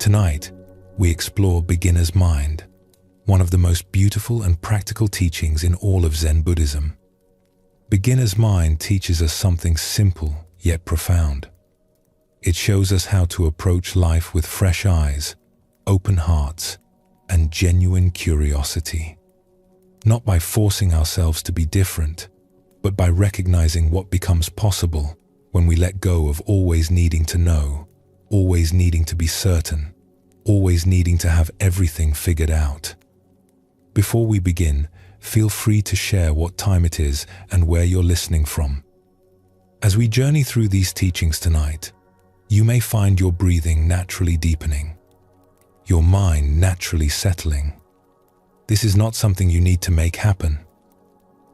Tonight, we explore beginner's mind, one of the most beautiful and practical teachings in all of Zen Buddhism. Beginner's mind teaches us something simple yet profound. It shows us how to approach life with fresh eyes, open hearts, and genuine curiosity. Not by forcing ourselves to be different, but by recognizing what becomes possible when we let go of always needing to know, always needing to be certain, always needing to have everything figured out. Before we begin, feel free to share what time it is and where you're listening from. As we journey through these teachings tonight, you may find your breathing naturally deepening, your mind naturally settling. This is not something you need to make happen.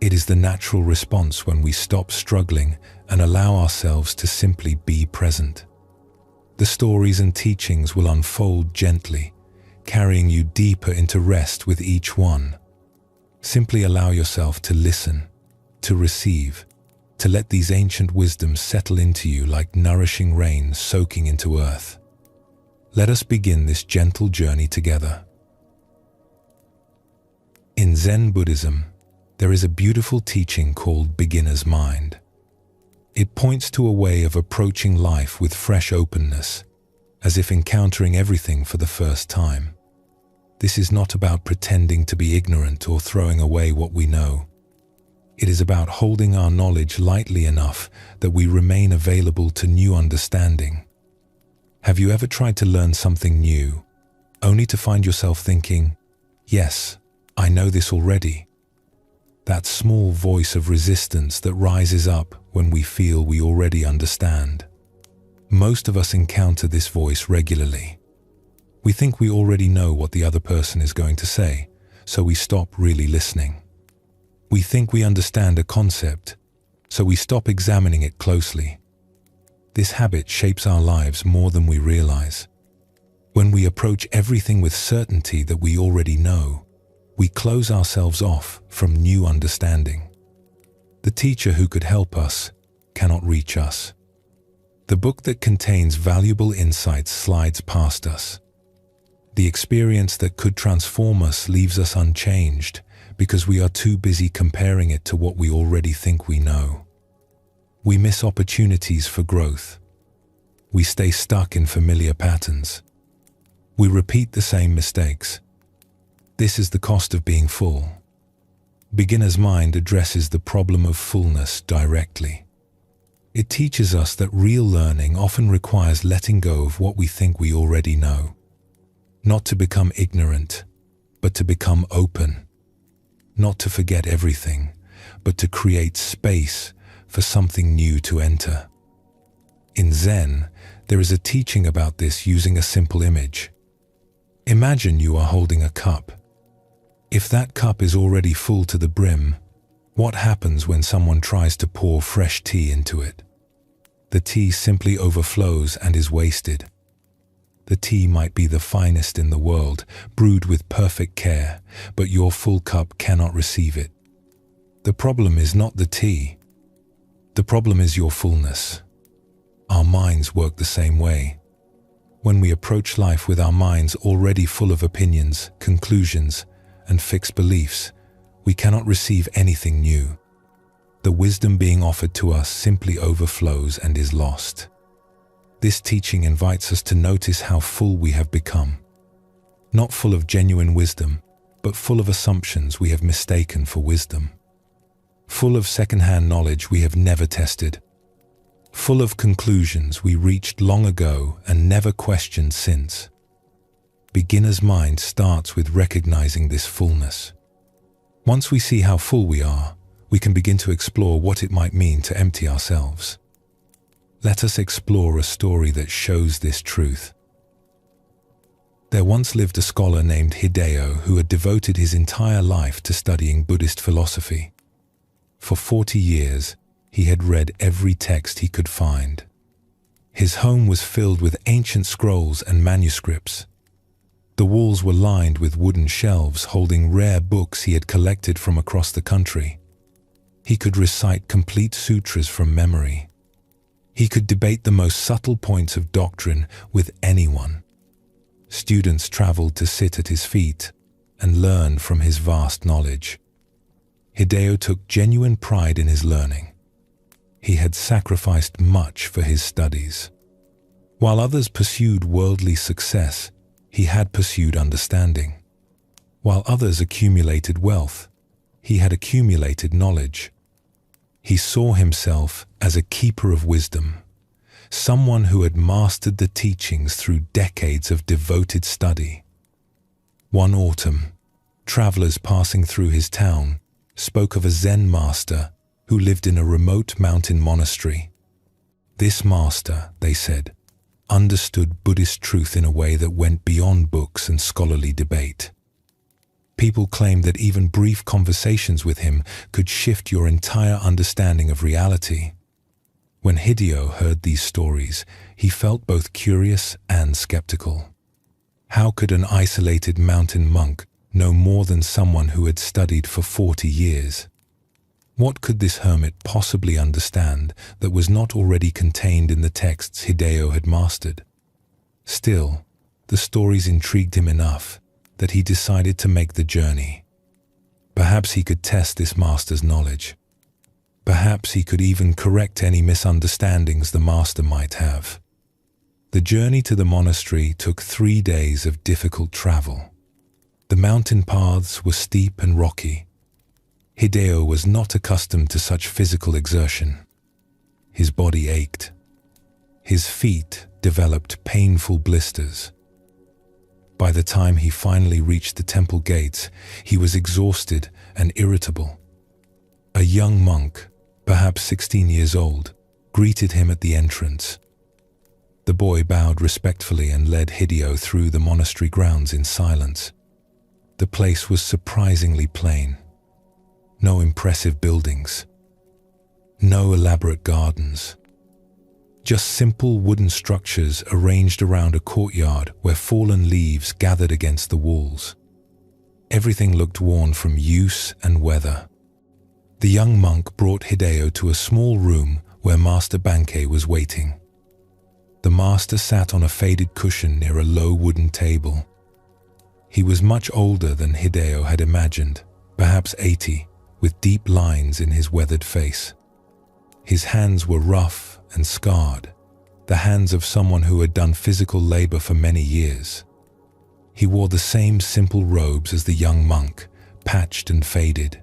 It is the natural response when we stop struggling and allow ourselves to simply be present. The stories and teachings will unfold gently, carrying you deeper into rest with each one. Simply allow yourself to listen, to receive, to let these ancient wisdoms settle into you like nourishing rain soaking into earth. Let us begin this gentle journey together. In Zen Buddhism, there is a beautiful teaching called beginner's mind. It points to a way of approaching life with fresh openness, as if encountering everything for the first time. This is not about pretending to be ignorant or throwing away what we know. It is about holding our knowledge lightly enough that we remain available to new understanding. Have you ever tried to learn something new, only to find yourself thinking, "Yes, I know this already"? That small voice of resistance that rises up when we feel we already understand. Most of us encounter this voice regularly. We think we already know what the other person is going to say, so we stop really listening. We think we understand a concept, so we stop examining it closely. This habit shapes our lives more than we realize. When we approach everything with certainty that we already know, we close ourselves off from new understanding. The teacher who could help us cannot reach us. The book that contains valuable insights slides past us. The experience that could transform us leaves us unchanged because we are too busy comparing it to what we already think we know. We miss opportunities for growth. We stay stuck in familiar patterns. We repeat the same mistakes. This is the cost of being full. Beginner's mind addresses the problem of fullness directly. It teaches us that real learning often requires letting go of what we think we already know. Not to become ignorant, but to become open. Not to forget everything, but to create space for something new to enter. In Zen, there is a teaching about this using a simple image. Imagine you are holding a cup. If that cup is already full to the brim, what happens when someone tries to pour fresh tea into it? The tea simply overflows and is wasted. The tea might be the finest in the world, brewed with perfect care, but your full cup cannot receive it. The problem is not the tea. The problem is your fullness. Our minds work the same way. When we approach life with our minds already full of opinions, conclusions, and fixed beliefs, we cannot receive anything new. The wisdom being offered to us simply overflows and is lost. This teaching invites us to notice how full we have become. Not full of genuine wisdom, but full of assumptions we have mistaken for wisdom. Full of second-hand knowledge we have never tested. Full of conclusions we reached long ago and never questioned since. Beginner's mind starts with recognizing this fullness. Once we see how full we are, we can begin to explore what it might mean to empty ourselves. Let us explore a story that shows this truth. There once lived a scholar named Hideo who had devoted his entire life to studying Buddhist philosophy. For 40 years, he had read every text he could find. His home was filled with ancient scrolls and manuscripts. The walls were lined with wooden shelves holding rare books he had collected from across the country. He could recite complete sutras from memory. He could debate the most subtle points of doctrine with anyone. Students traveled to sit at his feet and learn from his vast knowledge. Hideo took genuine pride in his learning. He had sacrificed much for his studies. While others pursued worldly success, he had pursued understanding. While others accumulated wealth, he had accumulated knowledge. He saw himself as a keeper of wisdom, someone who had mastered the teachings through decades of devoted study. One autumn, travelers passing through his town spoke of a Zen master who lived in a remote mountain monastery. This master, they said, understood Buddhist truth in a way that went beyond books and scholarly debate. People claimed that even brief conversations with him could shift your entire understanding of reality. When Hideo heard these stories, he felt both curious and skeptical. How could an isolated mountain monk know more than someone who had studied for 40 years? What could this hermit possibly understand that was not already contained in the texts Hideo had mastered? Still, the stories intrigued him enough that he decided to make the journey. Perhaps he could test this master's knowledge. Perhaps he could even correct any misunderstandings the master might have. The journey to the monastery took 3 days of difficult travel. The mountain paths were steep and rocky. Hideo was not accustomed to such physical exertion. His body ached. His feet developed painful blisters. By the time he finally reached the temple gates, he was exhausted and irritable. A young monk, perhaps 16 years old, greeted him at the entrance. The boy bowed respectfully and led Hideo through the monastery grounds in silence. The place was surprisingly plain. No impressive buildings. No elaborate gardens. Just simple wooden structures arranged around a courtyard where fallen leaves gathered against the walls. Everything looked worn from use and weather. The young monk brought Hideo to a small room where Master Bankei was waiting. The master sat on a faded cushion near a low wooden table. He was much older than Hideo had imagined, perhaps 80, with deep lines in his weathered face. His hands were rough and scarred, the hands of someone who had done physical labor for many years. He wore the same simple robes as the young monk, patched and faded.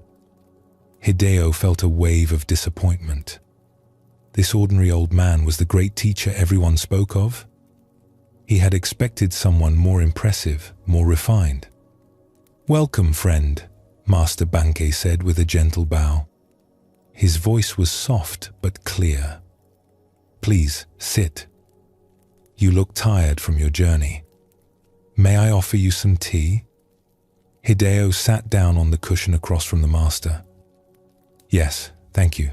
Hideo felt a wave of disappointment. This ordinary old man was the great teacher everyone spoke of? He had expected someone more impressive, more refined. "Welcome, friend," Master Bankei said with a gentle bow. His voice was soft but clear. "Please, sit. You look tired from your journey. May I offer you some tea?" Hideo sat down on the cushion across from the master. "Yes, thank you.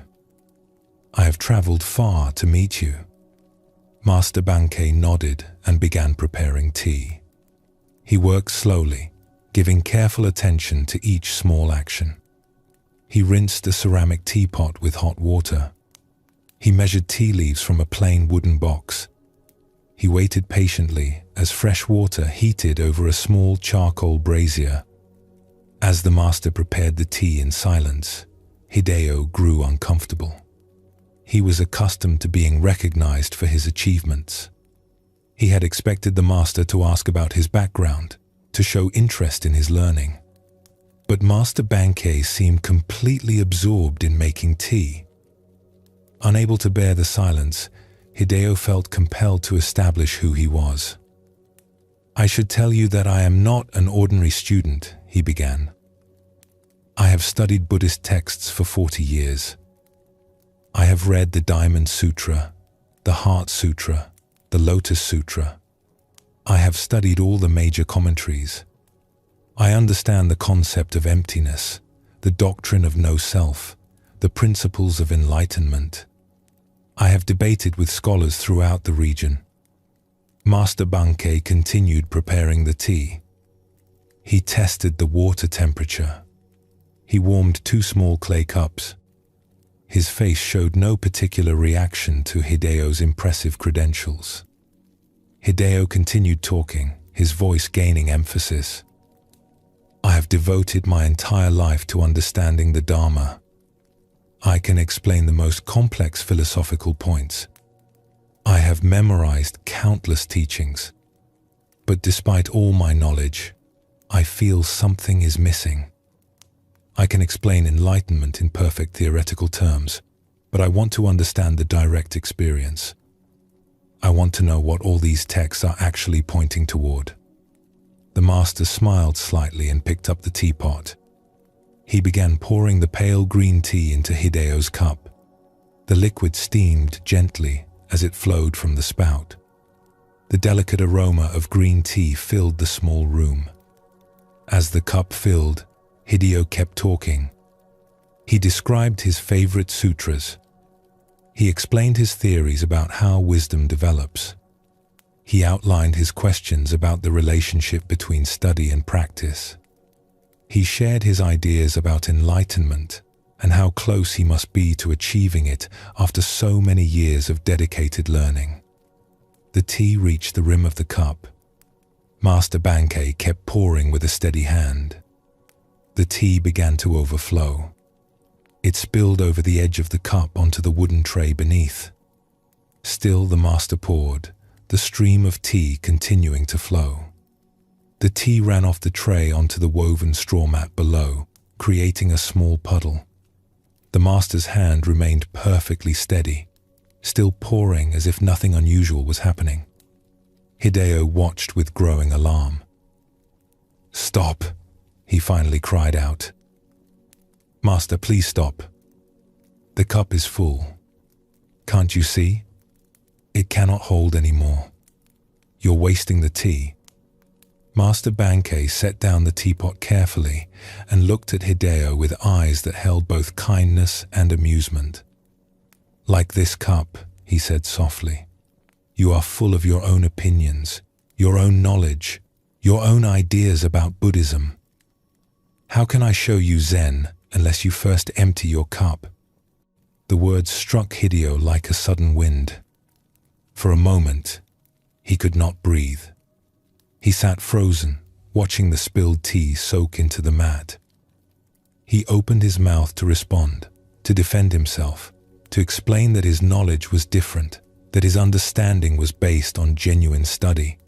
I have traveled far to meet you." Master Bankei nodded and began preparing tea. He worked slowly, giving careful attention to each small action. He rinsed a ceramic teapot with hot water. He measured tea leaves from a plain wooden box. He waited patiently as fresh water heated over a small charcoal brazier. As the master prepared the tea in silence, Hideo grew uncomfortable. He was accustomed to being recognized for his achievements. He had expected the master to ask about his background, to show interest in his learning. But Master Bankei seemed completely absorbed in making tea. Unable to bear the silence, Hideo felt compelled to establish who he was. "I should tell you that I am not an ordinary student," he began. "I have studied Buddhist texts for 40 years. I have read the Diamond Sutra, the Heart Sutra, the Lotus Sutra. I have studied all the major commentaries. I understand the concept of emptiness, the doctrine of no self, the principles of enlightenment. I have debated with scholars throughout the region." Master Bankei continued preparing the tea. He tested the water temperature. He warmed 2 small clay cups. His face showed no particular reaction to Hideo's impressive credentials. Hideo continued talking, his voice gaining emphasis. I have devoted my entire life to understanding the Dharma. I can explain the most complex philosophical points. I have memorized countless teachings. But despite all my knowledge, I feel something is missing. I can explain enlightenment in perfect theoretical terms, but I want to understand the direct experience. I want to know what all these texts are actually pointing toward. The master smiled slightly and picked up the teapot. He began pouring the pale green tea into Hideyo's cup. The liquid steamed gently as it flowed from the spout. The delicate aroma of green tea filled the small room. As the cup filled, Hideo kept talking. He described his favorite sutras. He explained his theories about how wisdom develops. He outlined his questions about the relationship between study and practice. He shared his ideas about enlightenment and how close he must be to achieving it after so many years of dedicated learning. The tea reached the rim of the cup. Master Bankei kept pouring with a steady hand. The tea began to overflow. It spilled over the edge of the cup onto the wooden tray beneath. Still the master poured, the stream of tea continuing to flow. The tea ran off the tray onto the woven straw mat below, creating a small puddle. The master's hand remained perfectly steady, still pouring as if nothing unusual was happening. Hideo watched with growing alarm. "Stop," he finally cried out. "Master, please stop. The cup is full. Can't you see? It cannot hold any more. You're wasting the tea." Master Bankei set down the teapot carefully and looked at Hideo with eyes that held both kindness and amusement. "Like this cup," he said softly. "You are full of your own opinions, your own knowledge, your own ideas about Buddhism. How can I show you Zen unless you first empty your cup?" The words struck Hideo like a sudden wind. For a moment, he could not breathe. He sat frozen, watching the spilled tea soak into the mat. He opened his mouth to respond, to defend himself, to explain that his knowledge was different, that his understanding was based on genuine study.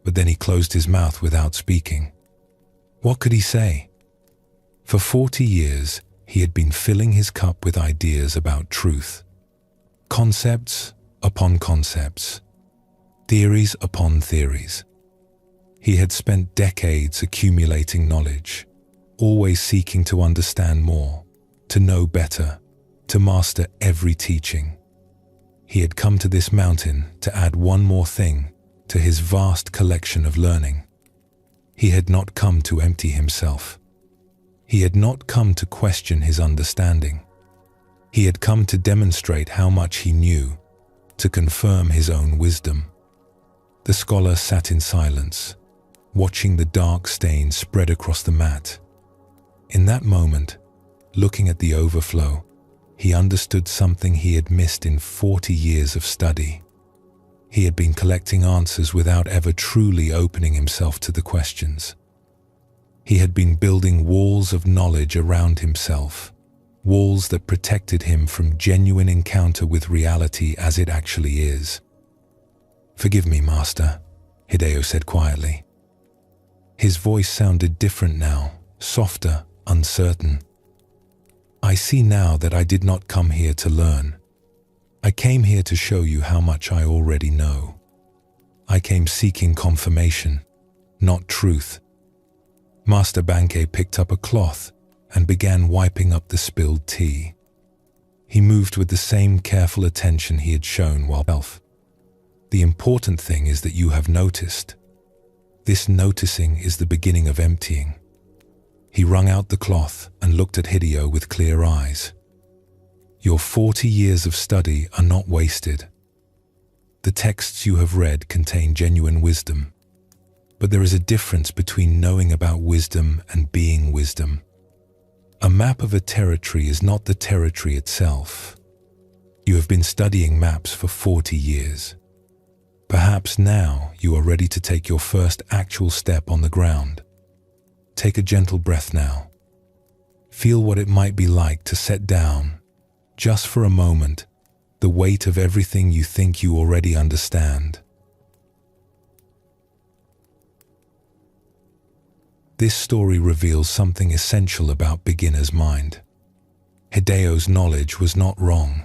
But then he closed his mouth without speaking. What could he say? For 40 years, he had been filling his cup with ideas about truth. Concepts upon concepts. Theories upon theories. He had spent decades accumulating knowledge, always seeking to understand more, to know better, to master every teaching. He had come to this mountain to add one more thing to his vast collection of learning. He had not come to empty himself. He had not come to question his understanding. He had come to demonstrate how much he knew, to confirm his own wisdom. The scholar sat in silence, watching the dark stains spread across the mat. In that moment, looking at the overflow, he understood something he had missed in 40 years of study. He had been collecting answers without ever truly opening himself to the questions. He had been building walls of knowledge around himself, walls that protected him from genuine encounter with reality as it actually is. "Forgive me, Master," Hideo said quietly. His voice sounded different now, softer, uncertain. "I see now that I did not come here to learn. I came here to show you how much I already know. I came seeking confirmation, not truth." Master Bankei picked up a cloth and began wiping up the spilled tea. He moved with the same careful attention he had shown while elf. "The important thing is that you have noticed. This noticing is the beginning of emptying." He wrung out the cloth and looked at Hideo with clear eyes. "Your 40 years of study are not wasted. The texts you have read contain genuine wisdom. But there is a difference between knowing about wisdom and being wisdom. A map of a territory is not the territory itself. You have been studying maps for 40 years. Perhaps now you are ready to take your first actual step on the ground. Take a gentle breath now. Feel what it might be like to set down, just for a moment, the weight of everything you think you already understand. This story reveals something essential about beginner's mind. Hideo's knowledge was not wrong.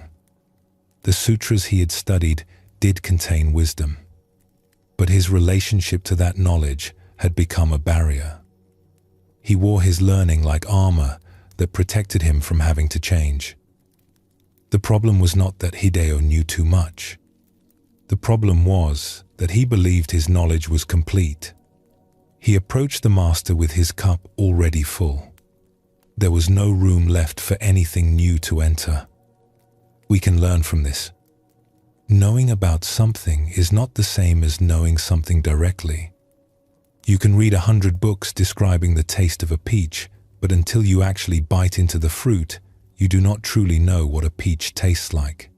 The sutras he had studied did contain wisdom, but his relationship to that knowledge had become a barrier. He wore his learning like armor that protected him from having to change. The problem was not that Hideo knew too much. The problem was that he believed his knowledge was complete. He approached the master with his cup already full. There was no room left for anything new to enter. We can learn from this. Knowing about something is not the same as knowing something directly. You can read 100 books describing the taste of a peach, but until you actually bite into the fruit, you do not truly know what a peach tastes like.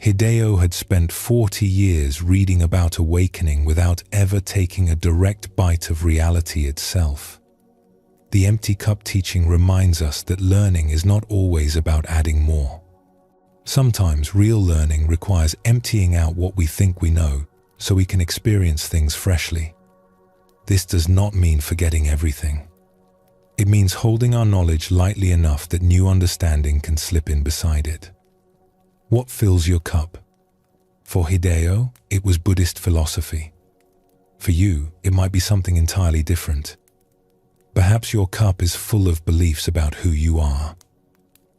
Hideo had spent 40 years reading about awakening without ever taking a direct bite of reality itself. The empty cup teaching reminds us that learning is not always about adding more. Sometimes real learning requires emptying out what we think we know so we can experience things freshly. This does not mean forgetting everything. It means holding our knowledge lightly enough that new understanding can slip in beside it. What fills your cup? For Hideo, it was Buddhist philosophy. For you, it might be something entirely different. Perhaps your cup is full of beliefs about who you are.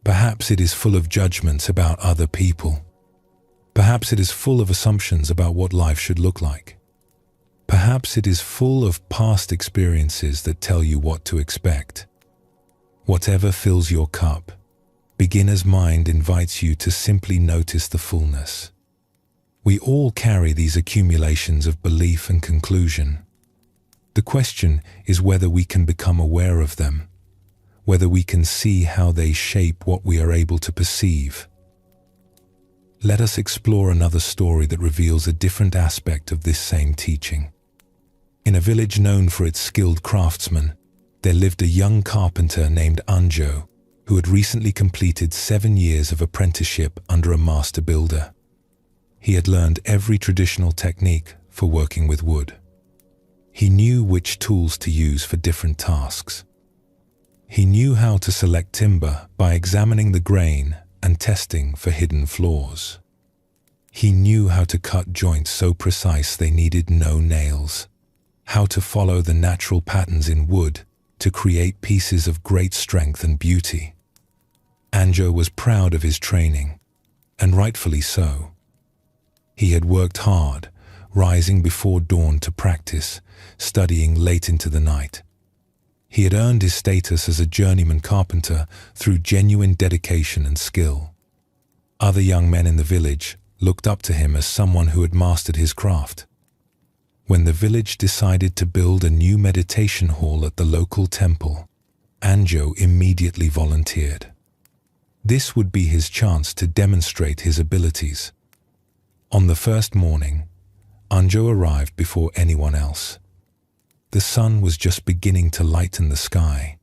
Perhaps it is full of judgments about other people. Perhaps it is full of assumptions about what life should look like. Perhaps it is full of past experiences that tell you what to expect. Whatever fills your cup, beginner's mind invites you to simply notice the fullness. We all carry these accumulations of belief and conclusion. The question is whether we can become aware of them, whether we can see how they shape what we are able to perceive. Let us explore another story that reveals a different aspect of this same teaching. In a village known for its skilled craftsmen, there lived a young carpenter named Anjo, who had recently completed 7 years of apprenticeship under a master builder. He had learned every traditional technique for working with wood. He knew which tools to use for different tasks. He knew how to select timber by examining the grain and testing for hidden flaws. He knew how to cut joints so precise they needed no nails, how to follow the natural patterns in wood to create pieces of great strength and beauty. Anjo was proud of his training, and rightfully so. He had worked hard, rising before dawn to practice, studying late into the night. He had earned his status as a journeyman carpenter through genuine dedication and skill. Other young men in the village looked up to him as someone who had mastered his craft. When the village decided to build a new meditation hall at the local temple, Anjo immediately volunteered. This would be his chance to demonstrate his abilities. On the first morning, Anjo arrived before anyone else. The sun was just beginning to lighten the sky.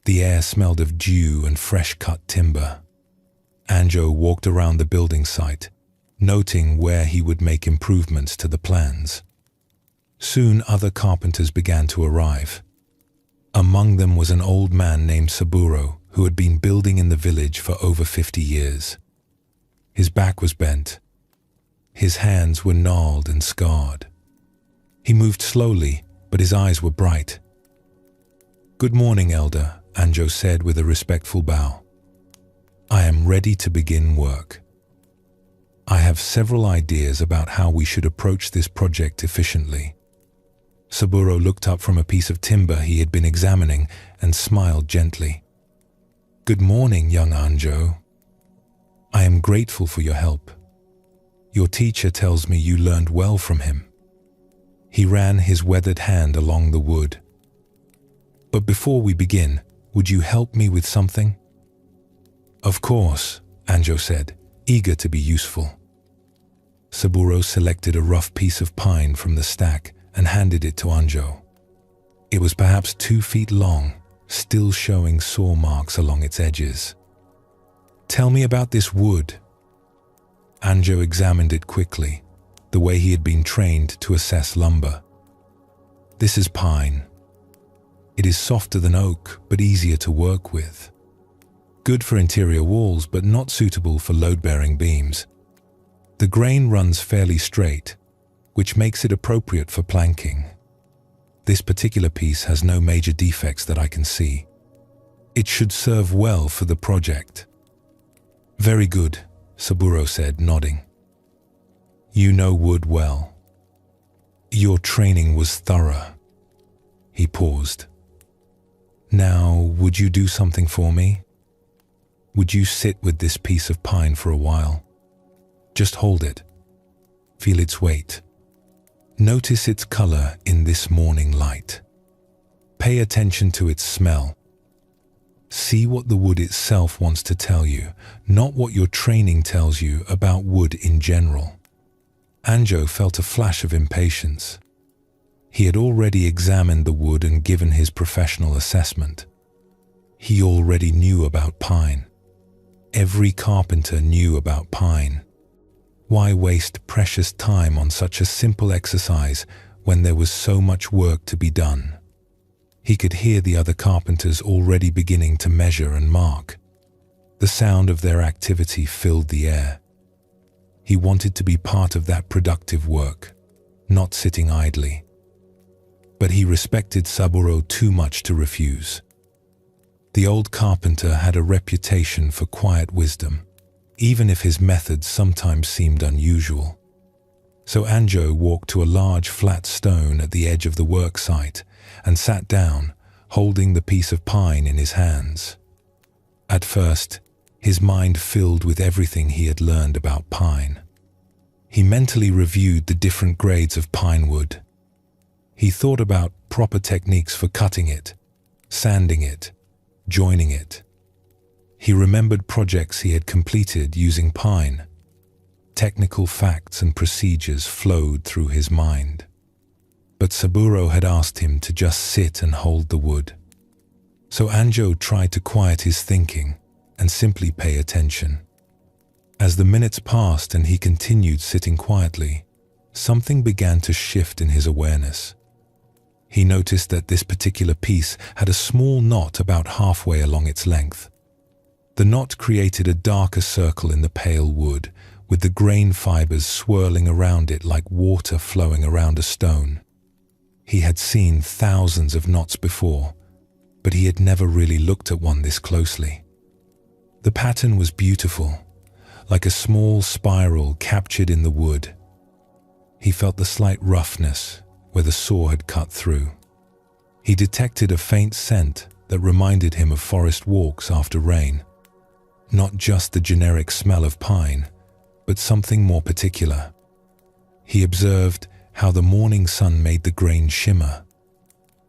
The air smelled of dew and fresh-cut timber. Anjo walked around the building site, noting where he would make improvements to the plans. Soon other carpenters began to arrive. Among them was an old man named Saburo, who had been building in the village for over 50 years. His back was bent. His hands were gnarled and scarred. He moved slowly, but his eyes were bright. "Good morning, Elder," Anjo said with a respectful bow. "I am ready to begin work. I have several ideas about how we should approach this project efficiently." Saburo looked up from a piece of timber he had been examining and smiled gently. "Good morning, young Anjo. I am grateful for your help. Your teacher tells me you learned well from him." He ran his weathered hand along the wood. "But before we begin, would you help me with something?" "Of course," Anjo said, eager to be useful. Saburo selected a rough piece of pine from the stack and handed it to Anjo. It was perhaps 2 feet long, still showing saw marks along its edges. "Tell me about this wood." Anjo examined it quickly, the way he had been trained to assess lumber. "This is pine. It is softer than oak, but easier to work with. Good for interior walls, but not suitable for load-bearing beams. The grain runs fairly straight, which makes it appropriate for planking. This particular piece has no major defects that I can see. It should serve well for the project." "Very good," Saburo said, nodding. "You know wood well. Your training was thorough." He paused. "Now, would you do something for me? Would you sit with this piece of pine for a while? Just hold it. Feel its weight. Notice its color in this morning light. Pay attention to its smell. See what the wood itself wants to tell you, not what your training tells you about wood in general." Anjo felt a flash of impatience. He had already examined the wood and given his professional assessment. He already knew about pine. Every carpenter knew about pine. Why waste precious time on such a simple exercise when there was so much work to be done? He could hear the other carpenters already beginning to measure and mark. The sound of their activity filled the air. He wanted to be part of that productive work, not sitting idly. But he respected Saburo too much to refuse. The old carpenter had a reputation for quiet wisdom, even if his methods sometimes seemed unusual. So Anjo walked to a large flat stone at the edge of the work site and sat down, holding the piece of pine in his hands. At first, his mind filled with everything he had learned about pine. He mentally reviewed the different grades of pine wood. He thought about proper techniques for cutting it, sanding it, joining it. He remembered projects he had completed using pine. Technical facts and procedures flowed through his mind. But Saburo had asked him to just sit and hold the wood. So Anjo tried to quiet his thinking and simply pay attention. As the minutes passed and he continued sitting quietly, something began to shift in his awareness. He noticed that this particular piece had a small knot about halfway along its length. The knot created a darker circle in the pale wood, with the grain fibers swirling around it like water flowing around a stone. He had seen thousands of knots before, but he had never really looked at one this closely. The pattern was beautiful, like a small spiral captured in the wood. He felt the slight roughness where the saw had cut through. He detected a faint scent that reminded him of forest walks after rain. Not just the generic smell of pine, but something more particular. He observed how the morning sun made the grain shimmer.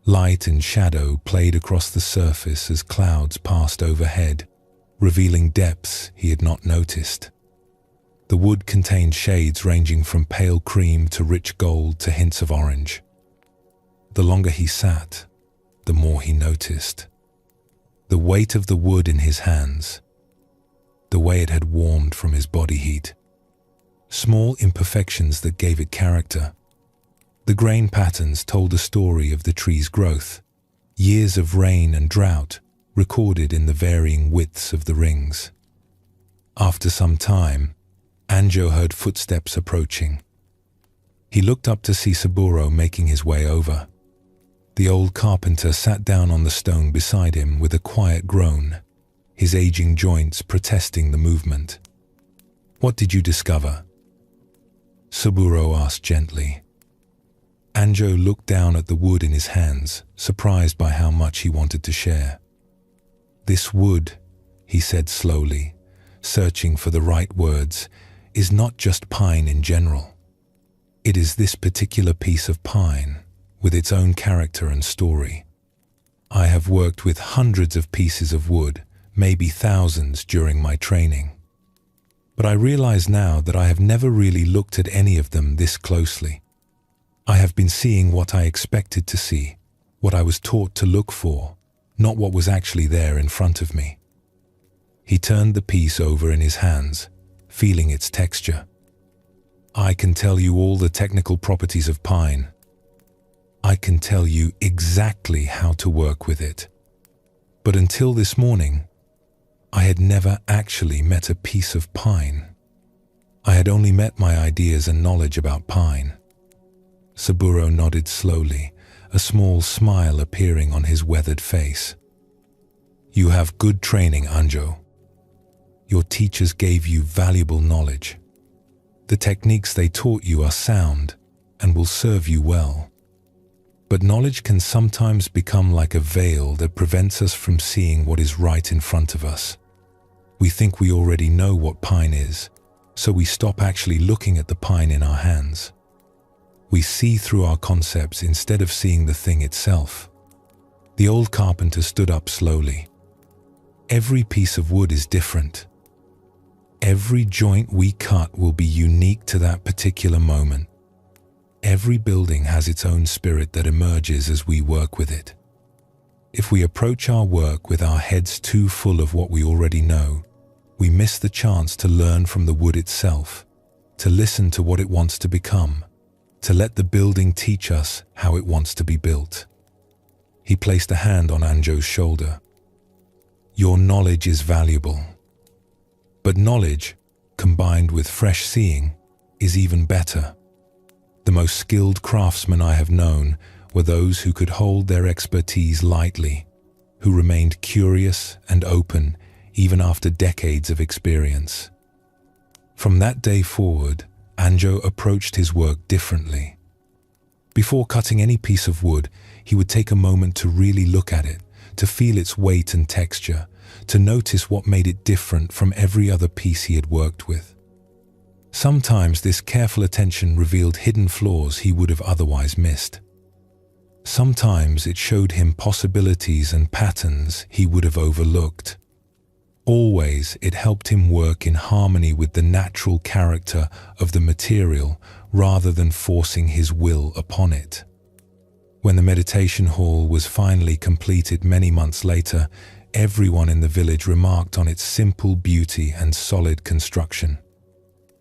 Light and shadow played across the surface as clouds passed overhead, revealing depths he had not noticed. The wood contained shades ranging from pale cream to rich gold to hints of orange. The longer he sat, the more he noticed. The weight of the wood in his hands, the way it had warmed from his body heat. Small imperfections that gave it character. The grain patterns told a story of the tree's growth, years of rain and drought recorded in the varying widths of the rings. After some time, Anjo heard footsteps approaching. He looked up to see Saburo making his way over. The old carpenter sat down on the stone beside him with a quiet groan, his aging joints protesting the movement. "What did you discover?" Saburo asked gently. Anjo looked down at the wood in his hands, surprised by how much he wanted to share. "This wood," he said slowly, searching for the right words, "is not just pine in general. It is this particular piece of pine, with its own character and story. I have worked with hundreds of pieces of wood, maybe thousands during my training. But I realize now that I have never really looked at any of them this closely. I have been seeing what I expected to see, what I was taught to look for, not what was actually there in front of me. He turned the piece over in his hands, feeling its texture. I can tell you all the technical properties of pine. I can tell you exactly how to work with it. But until this morning, I had never actually met a piece of pine. I had only met my ideas and knowledge about pine. Saburo nodded slowly, a small smile appearing on his weathered face. You have good training, Anjo. Your teachers gave you valuable knowledge. The techniques they taught you are sound and will serve you well. But knowledge can sometimes become like a veil that prevents us from seeing what is right in front of us. We think we already know what pine is, so we stop actually looking at the pine in our hands. We see through our concepts instead of seeing the thing itself. The old carpenter stood up slowly. Every piece of wood is different. Every joint we cut will be unique to that particular moment. Every building has its own spirit that emerges as we work with it. If we approach our work with our heads too full of what we already know, we miss the chance to learn from the wood itself, to listen to what it wants to become, to let the building teach us how it wants to be built. He placed a hand on Anjo's shoulder. Your knowledge is valuable. But knowledge, combined with fresh seeing, is even better. The most skilled craftsmen I have known were those who could hold their expertise lightly, who remained curious and open even after decades of experience. From that day forward, Anjo approached his work differently. Before cutting any piece of wood, he would take a moment to really look at it, to feel its weight and texture, to notice what made it different from every other piece he had worked with. Sometimes this careful attention revealed hidden flaws he would have otherwise missed. Sometimes it showed him possibilities and patterns he would have overlooked. Always it helped him work in harmony with the natural character of the material rather than forcing his will upon it. When the meditation hall was finally completed many months later, everyone in the village remarked on its simple beauty and solid construction.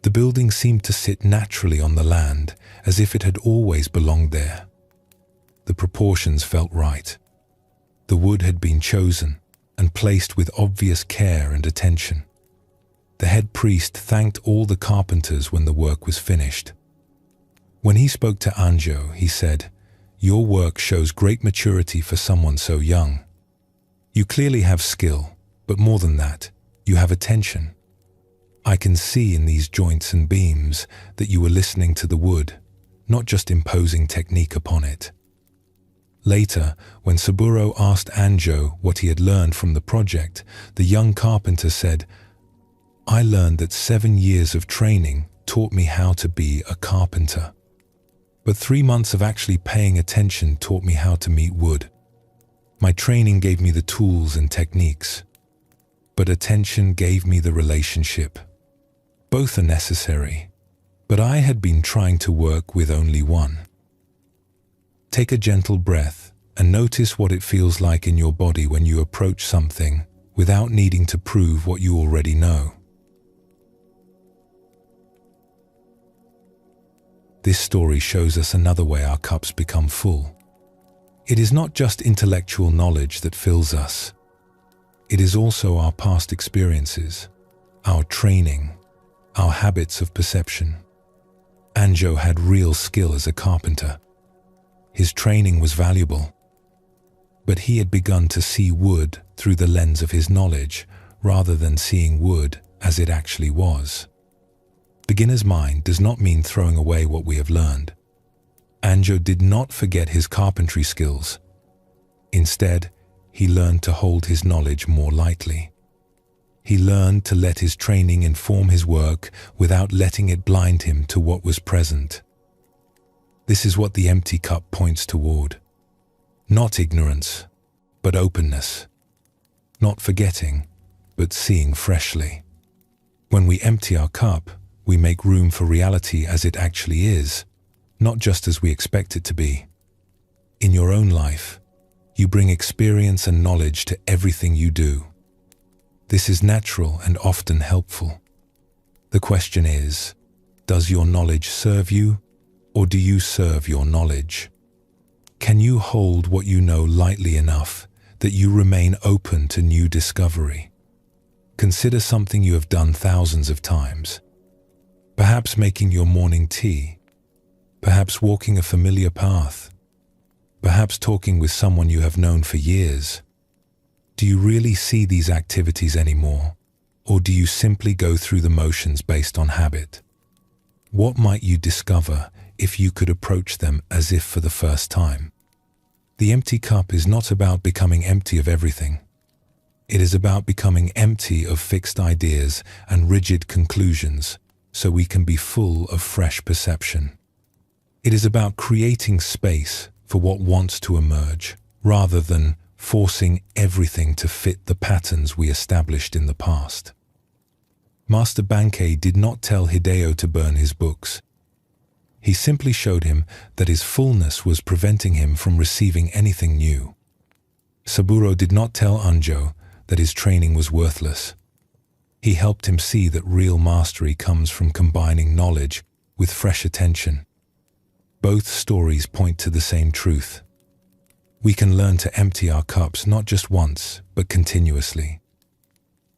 The building seemed to sit naturally on the land, as if it had always belonged there. The proportions felt right. The wood had been chosen and placed with obvious care and attention. The head priest thanked all the carpenters when the work was finished. When he spoke to Anjo, he said, "Your work shows great maturity for someone so young. You clearly have skill, but more than that, you have attention. I can see in these joints and beams that you were listening to the wood, not just imposing technique upon it." Later, when Saburo asked Anjo what he had learned from the project, the young carpenter said, "I learned that 7 years of training taught me how to be a carpenter. But 3 months of actually paying attention taught me how to meet wood. My training gave me the tools and techniques, but attention gave me the relationship. Both are necessary, but I had been trying to work with only one." Take a gentle breath and notice what it feels like in your body when you approach something without needing to prove what you already know. This story shows us another way our cups become full. It is not just intellectual knowledge that fills us. It is also our past experiences, our training, our habits of perception. Anjo had real skill as a carpenter. His training was valuable, but he had begun to see wood through the lens of his knowledge rather than seeing wood as it actually was. Beginner's mind does not mean throwing away what we have learned. Anjo did not forget his carpentry skills. Instead, he learned to hold his knowledge more lightly. He learned to let his training inform his work without letting it blind him to what was present. This is what the empty cup points toward. Not ignorance, but openness. Not forgetting, but seeing freshly. When we empty our cup, we make room for reality as it actually is, not just as we expect it to be. In your own life, you bring experience and knowledge to everything you do. This is natural and often helpful. The question is, does your knowledge serve you, or do you serve your knowledge? Can you hold what you know lightly enough that you remain open to new discovery? Consider something you have done thousands of times. Perhaps making your morning tea. Perhaps walking a familiar path. Perhaps talking with someone you have known for years. Do you really see these activities anymore, or do you simply go through the motions based on habit? What might you discover if you could approach them as if for the first time? The empty cup is not about becoming empty of everything. It is about becoming empty of fixed ideas and rigid conclusions so we can be full of fresh perception. It is about creating space for what wants to emerge, rather than forcing everything to fit the patterns we established in the past. Master Bankei did not tell Hideo to burn his books. He simply showed him that his fullness was preventing him from receiving anything new. Saburo did not tell Anjo that his training was worthless. He helped him see that real mastery comes from combining knowledge with fresh attention. Both stories point to the same truth. We can learn to empty our cups not just once, but continuously.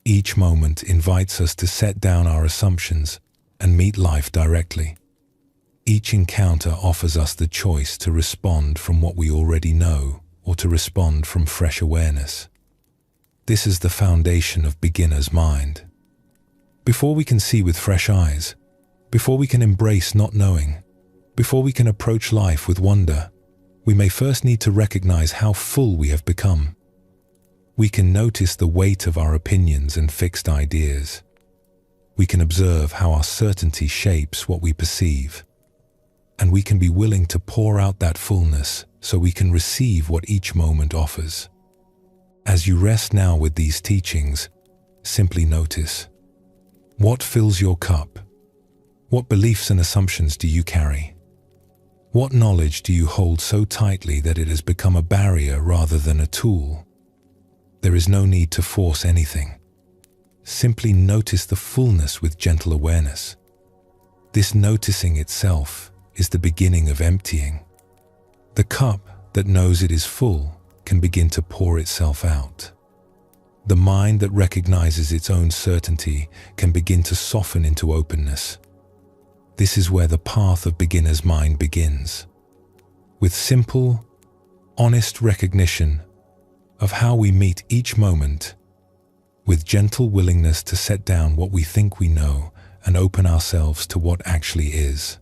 Each moment invites us to set down our assumptions and meet life directly. Each encounter offers us the choice to respond from what we already know or to respond from fresh awareness. This is the foundation of beginner's mind. Before we can see with fresh eyes, before we can embrace not knowing, before we can approach life with wonder, we may first need to recognize how full we have become. We can notice the weight of our opinions and fixed ideas. We can observe how our certainty shapes what we perceive. And we can be willing to pour out that fullness so we can receive what each moment offers. As you rest now with these teachings, simply notice: what fills your cup? What beliefs and assumptions do you carry? What knowledge do you hold so tightly that it has become a barrier rather than a tool? There is no need to force anything. Simply notice the fullness with gentle awareness. This noticing itself is the beginning of emptying. The cup that knows it is full can begin to pour itself out. The mind that recognizes its own certainty can begin to soften into openness. This is where the path of beginner's mind begins. With simple, honest recognition of how we meet each moment, with gentle willingness to set down what we think we know and open ourselves to what actually is.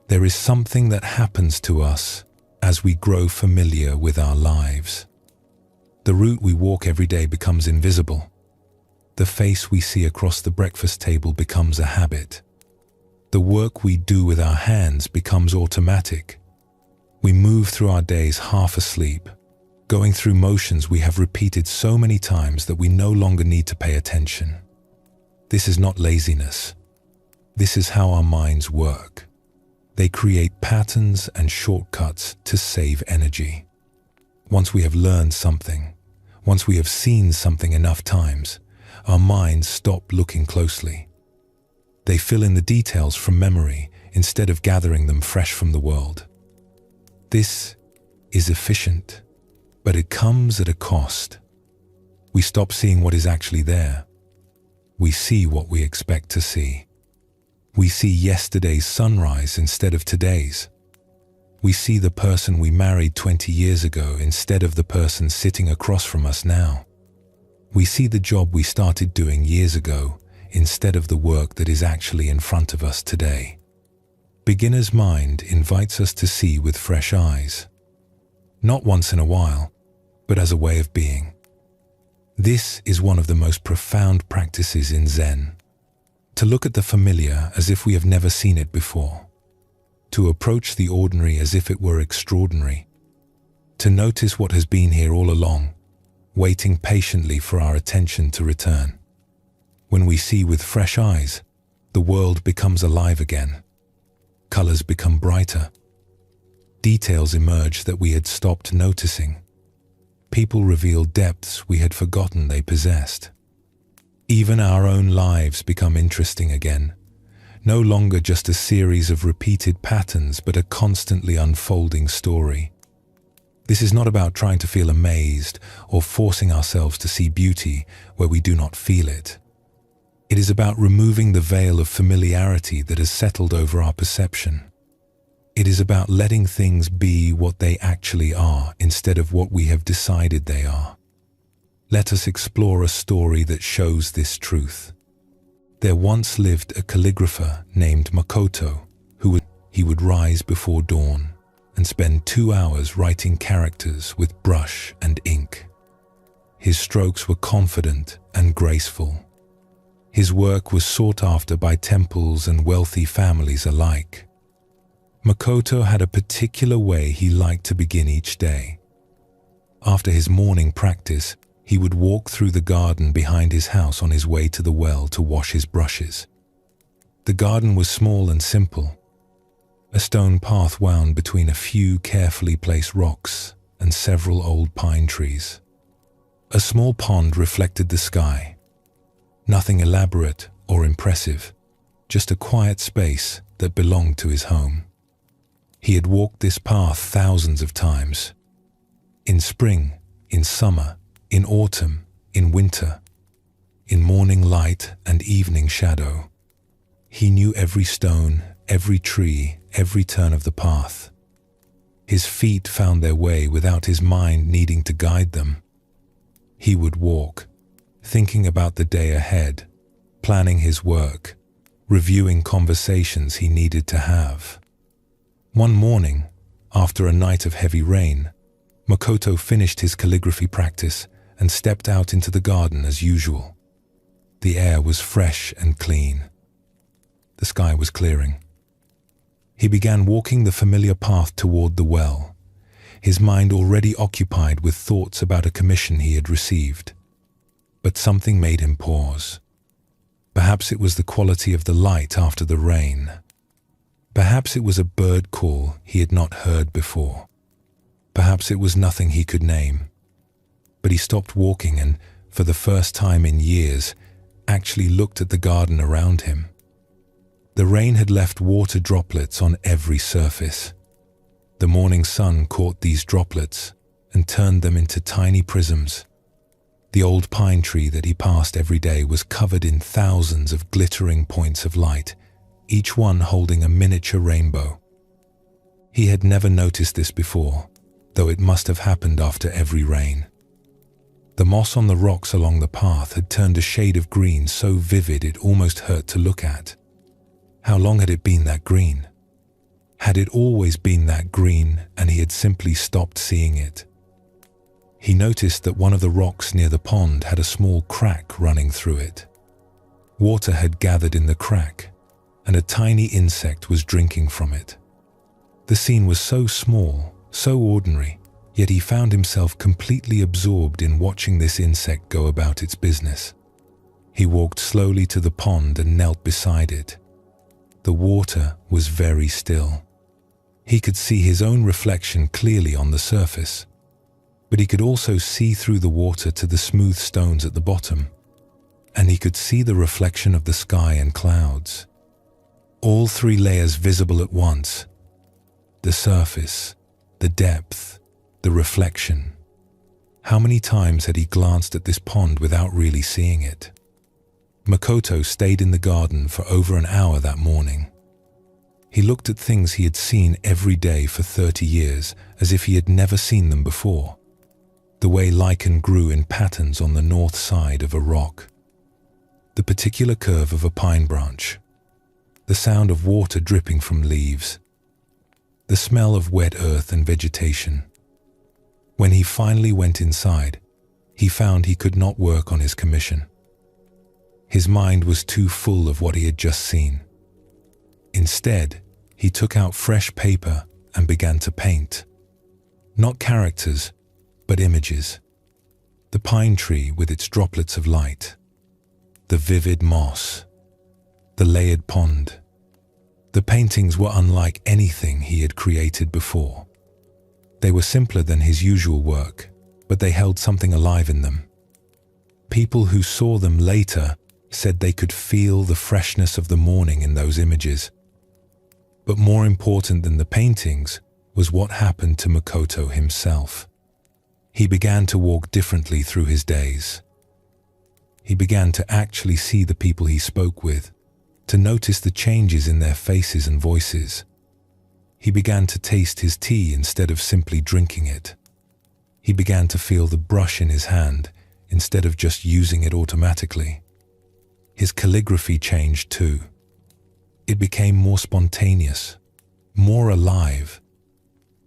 There is something that happens to us as we grow familiar with our lives. The route we walk every day becomes invisible. The face we see across the breakfast table becomes a habit. The work we do with our hands becomes automatic. We move through our days half asleep, going through motions we have repeated so many times that we no longer need to pay attention. This is not laziness. This is how our minds work. They create patterns and shortcuts to save energy. Once we have learned something, once we have seen something enough times, our minds stop looking closely. They fill in the details from memory instead of gathering them fresh from the world. This is efficient, but it comes at a cost. We stop seeing what is actually there. We see what we expect to see. We see yesterday's sunrise instead of today's. We see the person we married 20 years ago instead of the person sitting across from us now. We see the job we started doing years ago instead of the work that is actually in front of us today. Beginner's mind invites us to see with fresh eyes. Not once in a while, but as a way of being. This is one of the most profound practices in Zen. To look at the familiar as if we have never seen it before. To approach the ordinary as if it were extraordinary. To notice what has been here all along, waiting patiently for our attention to return. When we see with fresh eyes, the world becomes alive again. Colors become brighter. Details emerge that we had stopped noticing. People reveal depths we had forgotten they possessed. Even our own lives become interesting again, no longer just a series of repeated patterns, but a constantly unfolding story. This is not about trying to feel amazed or forcing ourselves to see beauty where we do not feel it. It is about removing the veil of familiarity that has settled over our perception. It is about letting things be what they actually are instead of what we have decided they are. Let us explore a story that shows this truth. There once lived a calligrapher named Makoto, he would rise before dawn and spend 2 hours writing characters with brush and ink. His strokes were confident and graceful. His work was sought after by temples and wealthy families alike. Makoto had a particular way he liked to begin each day. After his morning practice, he would walk through the garden behind his house on his way to the well to wash his brushes. The garden was small and simple. A stone path wound between a few carefully placed rocks and several old pine trees. A small pond reflected the sky. Nothing elaborate or impressive, just a quiet space that belonged to his home. He had walked this path thousands of times. In spring, in summer, in autumn, in winter, in morning light and evening shadow. He knew every stone, every tree, every turn of the path. His feet found their way without his mind needing to guide them. He would walk, thinking about the day ahead, planning his work, reviewing conversations he needed to have. One morning, after a night of heavy rain, Makoto finished his calligraphy practice and stepped out into the garden as usual. The air was fresh and clean. The sky was clearing. He began walking the familiar path toward the well, his mind already occupied with thoughts about a commission he had received. But something made him pause. Perhaps it was the quality of the light after the rain. Perhaps it was a bird call he had not heard before. Perhaps it was nothing he could name. But he stopped walking and, for the first time in years, actually looked at the garden around him. The rain had left water droplets on every surface. The morning sun caught these droplets and turned them into tiny prisms. The old pine tree that he passed every day was covered in thousands of glittering points of light, each one holding a miniature rainbow. He had never noticed this before, though it must have happened after every rain. The moss on the rocks along the path had turned a shade of green so vivid it almost hurt to look at. How long had it been that green? Had it always been that green and he had simply stopped seeing it? He noticed that one of the rocks near the pond had a small crack running through it. Water had gathered in the crack, and a tiny insect was drinking from it. The scene was so small, so ordinary, yet he found himself completely absorbed in watching this insect go about its business. He walked slowly to the pond and knelt beside it. The water was very still. He could see his own reflection clearly on the surface, but he could also see through the water to the smooth stones at the bottom, and he could see the reflection of the sky and clouds. All three layers visible at once: the surface, the depth, the reflection. How many times had he glanced at this pond without really seeing it? Makoto stayed in the garden for over an hour that morning. He looked at things he had seen every day for 30 years as if he had never seen them before. The way lichen grew in patterns on the north side of a rock. The particular curve of a pine branch. The sound of water dripping from leaves. The smell of wet earth and vegetation. When he finally went inside, he found he could not work on his commission. His mind was too full of what he had just seen. Instead, he took out fresh paper and began to paint. Not characters, but images. The pine tree with its droplets of light. the vivid moss, the layered pond. The paintings were unlike anything he had created before. They were simpler than his usual work, but they held something alive in them. People who saw them later said they could feel the freshness of the morning in those images. But more important than the paintings was what happened to Makoto himself. He began to walk differently through his days. He began to actually see the people he spoke with, to notice the changes in their faces and voices. He began to taste his tea instead of simply drinking it. He began to feel the brush in his hand instead of just using it automatically. His calligraphy changed too. It became more spontaneous, more alive.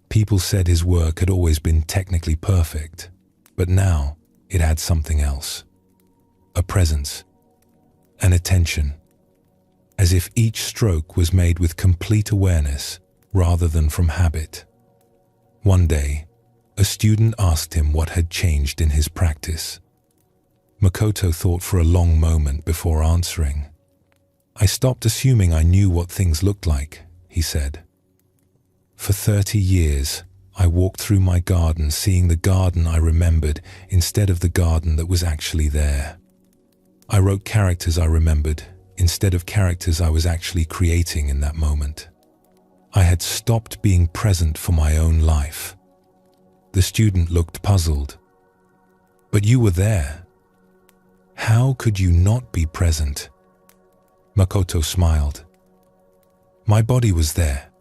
People said his work had always been technically perfect, but now it had something else. A presence, an attention, as if each stroke was made with complete awareness rather than from habit. One day, a student asked him what had changed in his practice. Makoto thought for a long moment before answering. "I stopped assuming I knew what things looked like," he said. "For 30 years, I walked through my garden seeing the garden I remembered instead of the garden that was actually there. I wrote characters I remembered instead of characters I was actually creating in that moment. I had stopped being present for my own life." The student looked puzzled. "But you were there. How could you not be present?" Makoto smiled. "My body was there.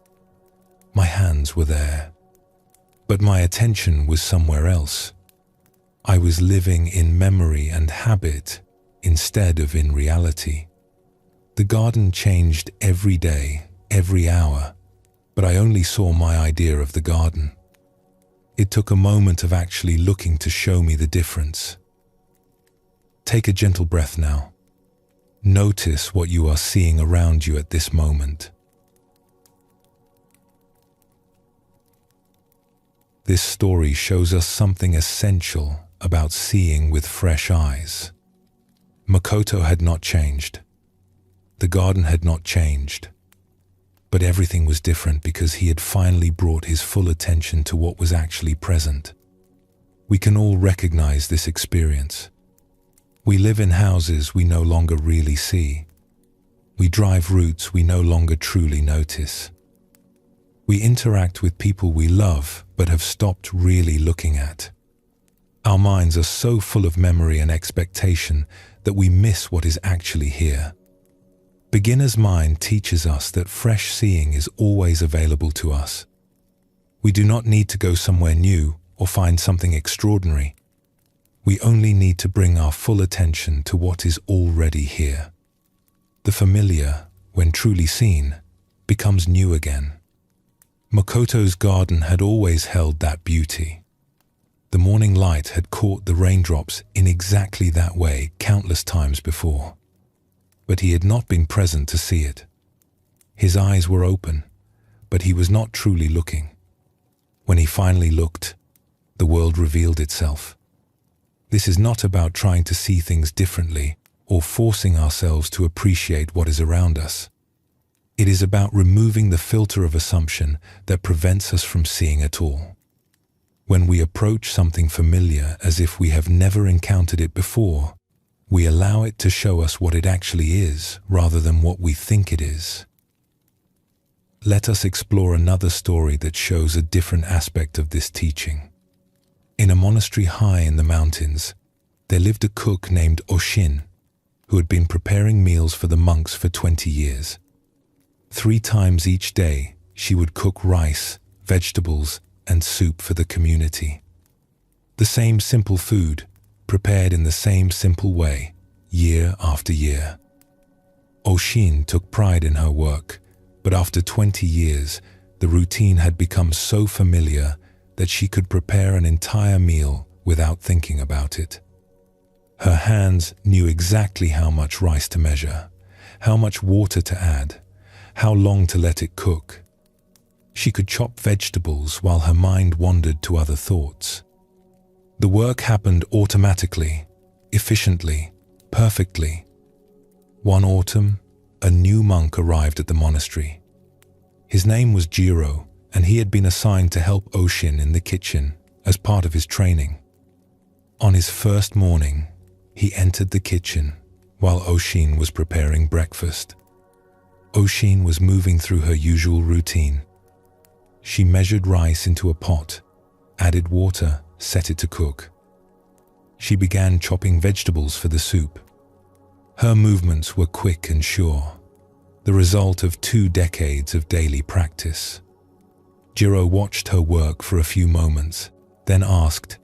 My hands were there. But my attention was somewhere else. I was living in memory and habit instead of in reality. The garden changed every day, every hour, but I only saw my idea of the garden. It took a moment of actually looking to show me the difference." Take a gentle breath now. Notice what you are seeing around you at this moment. This story shows us something essential about seeing with fresh eyes. Makoto had not changed. The garden had not changed. But everything was different because he had finally brought his full attention to what was actually present. We can all recognize this experience. We live in houses we no longer really see. We drive routes we no longer truly notice. We interact with people we love but have stopped really looking at. Our minds are so full of memory and expectation that we miss what is actually here. Beginner's mind teaches us that fresh seeing is always available to us. We do not need to go somewhere new or find something extraordinary. We only need to bring our full attention to what is already here. The familiar, when truly seen, becomes new again. Makoto's garden had always held that beauty. The morning light had caught the raindrops in exactly that way countless times before. But he had not been present to see it. His eyes were open, but he was not truly looking. When he finally looked, the world revealed itself. This is not about trying to see things differently or forcing ourselves to appreciate what is around us. It is about removing the filter of assumption that prevents us from seeing at all. When we approach something familiar as if we have never encountered it before, we allow it to show us what it actually is rather than what we think it is. Let us explore another story that shows a different aspect of this teaching. In a monastery high in the mountains, there lived a cook named Oshin, who had been preparing meals for the monks for 20 years. 3 times each day, she would cook rice, vegetables, and soup for the community. The same simple food, prepared in the same simple way, year after year. Oshin took pride in her work, but after 20 years, the routine had become so familiar that she could prepare an entire meal without thinking about it. Her hands knew exactly how much rice to measure, how much water to add, how long to let it cook. She could chop vegetables while her mind wandered to other thoughts. The work happened automatically, efficiently, perfectly, One autumn, a new monk arrived at the monastery. His name was Jiro, and he had been assigned to help Oshin in the kitchen as part of his training. On his first morning, he entered the kitchen while Oshin was preparing breakfast. Oshin was moving through her usual routine. She measured rice into a pot, added water, set it to cook. She began chopping vegetables for the soup. Her movements were quick and sure, the result of 2 decades of daily practice. Jiro watched her work for a few moments, then asked,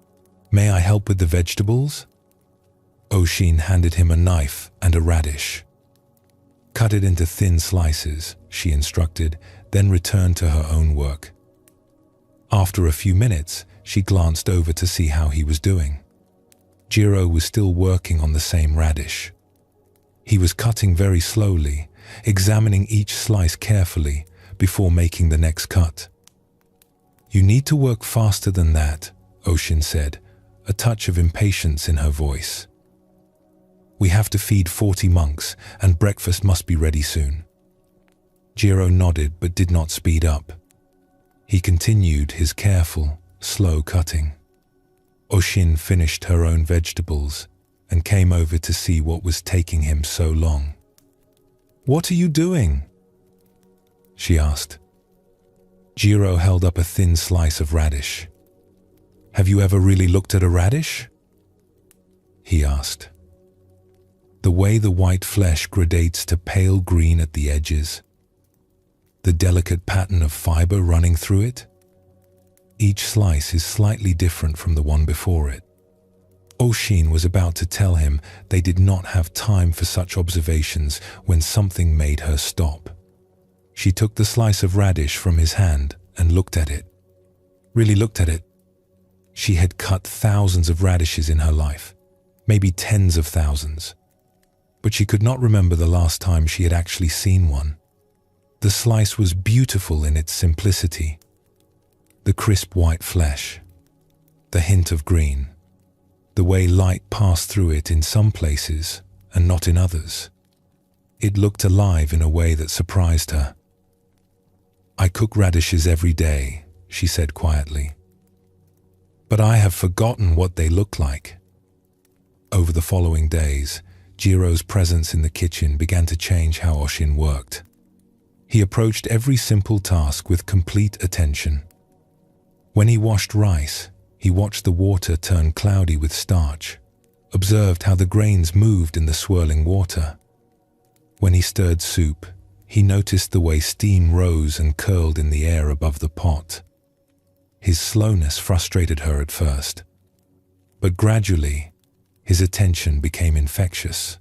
"May I help with the vegetables?" Oshin handed him a knife and a radish. "Cut it into thin slices," she instructed, then returned to her own work. After a few minutes, she glanced over to see how he was doing. Jiro was still working on the same radish. He was cutting very slowly, examining each slice carefully before making the next cut. "You need to work faster than that," Oshin said, a touch of impatience in her voice. "We have to feed 40 monks, and breakfast must be ready soon." Jiro nodded but did not speed up. He continued his careful, slow cutting. Oshin finished her own vegetables and came over to see what was taking him so long. "What are you doing?" she asked. Jiro held up a thin slice of radish. "Have you ever really looked at a radish?" he asked. The way the white flesh gradates to pale green at the edges, the delicate pattern of fiber running through it. Each slice is slightly different from the one before it. Oshin was about to tell him they did not have time for such observations when something made her stop. She took the slice of radish from his hand and looked at it. Really looked at it. She had cut thousands of radishes in her life, maybe tens of thousands. But she could not remember the last time she had actually seen one. The slice was beautiful in its simplicity. The crisp white flesh, the hint of green, the way light passed through it in some places and not in others. It looked alive in a way that surprised her. "I cook radishes every day," she said quietly. "But I have forgotten what they look like." Over the following days, Jiro's presence in the kitchen began to change how Oshin worked. He approached every simple task with complete attention. When he washed rice, he watched the water turn cloudy with starch, observed how the grains moved in the swirling water. When he stirred soup, he noticed the way steam rose and curled in the air above the pot. His slowness frustrated her at first, but gradually, his attention became infectious.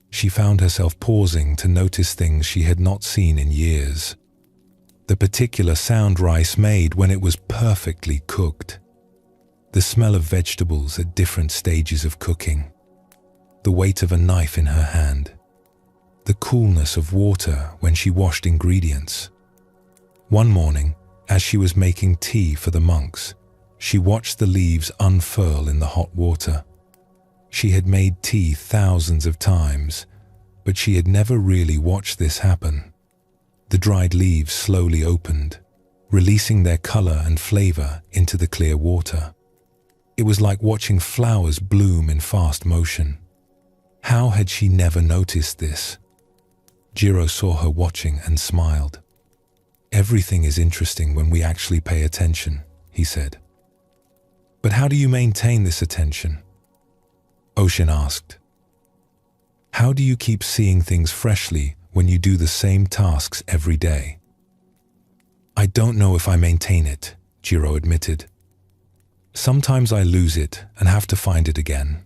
She found herself pausing to notice things she had not seen in years. The particular sound rice made when it was perfectly cooked. The smell of vegetables at different stages of cooking. The weight of a knife in her hand. The coolness of water when she washed ingredients. One morning, as she was making tea for the monks, she watched the leaves unfurl in the hot water. She had made tea thousands of times, but she had never really watched this happen. The dried leaves slowly opened, releasing their color and flavor into the clear water. It was like watching flowers bloom in fast motion. How had she never noticed this? Jiro saw her watching and smiled. "Everything is interesting when we actually pay attention," he said. "But how do you maintain this attention?" Oshin asked. "How do you keep seeing things freshly when you do the same tasks every day?" "I don't know if I maintain it," Jiro admitted. "Sometimes I lose it and have to find it again.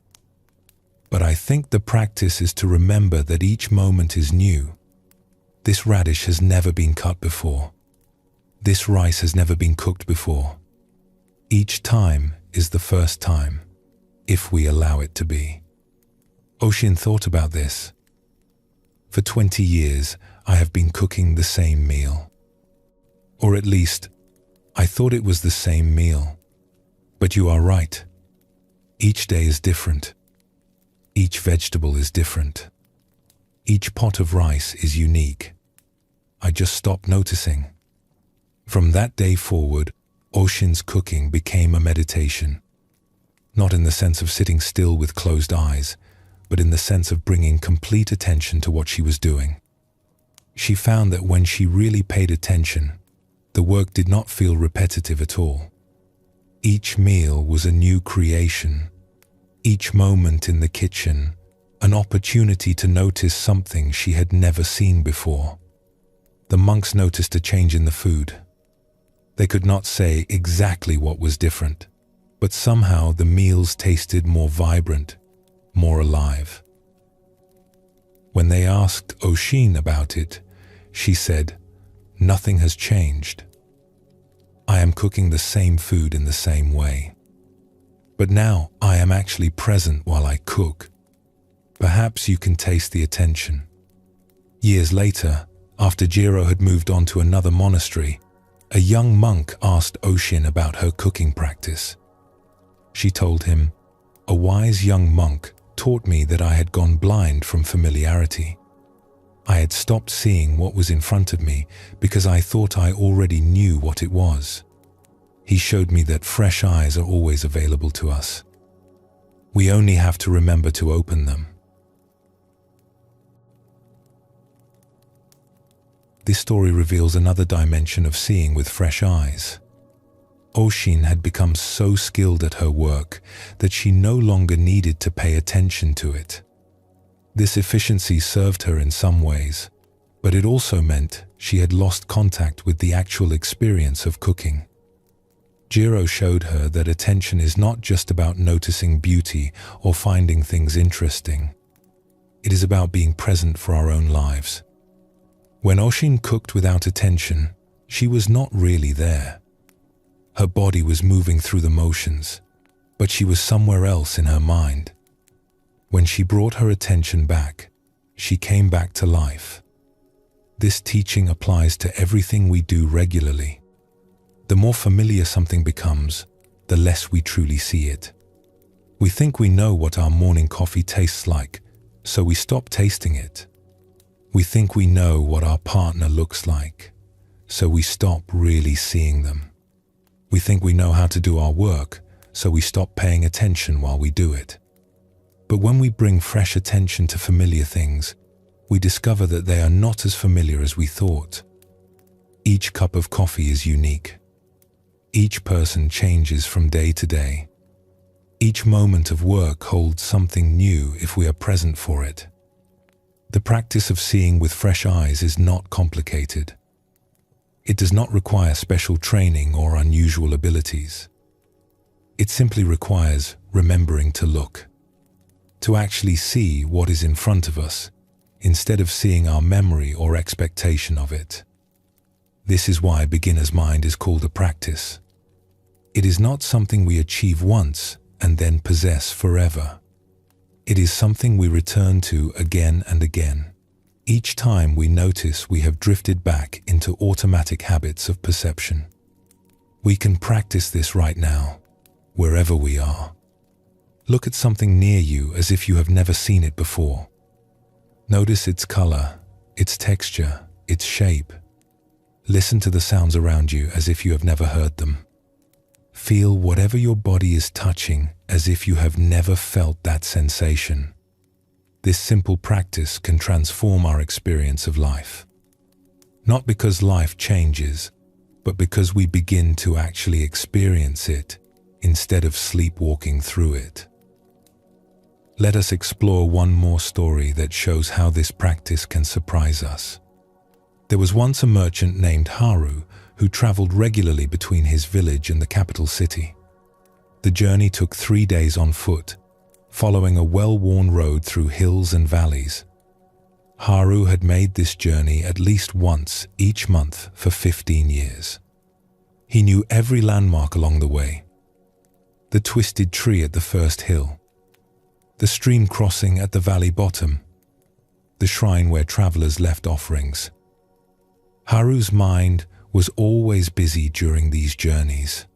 But I think the practice is to remember that each moment is new. This radish has never been cut before. This rice has never been cooked before. Each time is the first time, if we allow it to be." Oshin thought about this. "For 20 years, I have been cooking the same meal. Or at least, I thought it was the same meal. But you are right. Each day is different. Each vegetable is different. Each pot of rice is unique. I just stopped noticing. From that day forward, Oshin's cooking became a meditation. Not in the sense of sitting still with closed eyes, but in the sense of bringing complete attention to what she was doing. She found that when she really paid attention, the work did not feel repetitive at all. Each meal was a new creation. Each moment in the kitchen, an opportunity to notice something she had never seen before. The monks noticed a change in the food. They could not say exactly what was different, but somehow the meals tasted more vibrant, more alive. When they asked Oshin about it, she said, "Nothing has changed. I am cooking the same food in the same way. But now I am actually present while I cook. Perhaps you can taste the attention." Years later, after Jiro had moved on to another monastery, a young monk asked Oshin about her cooking practice. She told him, "A wise young monk taught me that I had gone blind from familiarity. I had stopped seeing what was in front of me because I thought I already knew what it was. He showed me that fresh eyes are always available to us. We only have to remember to open them." This story reveals another dimension of seeing with fresh eyes. Oshin had become so skilled at her work that she no longer needed to pay attention to it. This efficiency served her in some ways, but it also meant she had lost contact with the actual experience of cooking. Jiro showed her that attention is not just about noticing beauty or finding things interesting. It is about being present for our own lives. When Oshin cooked without attention, she was not really there. Her body was moving through the motions, but she was somewhere else in her mind. When she brought her attention back, she came back to life. This teaching applies to everything we do regularly. The more familiar something becomes, the less we truly see it. We think we know what our morning coffee tastes like, so we stop tasting it. We think we know what our partner looks like, so we stop really seeing them. We think we know how to do our work, so we stop paying attention while we do it. But when we bring fresh attention to familiar things, we discover that they are not as familiar as we thought. Each cup of coffee is unique. Each person changes from day to day. Each moment of work holds something new if we are present for it. The practice of seeing with fresh eyes is not complicated. It does not require special training or unusual abilities. It simply requires remembering to look, to actually see what is in front of us, instead of seeing our memory or expectation of it. This is why beginner's mind is called a practice. It is not something we achieve once and then possess forever. It is something we return to again and again. Each time we notice we have drifted back into automatic habits of perception. We can practice this right now, wherever we are. Look at something near you as if you have never seen it before. Notice its color, its texture, its shape. Listen to the sounds around you as if you have never heard them. Feel whatever your body is touching as if you have never felt that sensation. This simple practice can transform our experience of life. Not because life changes, but because we begin to actually experience it instead of sleepwalking through it. Let us explore one more story that shows how this practice can surprise us. There was once a merchant named Haru who traveled regularly between his village and the capital city. The journey took 3 days on foot, following a well-worn road through hills and valleys. Haru had made this journey at least once each month for 15 years. He knew every landmark along the way. The twisted tree at the first hill, the stream crossing at the valley bottom, the shrine where travelers left offerings. Haru's mind was always busy during these journeys.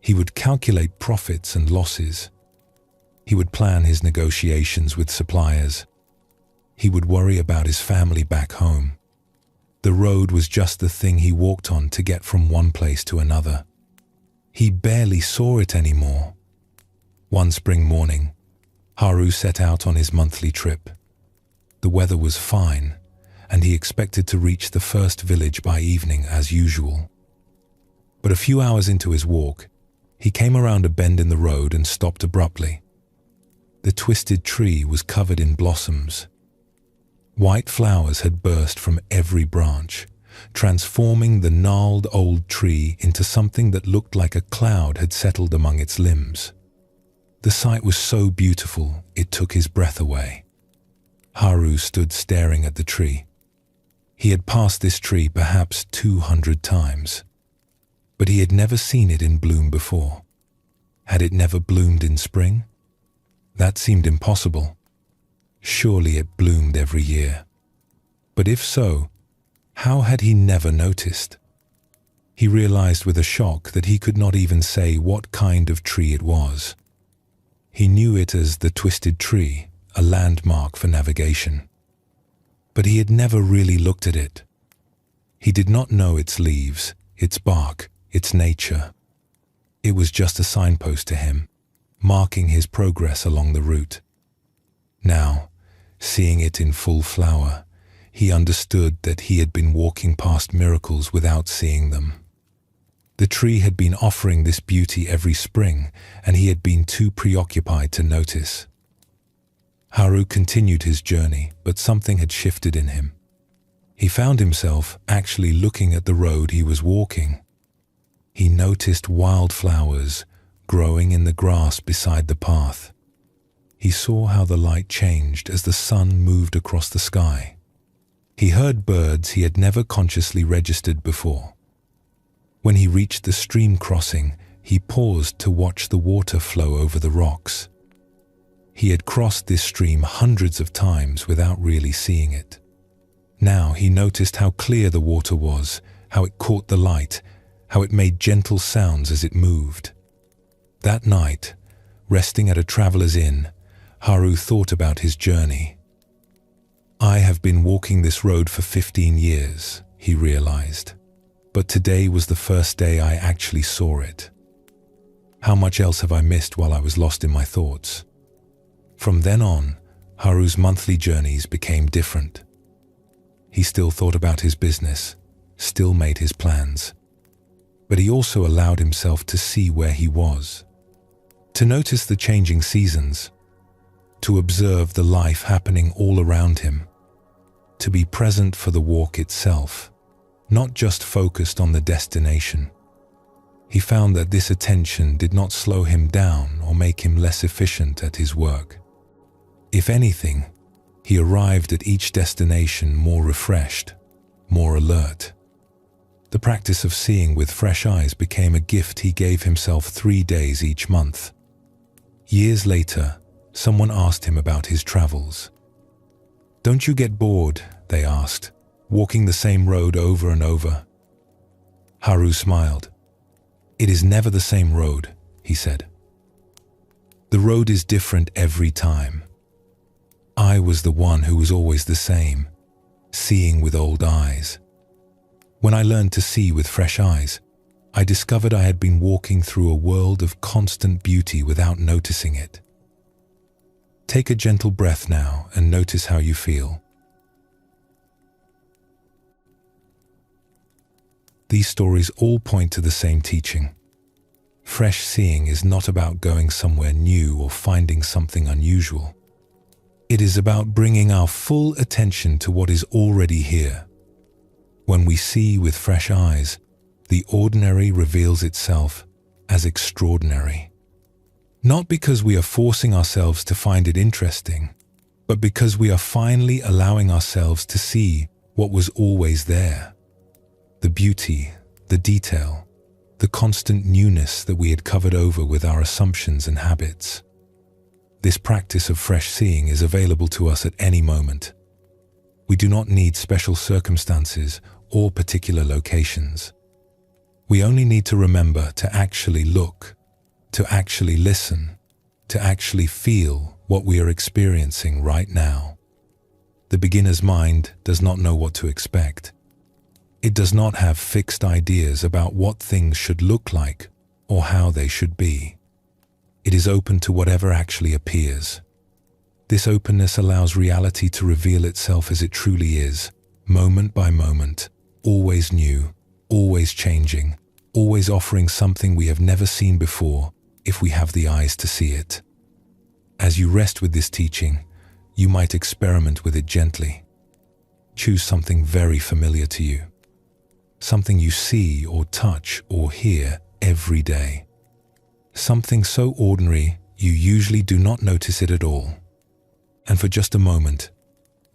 He would calculate profits and losses. He would plan his negotiations with suppliers. he would worry about his family back home. The road was just the thing he walked on to get from one place to another. He barely saw it anymore. One spring morning, Haru set out on his monthly trip. The weather was fine, and he expected to reach the first village by evening as usual. But a few hours into his walk, he came around a bend in the road and stopped abruptly. The twisted tree was covered in blossoms. White flowers had burst from every branch, transforming the gnarled old tree into something that looked like a cloud had settled among its limbs. The sight was so beautiful, it took his breath away. Haru stood staring at the tree. He had passed this tree perhaps 200 times, but he had never seen it in bloom before. Had it never bloomed in spring? That seemed impossible. Surely it bloomed every year. But if so, how had he never noticed? He realized with a shock that he could not even say what kind of tree it was. He knew it as the twisted tree, a landmark for navigation. But he had never really looked at it. He did not know its leaves, its bark, its nature. It was just a signpost to him, marking his progress along the route. Now, seeing it in full flower, he understood that he had been walking past miracles without seeing them. The tree had been offering this beauty every spring, and he had been too preoccupied to notice. Haru continued his journey, but something had shifted in him. He found himself actually looking at the road he was walking. He noticed wildflowers growing in the grass beside the path. He saw how the light changed as the sun moved across the sky. He heard birds he had never consciously registered before. When he reached the stream crossing, he paused to watch the water flow over the rocks. He had crossed this stream hundreds of times without really seeing it. Now he noticed how clear the water was, how it caught the light, how it made gentle sounds as it moved. That night, resting at a traveler's inn, Haru thought about his journey. I have been walking this road for 15 years, he realized, but today was the first day I actually saw it. How much else have I missed while I was lost in my thoughts? From then on, Haru's monthly journeys became different. He still thought about his business, still made his plans, but he also allowed himself to see where he was, to notice the changing seasons, to observe the life happening all around him, to be present for the walk itself, not just focused on the destination. He found that this attention did not slow him down or make him less efficient at his work. If anything, he arrived at each destination more refreshed, more alert. The practice of seeing with fresh eyes became a gift he gave himself 3 days each month. Years later, someone asked him about his travels. "Don't you get bored?" they asked, "walking the same road over and over?" Haru smiled. "It is never the same road," he said. "The road is different every time. I was the one who was always the same, seeing with old eyes. When I learned to see with fresh eyes, I discovered I had been walking through a world of constant beauty without noticing it." Take a gentle breath now and notice how you feel. These stories all point to the same teaching. Fresh seeing is not about going somewhere new or finding something unusual. It is about bringing our full attention to what is already here. When we see with fresh eyes, the ordinary reveals itself as extraordinary. Not because we are forcing ourselves to find it interesting, but because we are finally allowing ourselves to see what was always there. The beauty, the detail, the constant newness that we had covered over with our assumptions and habits. This practice of fresh seeing is available to us at any moment. We do not need special circumstances or particular locations. We only need to remember to actually look, to actually listen, to actually feel what we are experiencing right now. The The beginner's mind does not know what to expect. It does not have fixed ideas about what things should look like or how they should be. It is open to whatever actually appears. This openness allows reality to reveal itself as it truly is, moment by moment, always new, always changing, always offering something we have never seen before if we have the eyes to see it. As you rest with this teaching, you might experiment with it gently. Choose something very familiar to you, something you see or touch or hear every day. Something so ordinary you usually do not notice it at all. And for just a moment,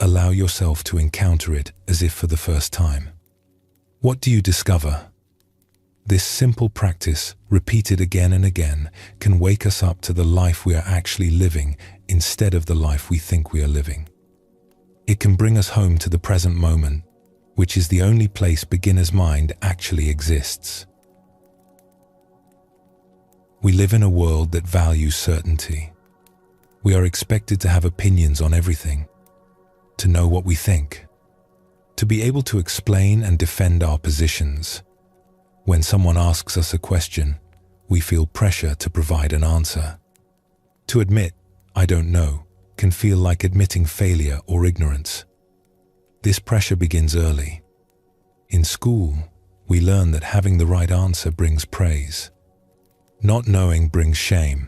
allow yourself to encounter it as if for the first time. What do you discover? This simple practice, repeated again and again, can wake us up to the life we are actually living instead of the life we think we are living. It can bring us home to the present moment, which is the only place beginner's mind actually exists. We live in a world that values certainty. We are expected to have opinions on everything, to know what we think, to be able to explain and defend our positions. When someone asks us a question, we feel pressure to provide an answer. To admit, "I don't know," can feel like admitting failure or ignorance. This pressure begins early. In school, we learn that having the right answer brings praise. Not knowing brings shame.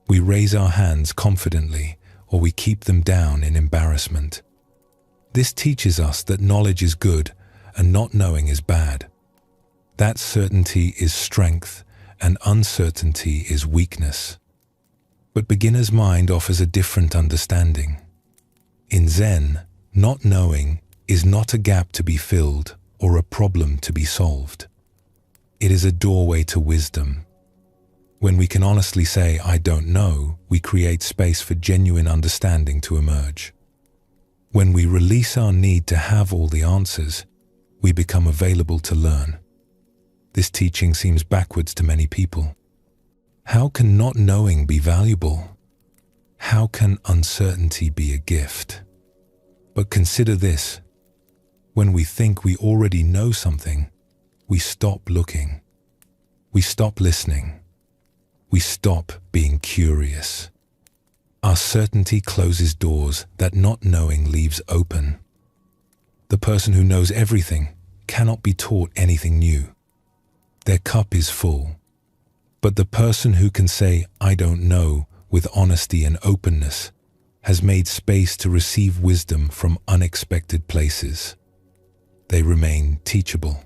We raise our hands confidently, or we keep them down in embarrassment. This teaches us that knowledge is good and not knowing is bad. That certainty is strength and uncertainty is weakness. But beginner's mind offers a different understanding. In Zen, not knowing is not a gap to be filled or a problem to be solved. It is a doorway to wisdom. When we can honestly say, "I don't know," we create space for genuine understanding to emerge. When we release our need to have all the answers, we become available to learn. This teaching seems backwards to many people. How can not knowing be valuable? How can uncertainty be a gift? But consider this. When we think we already know something, we stop looking. We stop listening. We stop being curious. Our certainty closes doors that not knowing leaves open. The person who knows everything cannot be taught anything new. Their cup is full. But the person who can say, "I don't know," with honesty and openness, has made space to receive wisdom from unexpected places. They remain teachable.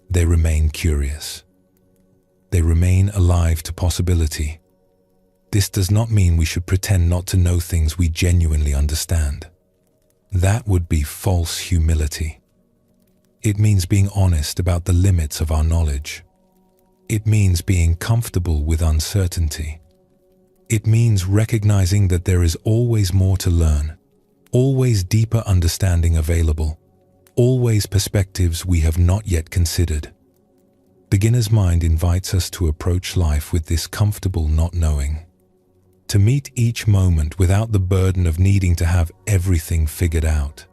They remain curious. They remain alive to possibility. This does not mean we should pretend not to know things we genuinely understand. That would be false humility. It means being honest about the limits of our knowledge. It means being comfortable with uncertainty. It means recognizing that there is always more to learn, always deeper understanding available, always perspectives we have not yet considered. Beginner's mind invites us to approach life with this comfortable not knowing, to meet each moment without the burden of needing to have everything figured out,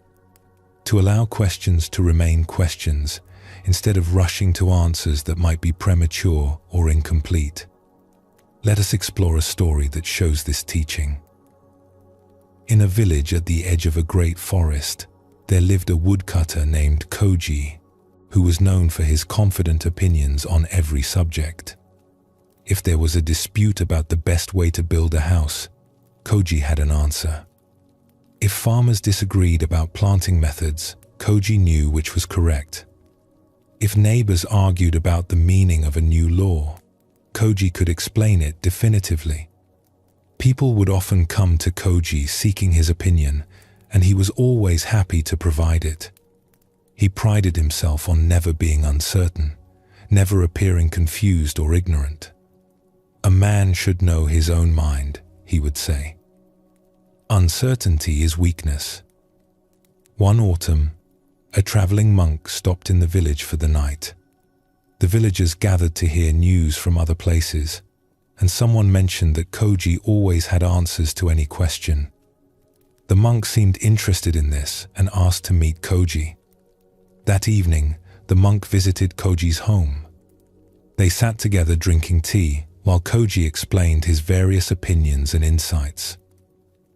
to allow questions to remain questions instead of rushing to answers that might be premature or incomplete. Let us explore a story that shows this teaching. In a village at the edge of a great forest, there lived a woodcutter named Koji, who was known for his confident opinions on every subject. If there was a dispute about the best way to build a house, Koji had an answer. If farmers disagreed about planting methods, Koji knew which was correct. If neighbors argued about the meaning of a new law, Koji could explain it definitively. People would often come to Koji seeking his opinion, and he was always happy to provide it. He prided himself on never being uncertain, never appearing confused or ignorant. "A man should know his own mind," he would say. Uncertainty is weakness. One autumn, a traveling monk stopped in the village for the night. The villagers gathered to hear news from other places, and someone mentioned that Koji always had answers to any question. The monk seemed interested in this and asked to meet Koji. That evening, the monk visited Koji's home. They sat together drinking tea while Koji explained his various opinions and insights.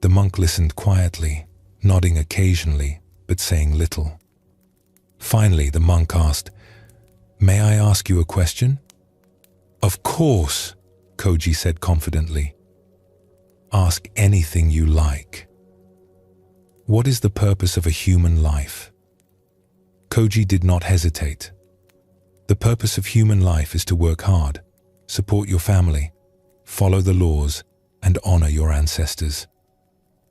The monk listened quietly, nodding occasionally, but saying little. Finally, the monk asked, "May I ask you a question?" "Of course," Koji said confidently. "Ask anything you like." "What is the purpose of a human life?" Koji did not hesitate. "The purpose of human life is to work hard, support your family, follow the laws, and honor your ancestors.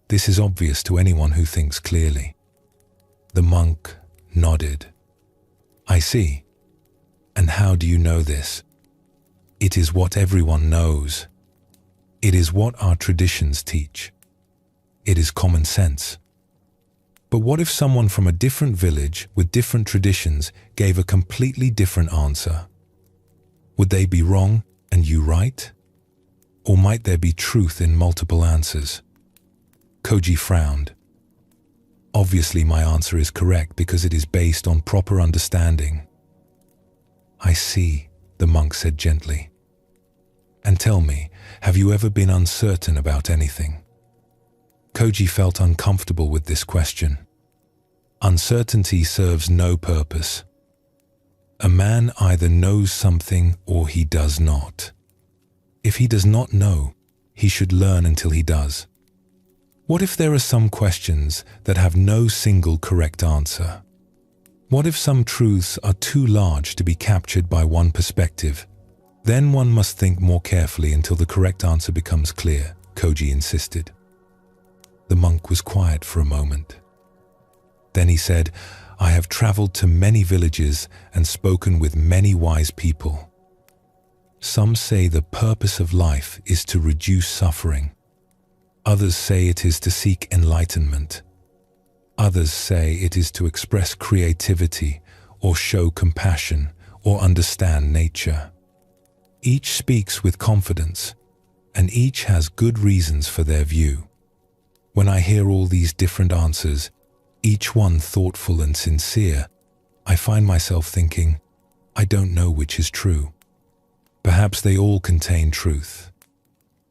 This is obvious to anyone who thinks clearly." The monk nodded. "I see. And how do you know this?" "It is what everyone knows. It is what our traditions teach. It is common sense." "But what if someone from a different village with different traditions gave a completely different answer? Would they be wrong and you right? Or might there be truth in multiple answers?" Koji frowned. "Obviously my answer is correct because it is based on proper understanding." "I see," the monk said gently. "And tell me, have you ever been uncertain about anything?" Koji felt uncomfortable with this question. Uncertainty serves no purpose. A man either knows something or he does not. If he does not know, he should learn until he does. What if there are some questions that have no single correct answer? What if some truths are too large to be captured by one perspective? Then one must think more carefully until the correct answer becomes clear, Koji insisted. The monk was quiet for a moment. Then he said, "I have traveled to many villages and spoken with many wise people. Some say the purpose of life is to reduce suffering. Others say it is to seek enlightenment. Others say it is to express creativity or show compassion or understand nature. Each speaks with confidence, and each has good reasons for their view. When I hear all these different answers, each one thoughtful and sincere, I find myself thinking, I don't know which is true. Perhaps they all contain truth.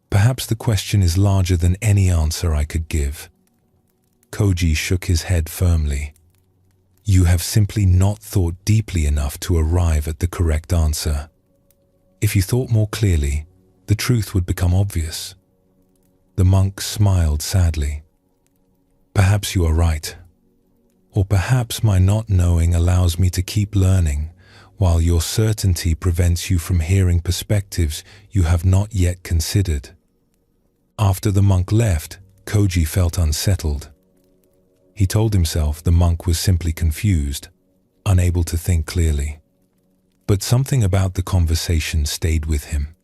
Perhaps the question is larger than any answer I could give." Koji shook his head firmly. "You have simply not thought deeply enough to arrive at the correct answer. If you thought more clearly, the truth would become obvious." The monk smiled sadly. "Perhaps you are right. Or perhaps my not knowing allows me to keep learning, while your certainty prevents you from hearing perspectives you have not yet considered." After the monk left, Koji felt unsettled. He told himself the monk was simply confused, unable to think clearly. But something about the conversation stayed with him.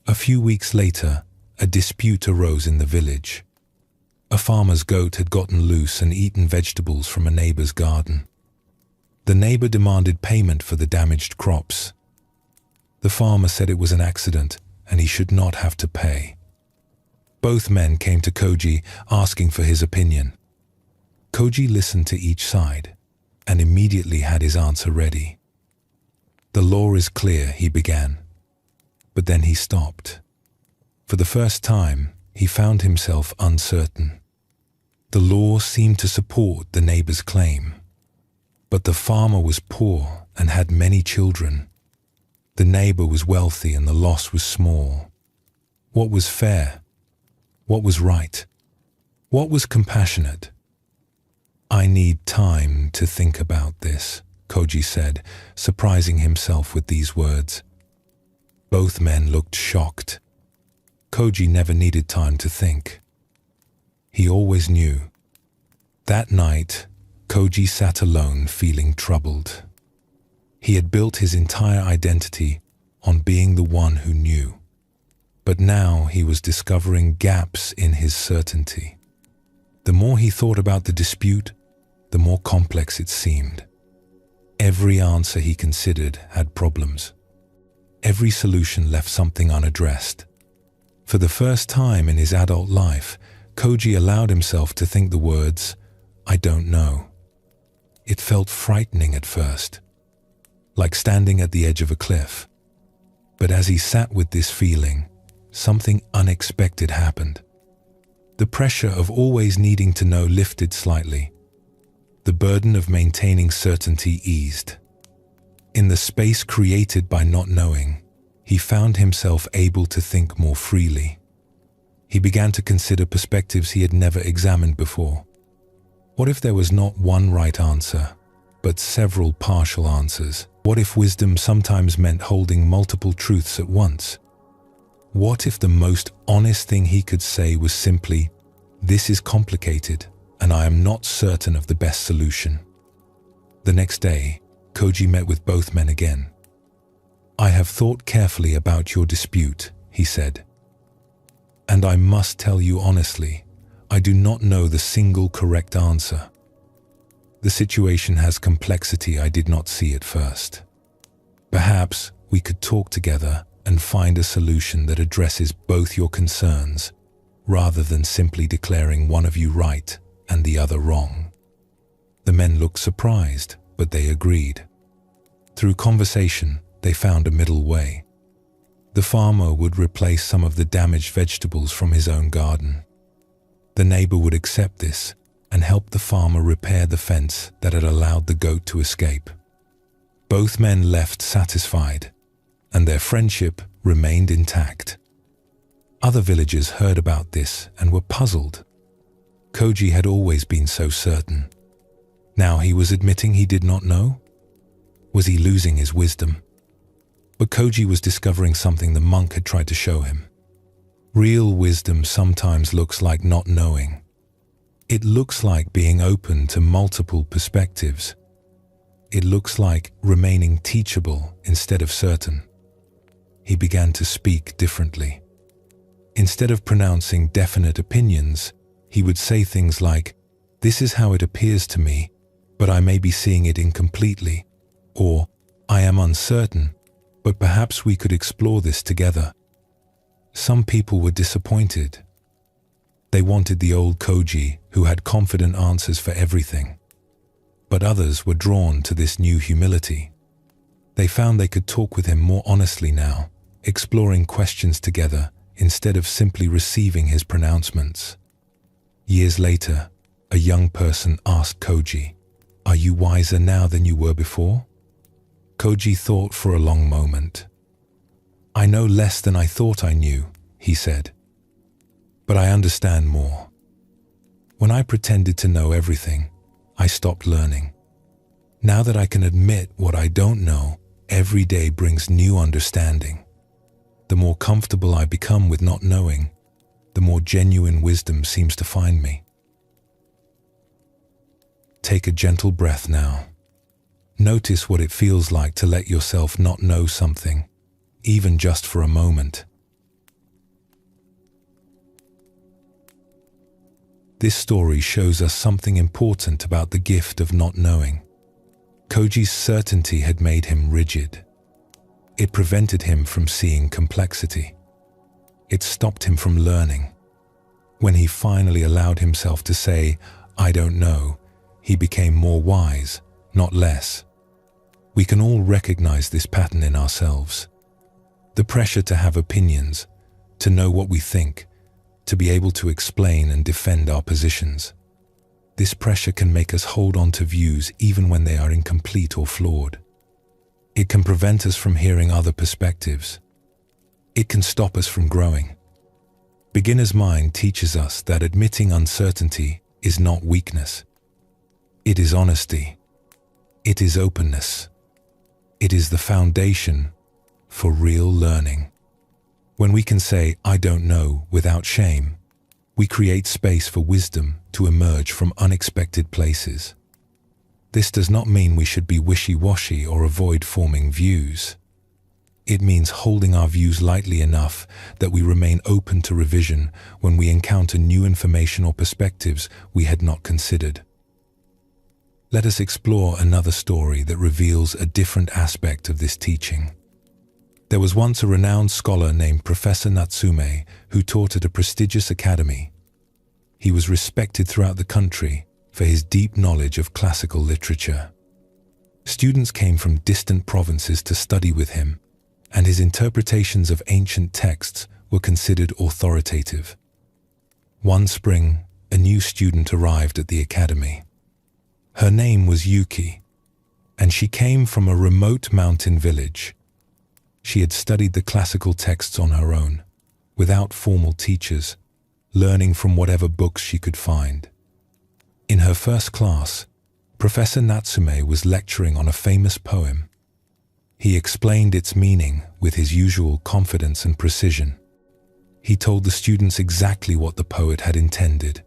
A few weeks later, a dispute arose in the village. A farmer's goat had gotten loose and eaten vegetables from a neighbor's garden. The neighbor demanded payment for the damaged crops. The farmer said it was an accident and he should not have to pay. Both men came to Koji asking for his opinion. Koji listened to each side and immediately had his answer ready. "The law is clear," he began. But then he stopped. For the first time, he found himself uncertain. The law seemed to support the neighbor's claim. But the farmer was poor and had many children. The neighbor was wealthy and the loss was small. What was fair? What was right? What was compassionate? "I need time to think about this," Koji said, surprising himself with these words. Both men looked shocked. Koji never needed time to think. He always knew. That night, Koji sat alone feeling troubled. He had built his entire identity on being the one who knew. But now he was discovering gaps in his certainty. The more he thought about the dispute, the more complex it seemed. Every answer he considered had problems. Every solution left something unaddressed. For the first time in his adult life, Koji allowed himself to think the words, "I don't know." It felt frightening at first, like standing at the edge of a cliff. But as he sat with this feeling, something unexpected happened. The pressure of always needing to know lifted slightly. The burden of maintaining certainty eased. In the space created by not knowing, he found himself able to think more freely. He began to consider perspectives he had never examined before. What if there was not one right answer, but several partial answers? What if wisdom sometimes meant holding multiple truths at once? What if the most honest thing he could say was simply, "This is complicated, and I am not certain of the best solution"? The next day, Koji met with both men again. "I have thought carefully about your dispute," he said. "And I must tell you honestly, I do not know the single correct answer. The situation has complexity I did not see at first. Perhaps we could talk together and find a solution that addresses both your concerns, rather than simply declaring one of you right and the other wrong." The men looked surprised, but they agreed. Through conversation, they found a middle way. The farmer would replace some of the damaged vegetables from his own garden. The neighbor would accept this and help the farmer repair the fence that had allowed the goat to escape. Both men left satisfied, and their friendship remained intact. Other villagers heard about this and were puzzled. Koji had always been so certain. Now he was admitting he did not know? Was he losing his wisdom? But Koji was discovering something the monk had tried to show him. Real wisdom sometimes looks like not knowing. It looks like being open to multiple perspectives. It looks like remaining teachable instead of certain. He began to speak differently. Instead of pronouncing definite opinions, he would say things like, "This is how it appears to me, but I may be seeing it incompletely," or "I am uncertain, but perhaps we could explore this together." Some people were disappointed. They wanted the old Koji who had confident answers for everything. But others were drawn to this new humility. They found they could talk with him more honestly now, exploring questions together instead of simply receiving his pronouncements. Years later, a young person asked Koji, "Are you wiser now than you were before?" Koji thought for a long moment. "I know less than I thought I knew," he said. "But I understand more. When I pretended to know everything, I stopped learning. Now that I can admit what I don't know, every day brings new understanding. The more comfortable I become with not knowing, the more genuine wisdom seems to find me." Take a gentle breath now. Notice what it feels like to let yourself not know something, even just for a moment. This story shows us something important about the gift of not knowing. Koji's certainty had made him rigid. It prevented him from seeing complexity. It stopped him from learning. When he finally allowed himself to say, "I don't know," he became more wise, not less. We can all recognize this pattern in ourselves. The pressure to have opinions, to know what we think, to be able to explain and defend our positions. This pressure can make us hold on to views even when they are incomplete or flawed. It can prevent us from hearing other perspectives. It can stop us from growing. Beginner's mind teaches us that admitting uncertainty is not weakness. It is honesty. It is openness. It is the foundation for real learning. When we can say, "I don't know," without shame, we create space for wisdom to emerge from unexpected places. This does not mean we should be wishy-washy or avoid forming views. It means holding our views lightly enough that we remain open to revision when we encounter new information or perspectives we had not considered. Let us explore another story that reveals a different aspect of this teaching. There was once a renowned scholar named Professor Natsume who taught at a prestigious academy. He was respected throughout the country for his deep knowledge of classical literature. Students came from distant provinces to study with him, and his interpretations of ancient texts were considered authoritative. One spring, a new student arrived at the academy. Her name was Yuki, and she came from a remote mountain village. She had studied the classical texts on her own, without formal teachers, learning from whatever books she could find. In her first class, Professor Natsume was lecturing on a famous poem. He explained its meaning with his usual confidence and precision. He told the students exactly what the poet had intended,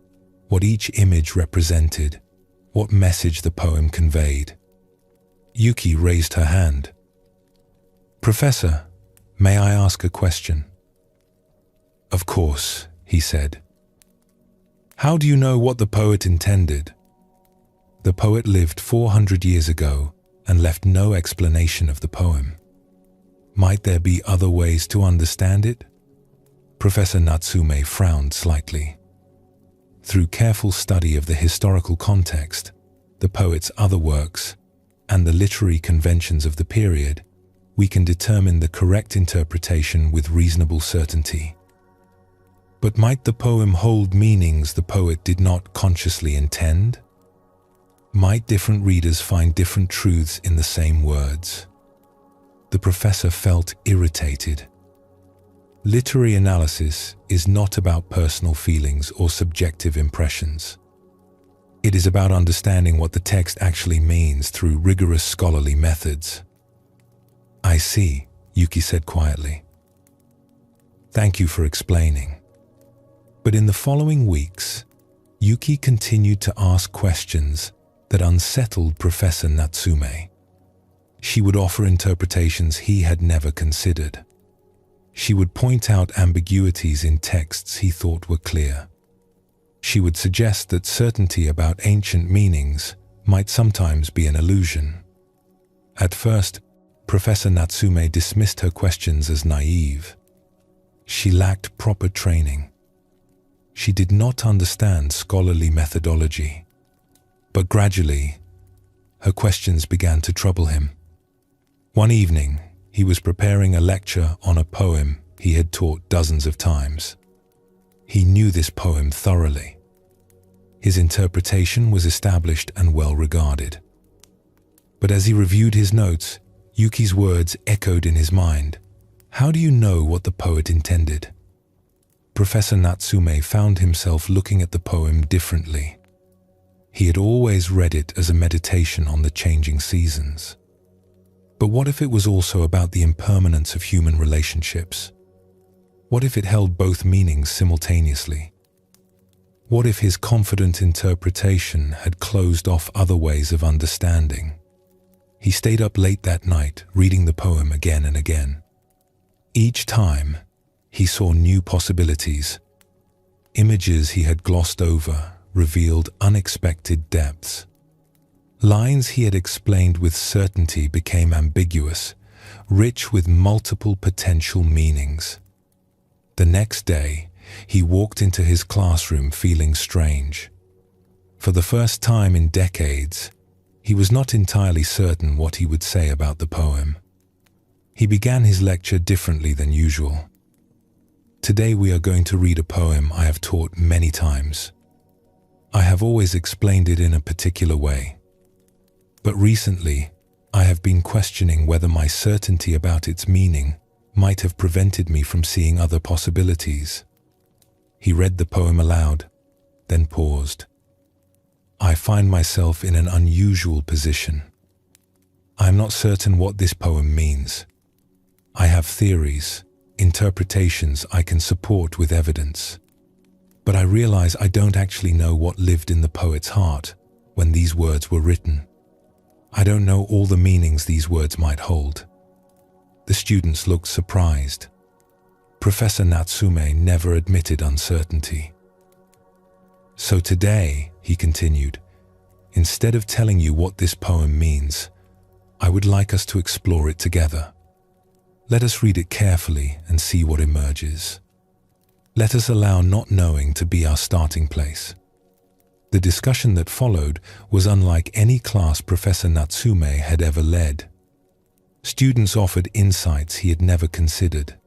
what each image represented, what message the poem conveyed. Yuki raised her hand. "Professor, may I ask a question?" "Of course," he said. "How do you know what the poet intended?" "The poet lived 400 years ago and left no explanation of the poem. Might there be other ways to understand it?" Professor Natsume frowned slightly. Through careful study of the historical context, the poet's other works, and the literary conventions of the period, we can determine the correct interpretation with reasonable certainty. But might the poem hold meanings the poet did not consciously intend? Might different readers find different truths in the same words? The professor felt irritated. Literary analysis is not about personal feelings or subjective impressions. It is about understanding what the text actually means through rigorous scholarly methods. "I see," Yuki said quietly. "Thank you for explaining." But in the following weeks, Yuki continued to ask questions that unsettled Professor Natsume. She would offer interpretations he had never considered. She would point out ambiguities in texts he thought were clear. She would suggest that certainty about ancient meanings might sometimes be an illusion. At first, Professor Natsume dismissed her questions as naive. She lacked proper training. She did not understand scholarly methodology. But gradually, her questions began to trouble him. One evening, he was preparing a lecture on a poem he had taught dozens of times. He knew this poem thoroughly. His interpretation was established and well regarded. But as he reviewed his notes, Yuki's words echoed in his mind. "How do you know what the poet intended?" Professor Natsume found himself looking at the poem differently. He had always read it as a meditation on the changing seasons. But what if it was also about the impermanence of human relationships? What if it held both meanings simultaneously? What if his confident interpretation had closed off other ways of understanding? He stayed up late that night, reading the poem again and again. Each time, he saw new possibilities. Images he had glossed over revealed unexpected depths. Lines he had explained with certainty became ambiguous, rich with multiple potential meanings. The next day, he walked into his classroom feeling strange. For the first time in decades, he was not entirely certain what he would say about the poem. He began his lecture differently than usual. "Today we are going to read a poem I have taught many times. I have always explained it in a particular way. But recently, I have been questioning whether my certainty about its meaning might have prevented me from seeing other possibilities." He read the poem aloud, then paused. "I find myself in an unusual position. I am not certain what this poem means. I have theories, interpretations I can support with evidence. But I realize I don't actually know what lived in the poet's heart when these words were written. I don't know all the meanings these words might hold." The students looked surprised. Professor Natsume never admitted uncertainty. "So today," he continued, "instead of telling you what this poem means, I would like us to explore it together. Let us read it carefully and see what emerges." Let us allow not knowing to be our starting place. The discussion that followed was unlike any class Professor Natsume had ever led. Students offered insights he had never considered.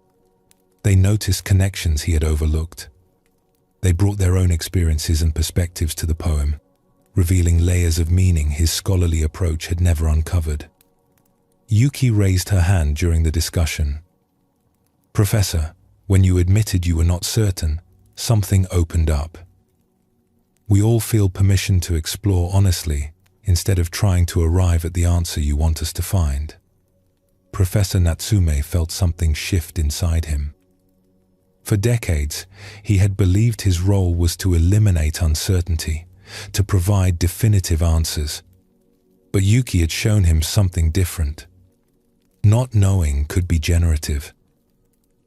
They noticed connections he had overlooked. They brought their own experiences and perspectives to the poem, revealing layers of meaning his scholarly approach had never uncovered. Yuki raised her hand during the discussion. "Professor, when you admitted you were not certain, something opened up. We all feel permission to explore honestly instead of trying to arrive at the answer you want us to find." Professor Natsume felt something shift inside him. For decades, he had believed his role was to eliminate uncertainty, to provide definitive answers. But Yuki had shown him something different. Not knowing could be generative.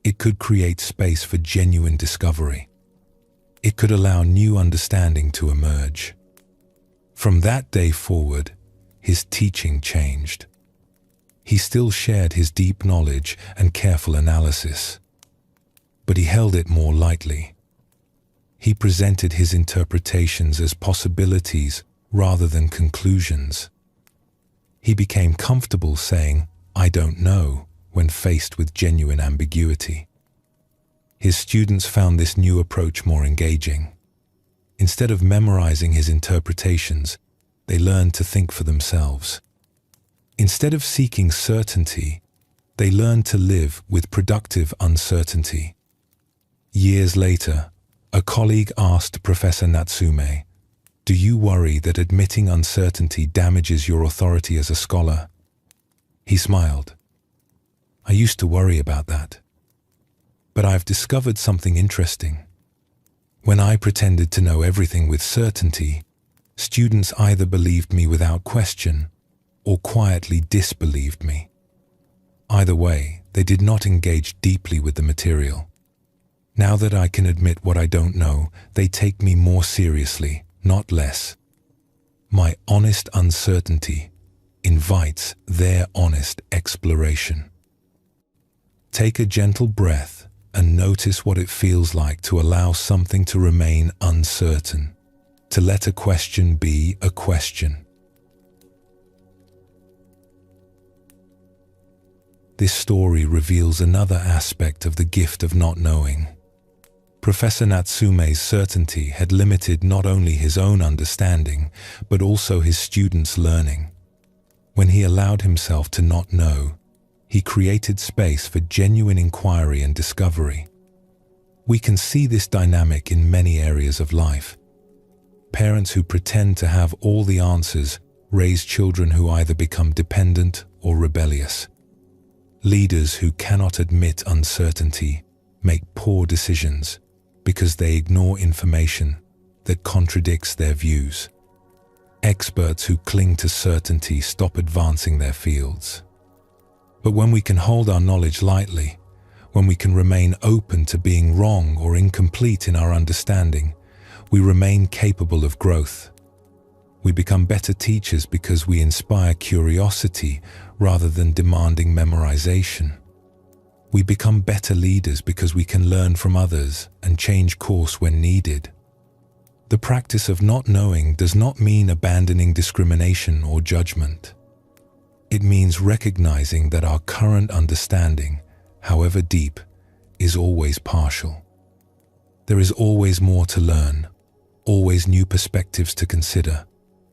It could create space for genuine discovery. It could allow new understanding to emerge. From that day forward, his teaching changed. He still shared his deep knowledge and careful analysis, but he held it more lightly. He presented his interpretations as possibilities rather than conclusions. He became comfortable saying, "I don't know," when faced with genuine ambiguity. His students found this new approach more engaging. Instead of memorizing his interpretations, they learned to think for themselves. Instead of seeking certainty, they learned to live with productive uncertainty. Years later, a colleague asked Professor Natsume, "Do you worry that admitting uncertainty damages your authority as a scholar?" He smiled. "I used to worry about that. But I've discovered something interesting. When I pretended to know everything with certainty, students either believed me without question or quietly disbelieved me. Either way, they did not engage deeply with the material. Now that I can admit what I don't know, they take me more seriously, not less. My honest uncertainty invites their honest exploration." Take a gentle breath and notice what it feels like to allow something to remain uncertain, to let a question be a question. This story reveals another aspect of the gift of not knowing. Professor Natsume's certainty had limited not only his own understanding, but also his students' learning. When he allowed himself to not know, he created space for genuine inquiry and discovery. We can see this dynamic in many areas of life. Parents who pretend to have all the answers raise children who either become dependent or rebellious. Leaders who cannot admit uncertainty make poor decisions because they ignore information that contradicts their views. Experts who cling to certainty stop advancing their fields. But when we can hold our knowledge lightly, when we can remain open to being wrong or incomplete in our understanding, we remain capable of growth. We become better teachers because we inspire curiosity rather than demanding memorization. We become better leaders because we can learn from others and change course when needed. The practice of not knowing does not mean abandoning discrimination or judgment. It means recognizing that our current understanding, however deep, is always partial. There is always more to learn, always new perspectives to consider,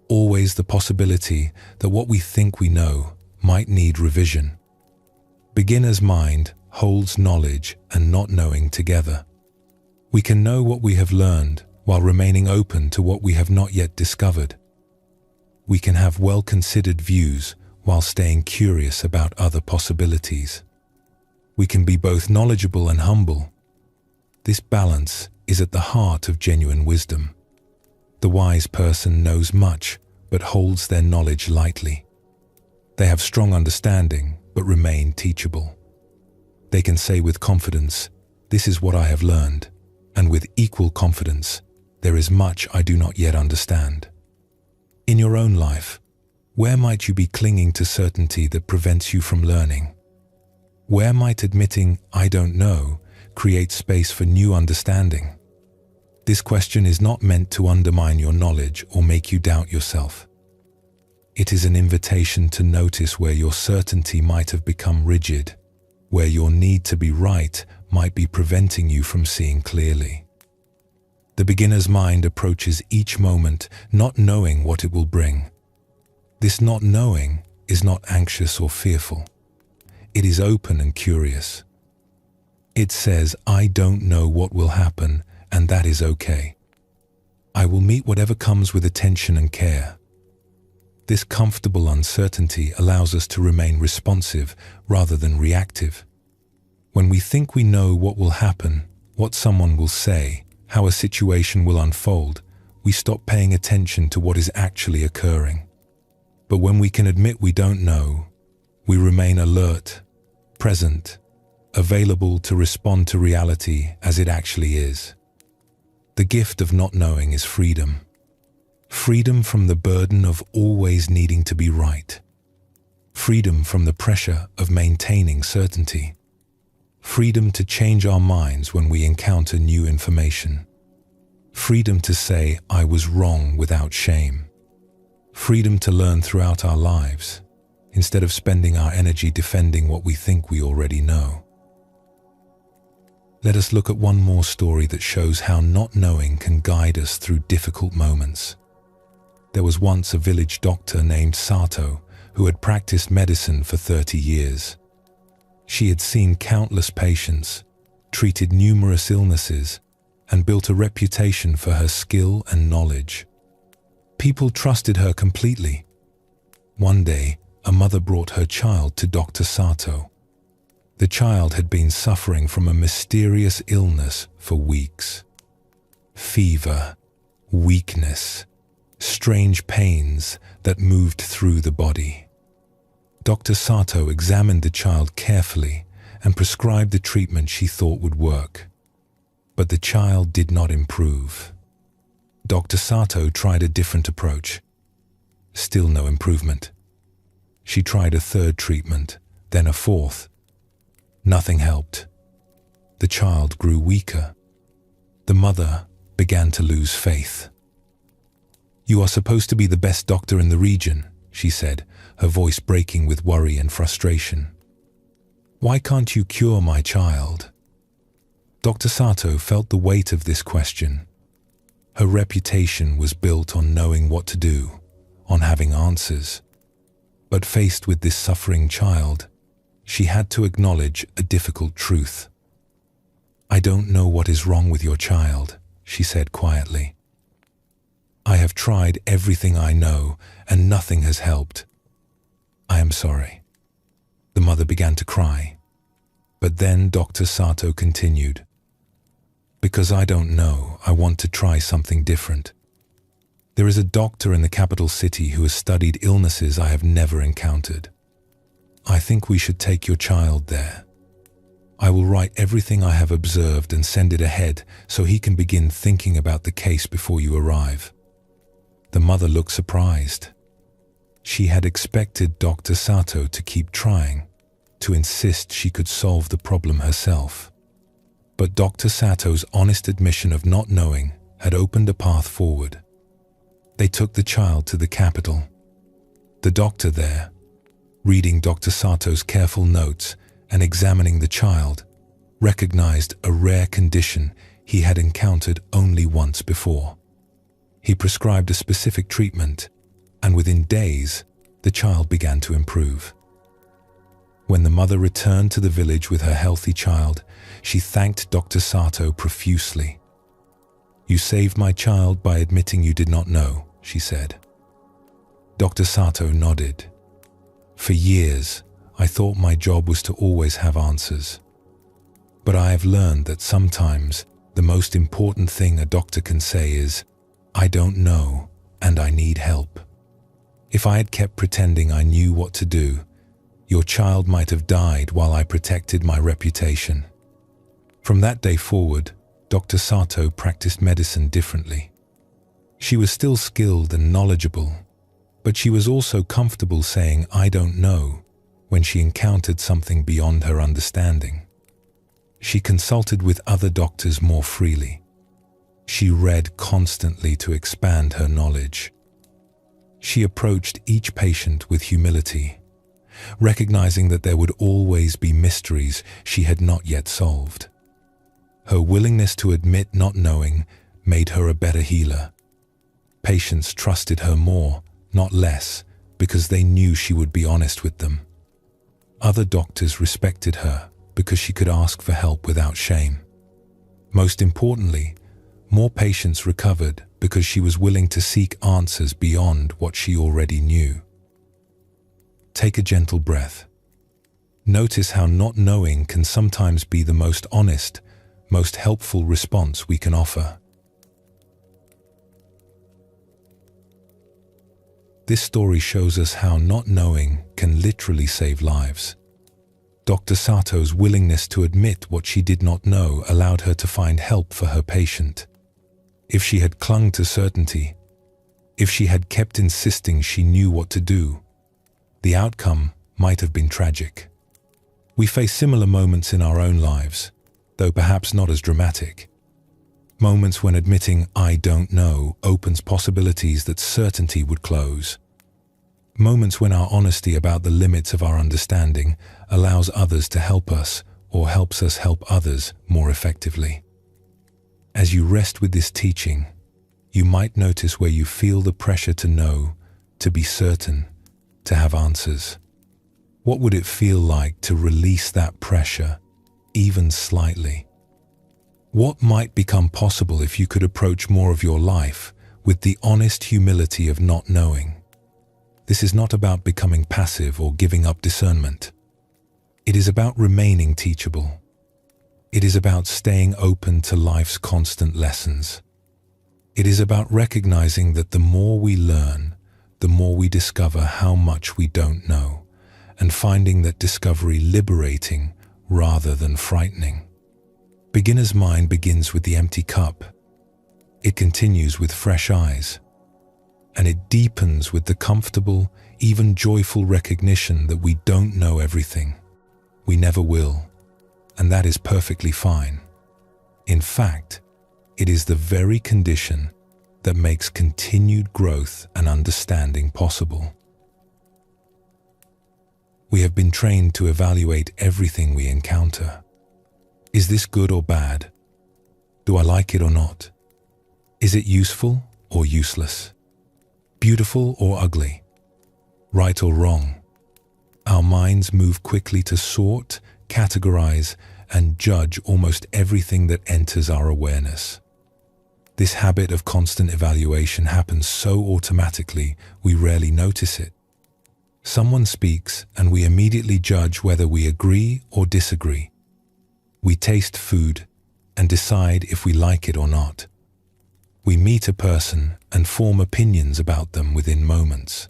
always the possibility that what we think we know might need revision. Beginner's mind holds knowledge and not knowing together. We can know what we have learned while remaining open to what we have not yet discovered. We can have well-considered views while staying curious about other possibilities. We can be both knowledgeable and humble. This balance is at the heart of genuine wisdom. The wise person knows much, but holds their knowledge lightly. They have strong understanding, but remain teachable. They can say with confidence, "This is what I have learned," and with equal confidence, "There is much I do not yet understand." In your own life, where might you be clinging to certainty that prevents you from learning? Where might admitting "I don't know" create space for new understanding. This question is not meant to undermine your knowledge or make you doubt yourself. It is an invitation to notice where your certainty might have become rigid, where your need to be right might be preventing you from seeing clearly. The beginner's mind approaches each moment not knowing what it will bring. This not knowing is not anxious or fearful. It is open and curious. It says, I don't know what will happen, and that is okay. I will meet whatever comes with attention and care. This comfortable uncertainty allows us to remain responsive rather than reactive. When we think we know what will happen, what someone will say, how a situation will unfold, we stop paying attention to what is actually occurring. But when we can admit we don't know, we remain alert, present, available to respond to reality as it actually is. The gift of not knowing is freedom. Freedom from the burden of always needing to be right. Freedom from the pressure of maintaining certainty. Freedom to change our minds when we encounter new information. Freedom to say, I was wrong without shame. Freedom to learn throughout our lives, instead of spending our energy defending what we think we already know. Let us look at one more story that shows how not knowing can guide us through difficult moments. There was once a village doctor named Sato who had practiced medicine for 30 years. She had seen countless patients, treated numerous illnesses, and built a reputation for her skill and knowledge. People trusted her completely. One day, a mother brought her child to Dr. Sato. The child had been suffering from a mysterious illness for weeks. Fever, weakness, strange pains that moved through the body. Dr. Sato examined the child carefully and prescribed the treatment she thought would work. But the child did not improve. Dr. Sato tried a different approach. Still no improvement. She tried a third treatment, then a fourth. Nothing helped. The child grew weaker. The mother began to lose faith. You are supposed to be the best doctor in the region, she said, her voice breaking with worry and frustration. Why can't you cure my child? Dr. Sato felt the weight of this question. Her reputation was built on knowing what to do, on having answers. But faced with this suffering child, she had to acknowledge a difficult truth. I don't know what is wrong with your child, she said quietly. I have tried everything I know and nothing has helped. I am sorry. The mother began to cry. But then Dr. Sato continued. Because I don't know, I want to try something different. There is a doctor in the capital city who has studied illnesses I have never encountered. I think we should take your child there. I will write everything I have observed and send it ahead so he can begin thinking about the case before you arrive. The mother looked surprised. She had expected Dr. Sato to keep trying, to insist she could solve the problem herself. But Dr. Sato's honest admission of not knowing had opened a path forward. They took the child to the capital. The doctor there, reading Dr. Sato's careful notes and examining the child, recognized a rare condition he had encountered only once before. He prescribed a specific treatment, and within days, the child began to improve. When the mother returned to the village with her healthy child, she thanked Dr. Sato profusely. You saved my child by admitting you did not know, she said. Dr. Sato nodded. For years, I thought my job was to always have answers. But I have learned that sometimes the most important thing a doctor can say is, I don't know and I need help. If I had kept pretending I knew what to do, your child might have died while I protected my reputation. From that day forward, Dr. Sato practiced medicine differently. She was still skilled and knowledgeable, but she was also comfortable saying, I don't know, when she encountered something beyond her understanding. She consulted with other doctors more freely. She read constantly to expand her knowledge. She approached each patient with humility, recognizing that there would always be mysteries she had not yet solved. Her willingness to admit not knowing made her a better healer. Patients trusted her more, not less, because they knew she would be honest with them. Other doctors respected her because she could ask for help without shame. Most importantly, more patients recovered because she was willing to seek answers beyond what she already knew. Take a gentle breath. Notice how not knowing can sometimes be the most honest, most helpful response we can offer. This story shows us how not knowing can literally save lives. Dr. Sato's willingness to admit what she did not know allowed her to find help for her patient. If she had clung to certainty, if she had kept insisting she knew what to do, the outcome might have been tragic. We face similar moments in our own lives, though perhaps not as dramatic. Moments when admitting "I don't know" opens possibilities that certainty would close. Moments when our honesty about the limits of our understanding allows others to help us or helps us help others more effectively. As you rest with this teaching, you might notice where you feel the pressure to know, to be certain, to have answers. What would it feel like to release that pressure, even slightly? What might become possible if you could approach more of your life with the honest humility of not knowing? This is not about becoming passive or giving up discernment. It is about remaining teachable. It is about staying open to life's constant lessons. It is about recognizing that the more we learn, the more we discover how much we don't know, and finding that discovery liberating rather than frightening. Beginner's mind begins with the empty cup. It continues with fresh eyes. And it deepens with the comfortable, even joyful recognition that we don't know everything. We never will. And that is perfectly fine. In fact, it is the very condition that makes continued growth and understanding possible. We have been trained to evaluate everything we encounter. Is this good or bad? Do I like it or not? Is it useful or useless? Beautiful or ugly? Right or wrong? Our minds move quickly to sort, categorize, and judge almost everything that enters our awareness. This habit of constant evaluation happens so automatically we rarely notice it. Someone speaks and we immediately judge whether we agree or disagree. We taste food and decide if we like it or not. We meet a person and form opinions about them within moments.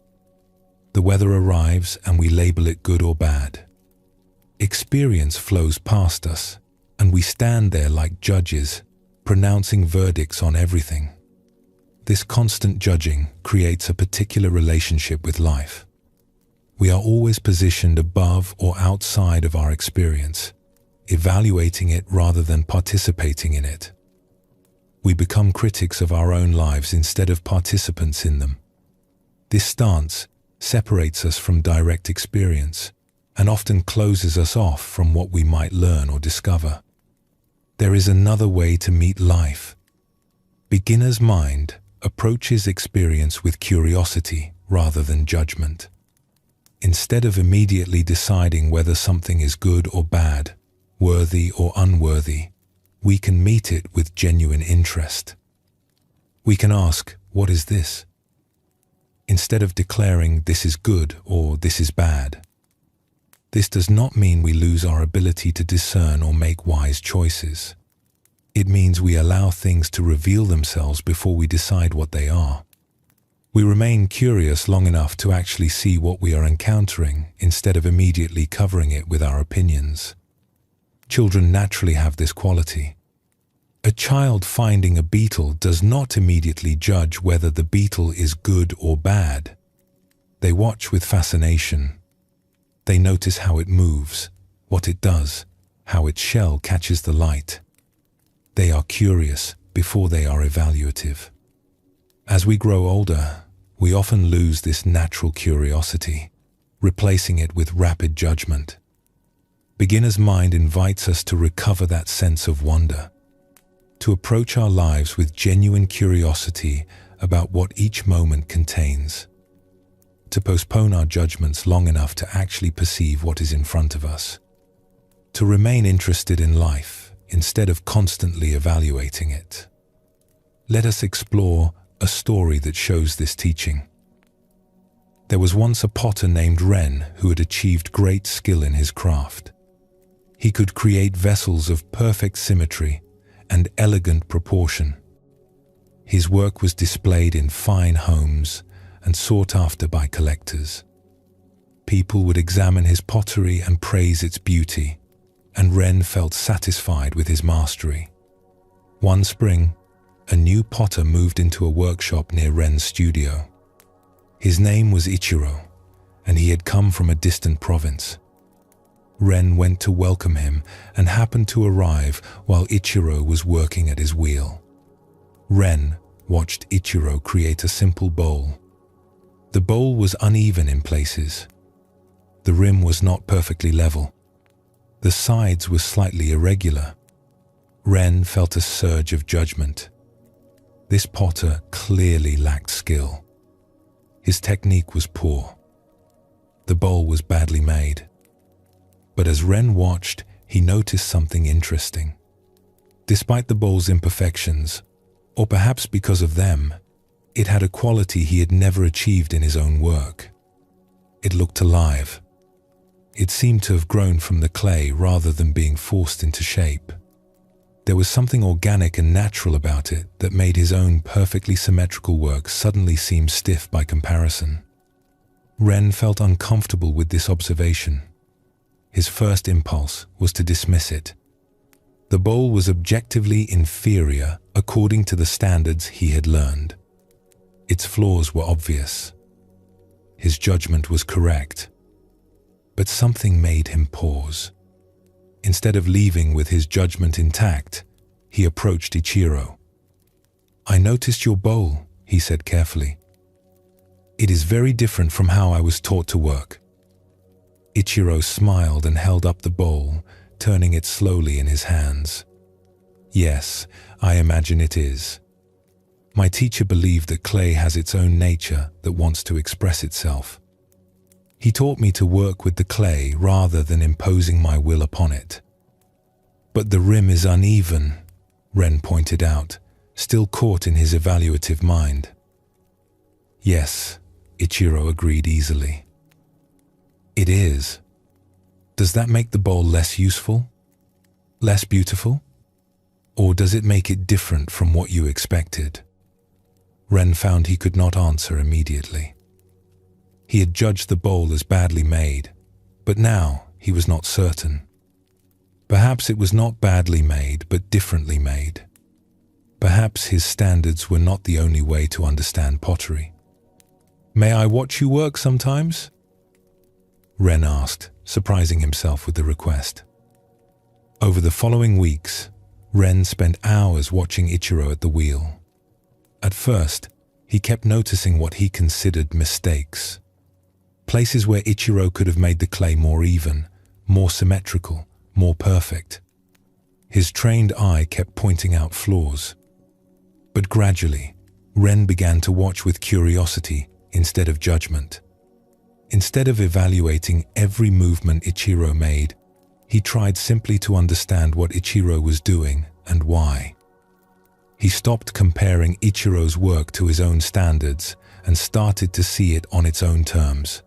The weather arrives and we label it good or bad. Experience flows past us, and we stand there like judges, pronouncing verdicts on everything. This constant judging creates a particular relationship with life. We are always positioned above or outside of our experience, evaluating it rather than participating in it. We become critics of our own lives instead of participants in them. This stance separates us from direct experience and often closes us off from what we might learn or discover. There is another way to meet life. Beginner's mind approaches experience with curiosity rather than judgment. Instead of immediately deciding whether something is good or bad, worthy or unworthy, we can meet it with genuine interest. We can ask, "What is this?" instead of declaring this is good or this is bad. This does not mean we lose our ability to discern or make wise choices. It means we allow things to reveal themselves before we decide what they are. We remain curious long enough to actually see what we are encountering instead of immediately covering it with our opinions. Children naturally have this quality. A child finding a beetle does not immediately judge whether the beetle is good or bad. They watch with fascination. They notice how it moves, what it does, how its shell catches the light. They are curious before they are evaluative. As we grow older, we often lose this natural curiosity, replacing it with rapid judgment. Beginner's mind invites us to recover that sense of wonder, to approach our lives with genuine curiosity about what each moment contains, to postpone our judgments long enough to actually perceive what is in front of us, to remain interested in life instead of constantly evaluating it. Let us explore a story that shows this teaching. There was once a potter named Ren who had achieved great skill in his craft. He could create vessels of perfect symmetry and elegant proportion. His work was displayed in fine homes and sought after by collectors. People would examine his pottery and praise its beauty, and Ren felt satisfied with his mastery. One spring, a new potter moved into a workshop near Ren's studio. His name was Ichiro, and he had come from a distant province. Ren went to welcome him and happened to arrive while Ichiro was working at his wheel. Ren watched Ichiro create a simple bowl. The bowl was uneven in places. The rim was not perfectly level. The sides were slightly irregular. Ren felt a surge of judgment. This potter clearly lacked skill. His technique was poor. The bowl was badly made. But as Ren watched, he noticed something interesting. Despite the bowl's imperfections, or perhaps because of them, it had a quality he had never achieved in his own work. It looked alive. It seemed to have grown from the clay rather than being forced into shape. There was something organic and natural about it that made his own perfectly symmetrical work suddenly seem stiff by comparison. Ren felt uncomfortable with this observation. His first impulse was to dismiss it. The bowl was objectively inferior according to the standards he had learned. Its flaws were obvious. His judgment was correct. But something made him pause. Instead of leaving with his judgment intact, he approached Ichiro. "I noticed your bowl," he said carefully. "It is very different from how I was taught to work." Ichiro smiled and held up the bowl, turning it slowly in his hands. "Yes, I imagine it is. My teacher believed that clay has its own nature that wants to express itself. He taught me to work with the clay rather than imposing my will upon it." "But the rim is uneven," Ren pointed out, still caught in his evaluative mind. "Yes," Ichiro agreed easily. "It is. Does that make the bowl less useful? Less beautiful? Or does it make it different from what you expected?" Ren found he could not answer immediately. He had judged the bowl as badly made, but now he was not certain. Perhaps it was not badly made, but differently made. Perhaps his standards were not the only way to understand pottery. "May I watch you work sometimes?" Ren asked, surprising himself with the request. Over the following weeks, Ren spent hours watching Ichiro at the wheel. At first, he kept noticing what he considered mistakes. Places where Ichiro could have made the clay more even, more symmetrical, more perfect. His trained eye kept pointing out flaws. But gradually, Ren began to watch with curiosity instead of judgment. Instead of evaluating every movement Ichiro made, he tried simply to understand what Ichiro was doing and why. He stopped comparing Ichiro's work to his own standards and started to see it on its own terms.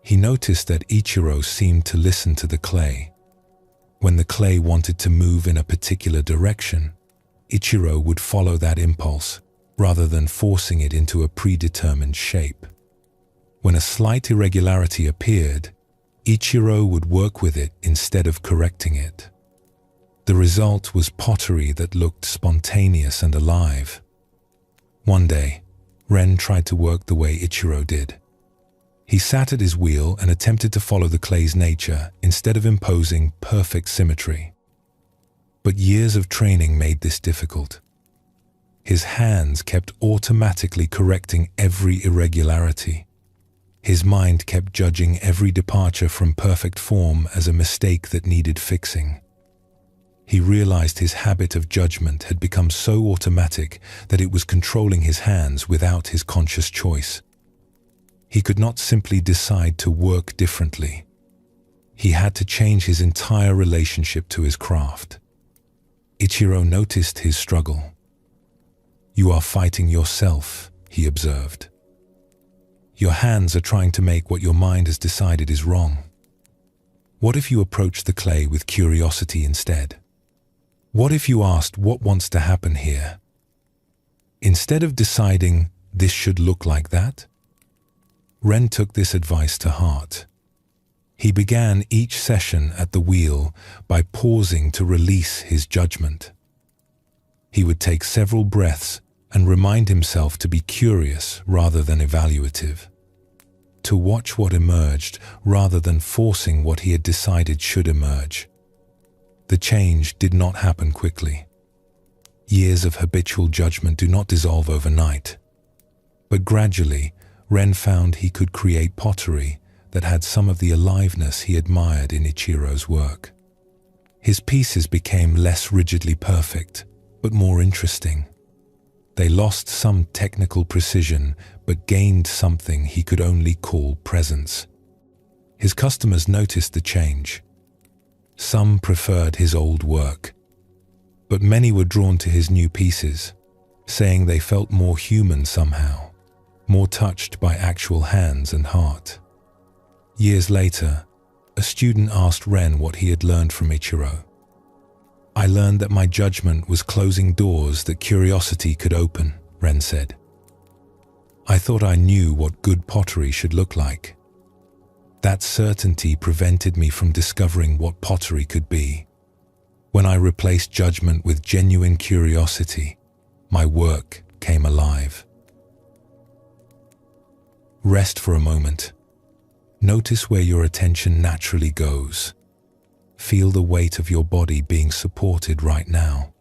He noticed that Ichiro seemed to listen to the clay. When the clay wanted to move in a particular direction, Ichiro would follow that impulse rather than forcing it into a predetermined shape. When a slight irregularity appeared, Ichiro would work with it instead of correcting it. The result was pottery that looked spontaneous and alive. One day, Ren tried to work the way Ichiro did. He sat at his wheel and attempted to follow the clay's nature instead of imposing perfect symmetry. But years of training made this difficult. His hands kept automatically correcting every irregularity. His mind kept judging every departure from perfect form as a mistake that needed fixing. He realized his habit of judgment had become so automatic that it was controlling his hands without his conscious choice. He could not simply decide to work differently. He had to change his entire relationship to his craft. Ichiro noticed his struggle. "You are fighting yourself," he observed. "Your hands are trying to make what your mind has decided is wrong. What if you approach the clay with curiosity instead? What if you asked what wants to happen here? Instead of deciding this should look like that?" Ren took this advice to heart. He began each session at the wheel by pausing to release his judgment. He would take several breaths and remind himself to be curious rather than evaluative, to watch what emerged rather than forcing what he had decided should emerge. The change did not happen quickly. Years of habitual judgment do not dissolve overnight. But gradually, Ren found he could create pottery that had some of the aliveness he admired in Ichiro's work. His pieces became less rigidly perfect, but more interesting. They lost some technical precision, but gained something he could only call presence. His customers noticed the change. Some preferred his old work, but many were drawn to his new pieces, saying they felt more human somehow, more touched by actual hands and heart. Years later, a student asked Ren what he had learned from Ichiro. "I learned that my judgment was closing doors that curiosity could open," Ren said. "I thought I knew what good pottery should look like. That certainty prevented me from discovering what pottery could be. When I replaced judgment with genuine curiosity, my work came alive." Rest for a moment. Notice where your attention naturally goes. Feel the weight of your body being supported right now.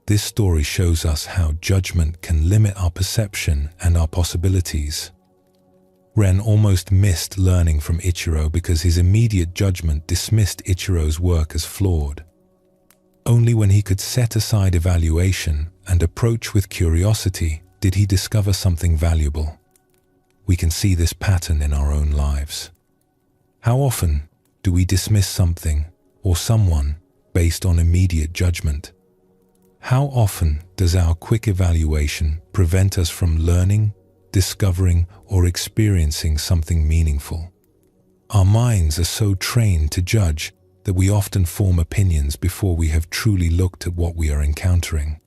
This story shows us how judgment can limit our perception and our possibilities. Ren almost missed learning from Ichiro because his immediate judgment dismissed Ichiro's work as flawed. Only when he could set aside evaluation and approach with curiosity did he discover something valuable. We can see this pattern in our own lives. How often do we dismiss something or someone based on immediate judgment? How often does our quick evaluation prevent us from learning, discovering, or experiencing something meaningful? Our minds are so trained to judge that we often form opinions before we have truly looked at what we are encountering.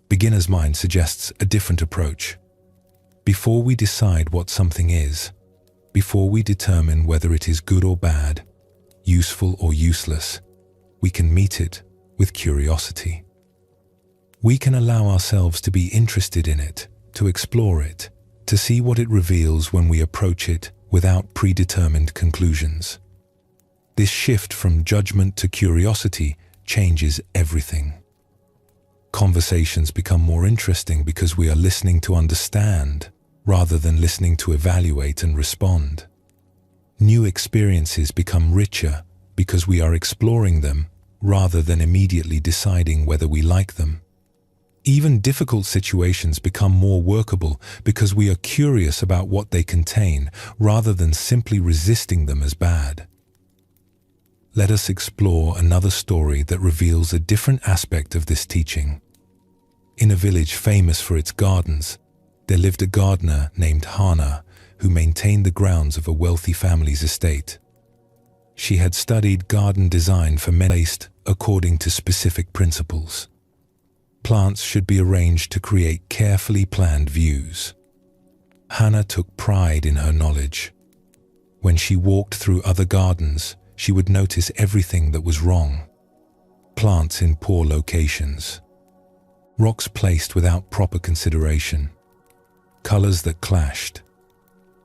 Beginner's Mind suggests a different approach. Before we decide what something is, before we determine whether it is good or bad, useful or useless, we can meet it with curiosity. We can allow ourselves to be interested in it, to explore it, to see what it reveals when we approach it without predetermined conclusions. This shift from judgment to curiosity changes everything. Conversations become more interesting because we are listening to understand rather than listening to evaluate and respond. New experiences become richer because we are exploring them rather than immediately deciding whether we like them. Even difficult situations become more workable because we are curious about what they contain rather than simply resisting them as bad. Let us explore another story that reveals a different aspect of this teaching. In a village famous for its gardens, there lived a gardener named Hana who maintained the grounds of a wealthy family's estate. She had studied garden design for many years according to specific principles. Plants should be arranged to create carefully planned views. Hana took pride in her knowledge. When she walked through other gardens, she would notice everything that was wrong. Plants in poor locations, rocks placed without proper consideration, colors that clashed.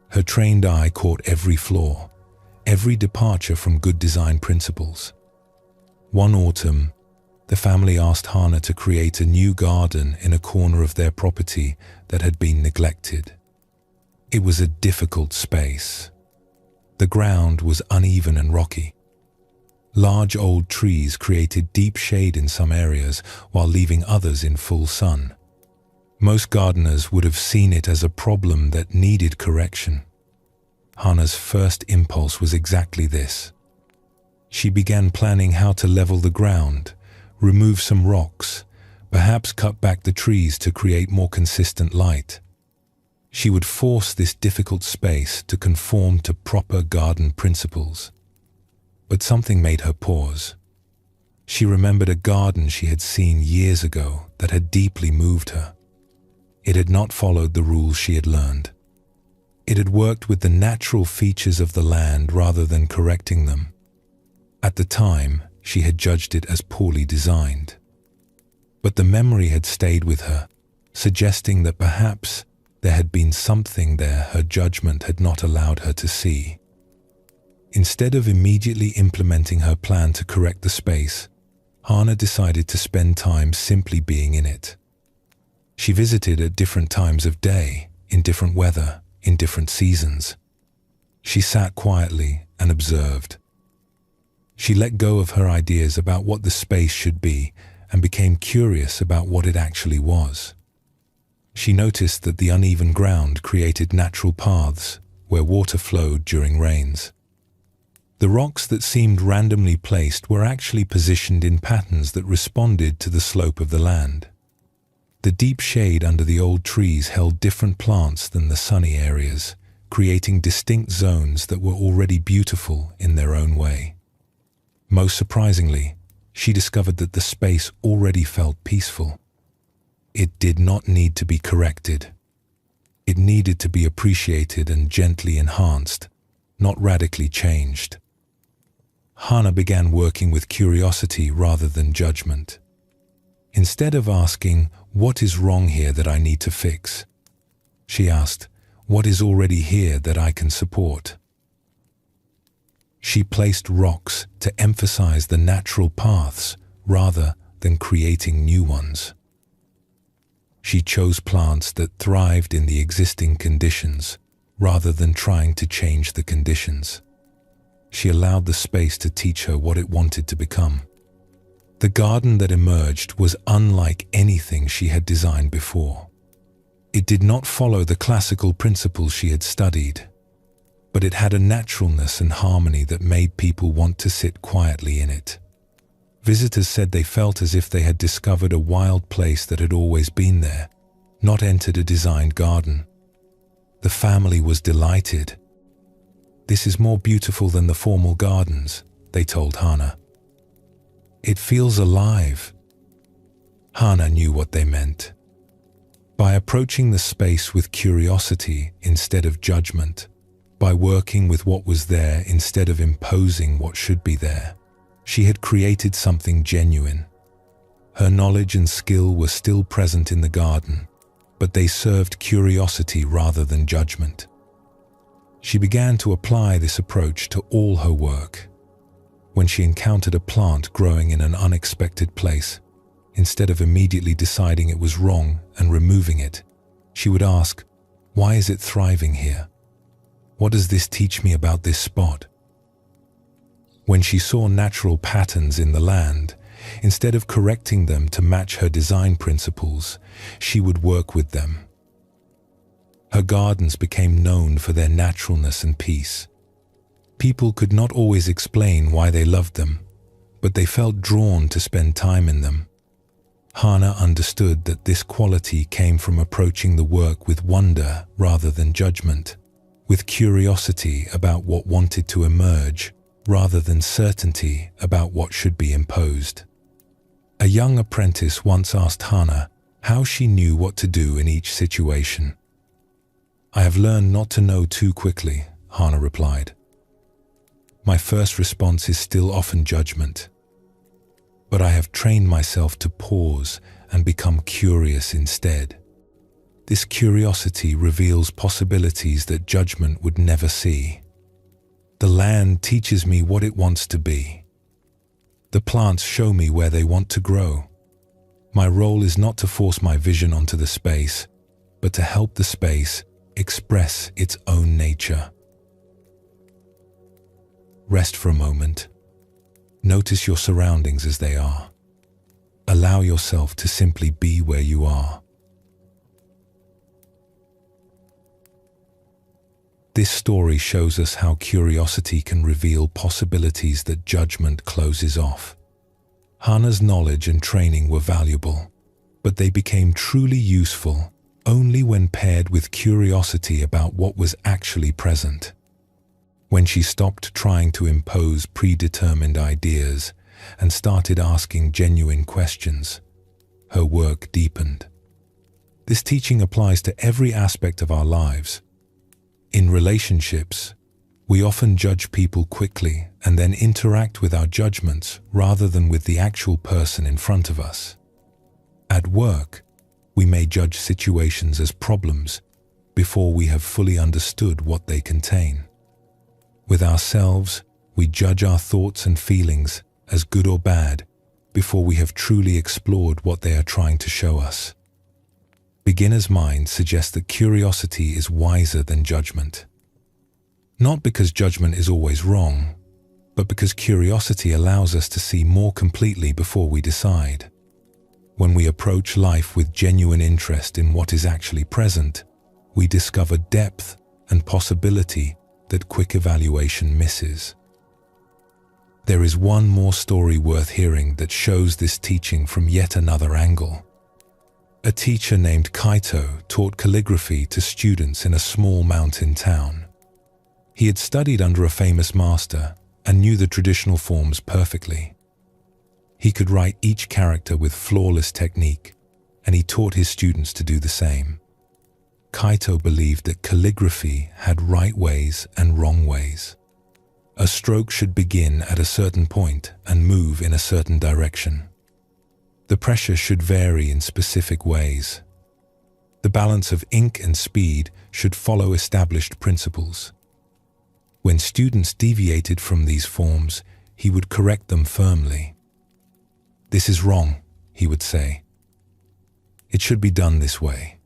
Her trained eye caught every flaw, every departure from good design principles. One autumn, the family asked Hana to create a new garden in a corner of their property that had been neglected. It was a difficult space. The ground was uneven and rocky. Large old trees created deep shade in some areas while leaving others in full sun. Most gardeners would have seen it as a problem that needed correction. Hana's first impulse was exactly this. She began planning how to level the ground, remove some rocks, perhaps cut back the trees to create more consistent light. She would force this difficult space to conform to proper garden principles. But something made her pause. She remembered a garden she had seen years ago that had deeply moved her. It had not followed the rules she had learned. It had worked with the natural features of the land rather than correcting them. At the time, she had judged it as poorly designed. But the memory had stayed with her, suggesting that perhaps there had been something there her judgment had not allowed her to see. Instead of immediately implementing her plan to correct the space, Hana decided to spend time simply being in it. She visited at different times of day, in different weather, in different seasons. She sat quietly and observed. She let go of her ideas about what the space should be and became curious about what it actually was. She noticed that the uneven ground created natural paths where water flowed during rains. The rocks that seemed randomly placed were actually positioned in patterns that responded to the slope of the land. The deep shade under the old trees held different plants than the sunny areas, creating distinct zones that were already beautiful in their own way. Most surprisingly, she discovered that the space already felt peaceful. It did not need to be corrected. It needed to be appreciated and gently enhanced, not radically changed. Hana began working with curiosity rather than judgment. Instead of asking, "What is wrong here that I need to fix?" she asked, "What is already here that I can support?" She placed rocks to emphasize the natural paths rather than creating new ones. She chose plants that thrived in the existing conditions rather than trying to change the conditions. She allowed the space to teach her what it wanted to become. The garden that emerged was unlike anything she had designed before. It did not follow the classical principles she had studied, but it had a naturalness and harmony that made people want to sit quietly in it. Visitors said they felt as if they had discovered a wild place that had always been there, not entered a designed garden. The family was delighted. "This is more beautiful than the formal gardens," they told Hana. "It feels alive." Hana knew what they meant. By approaching the space with curiosity instead of judgment, by working with what was there instead of imposing what should be there, she had created something genuine. Her knowledge and skill were still present in the garden, but they served curiosity rather than judgment. She began to apply this approach to all her work. When she encountered a plant growing in an unexpected place, instead of immediately deciding it was wrong and removing it, she would ask, "Why is it thriving here? What does this teach me about this spot?" When she saw natural patterns in the land, instead of correcting them to match her design principles, she would work with them. Her gardens became known for their naturalness and peace. People could not always explain why they loved them, but they felt drawn to spend time in them. Hana understood that this quality came from approaching the work with wonder rather than judgment, with curiosity about what wanted to emerge rather than certainty about what should be imposed. A young apprentice once asked Hana how she knew what to do in each situation. "I have learned not to know too quickly," Hana replied. "My first response is still often judgment. But I have trained myself to pause and become curious instead." This curiosity reveals possibilities that judgment would never see. The land teaches me what it wants to be. The plants show me where they want to grow. My role is not to force my vision onto the space, but to help the space express its own nature. Rest for a moment. Notice your surroundings as they are. Allow yourself to simply be where you are. This story shows us how curiosity can reveal possibilities that judgment closes off. Hannah's knowledge and training were valuable, but they became truly useful only when paired with curiosity about what was actually present. When she stopped trying to impose predetermined ideas and started asking genuine questions, her work deepened. This teaching applies to every aspect of our lives. In relationships, we often judge people quickly and then interact with our judgments rather than with the actual person in front of us. At work, we may judge situations as problems before we have fully understood what they contain. With ourselves, we judge our thoughts and feelings as good or bad before we have truly explored what they are trying to show us. Beginner's mind suggests that curiosity is wiser than judgment. Not because judgment is always wrong, but because curiosity allows us to see more completely before we decide. When we approach life with genuine interest in what is actually present, we discover depth and possibility that quick evaluation misses. There is one more story worth hearing that shows this teaching from yet another angle. A teacher named Kaito taught calligraphy to students in a small mountain town. He had studied under a famous master and knew the traditional forms perfectly. He could write each character with flawless technique, and he taught his students to do the same. Kaito believed that calligraphy had right ways and wrong ways. A stroke should begin at a certain point and move in a certain direction. The pressure should vary in specific ways. The balance of ink and speed should follow established principles. When students deviated from these forms, he would correct them firmly. "This is wrong," he would say. "It should be done this way."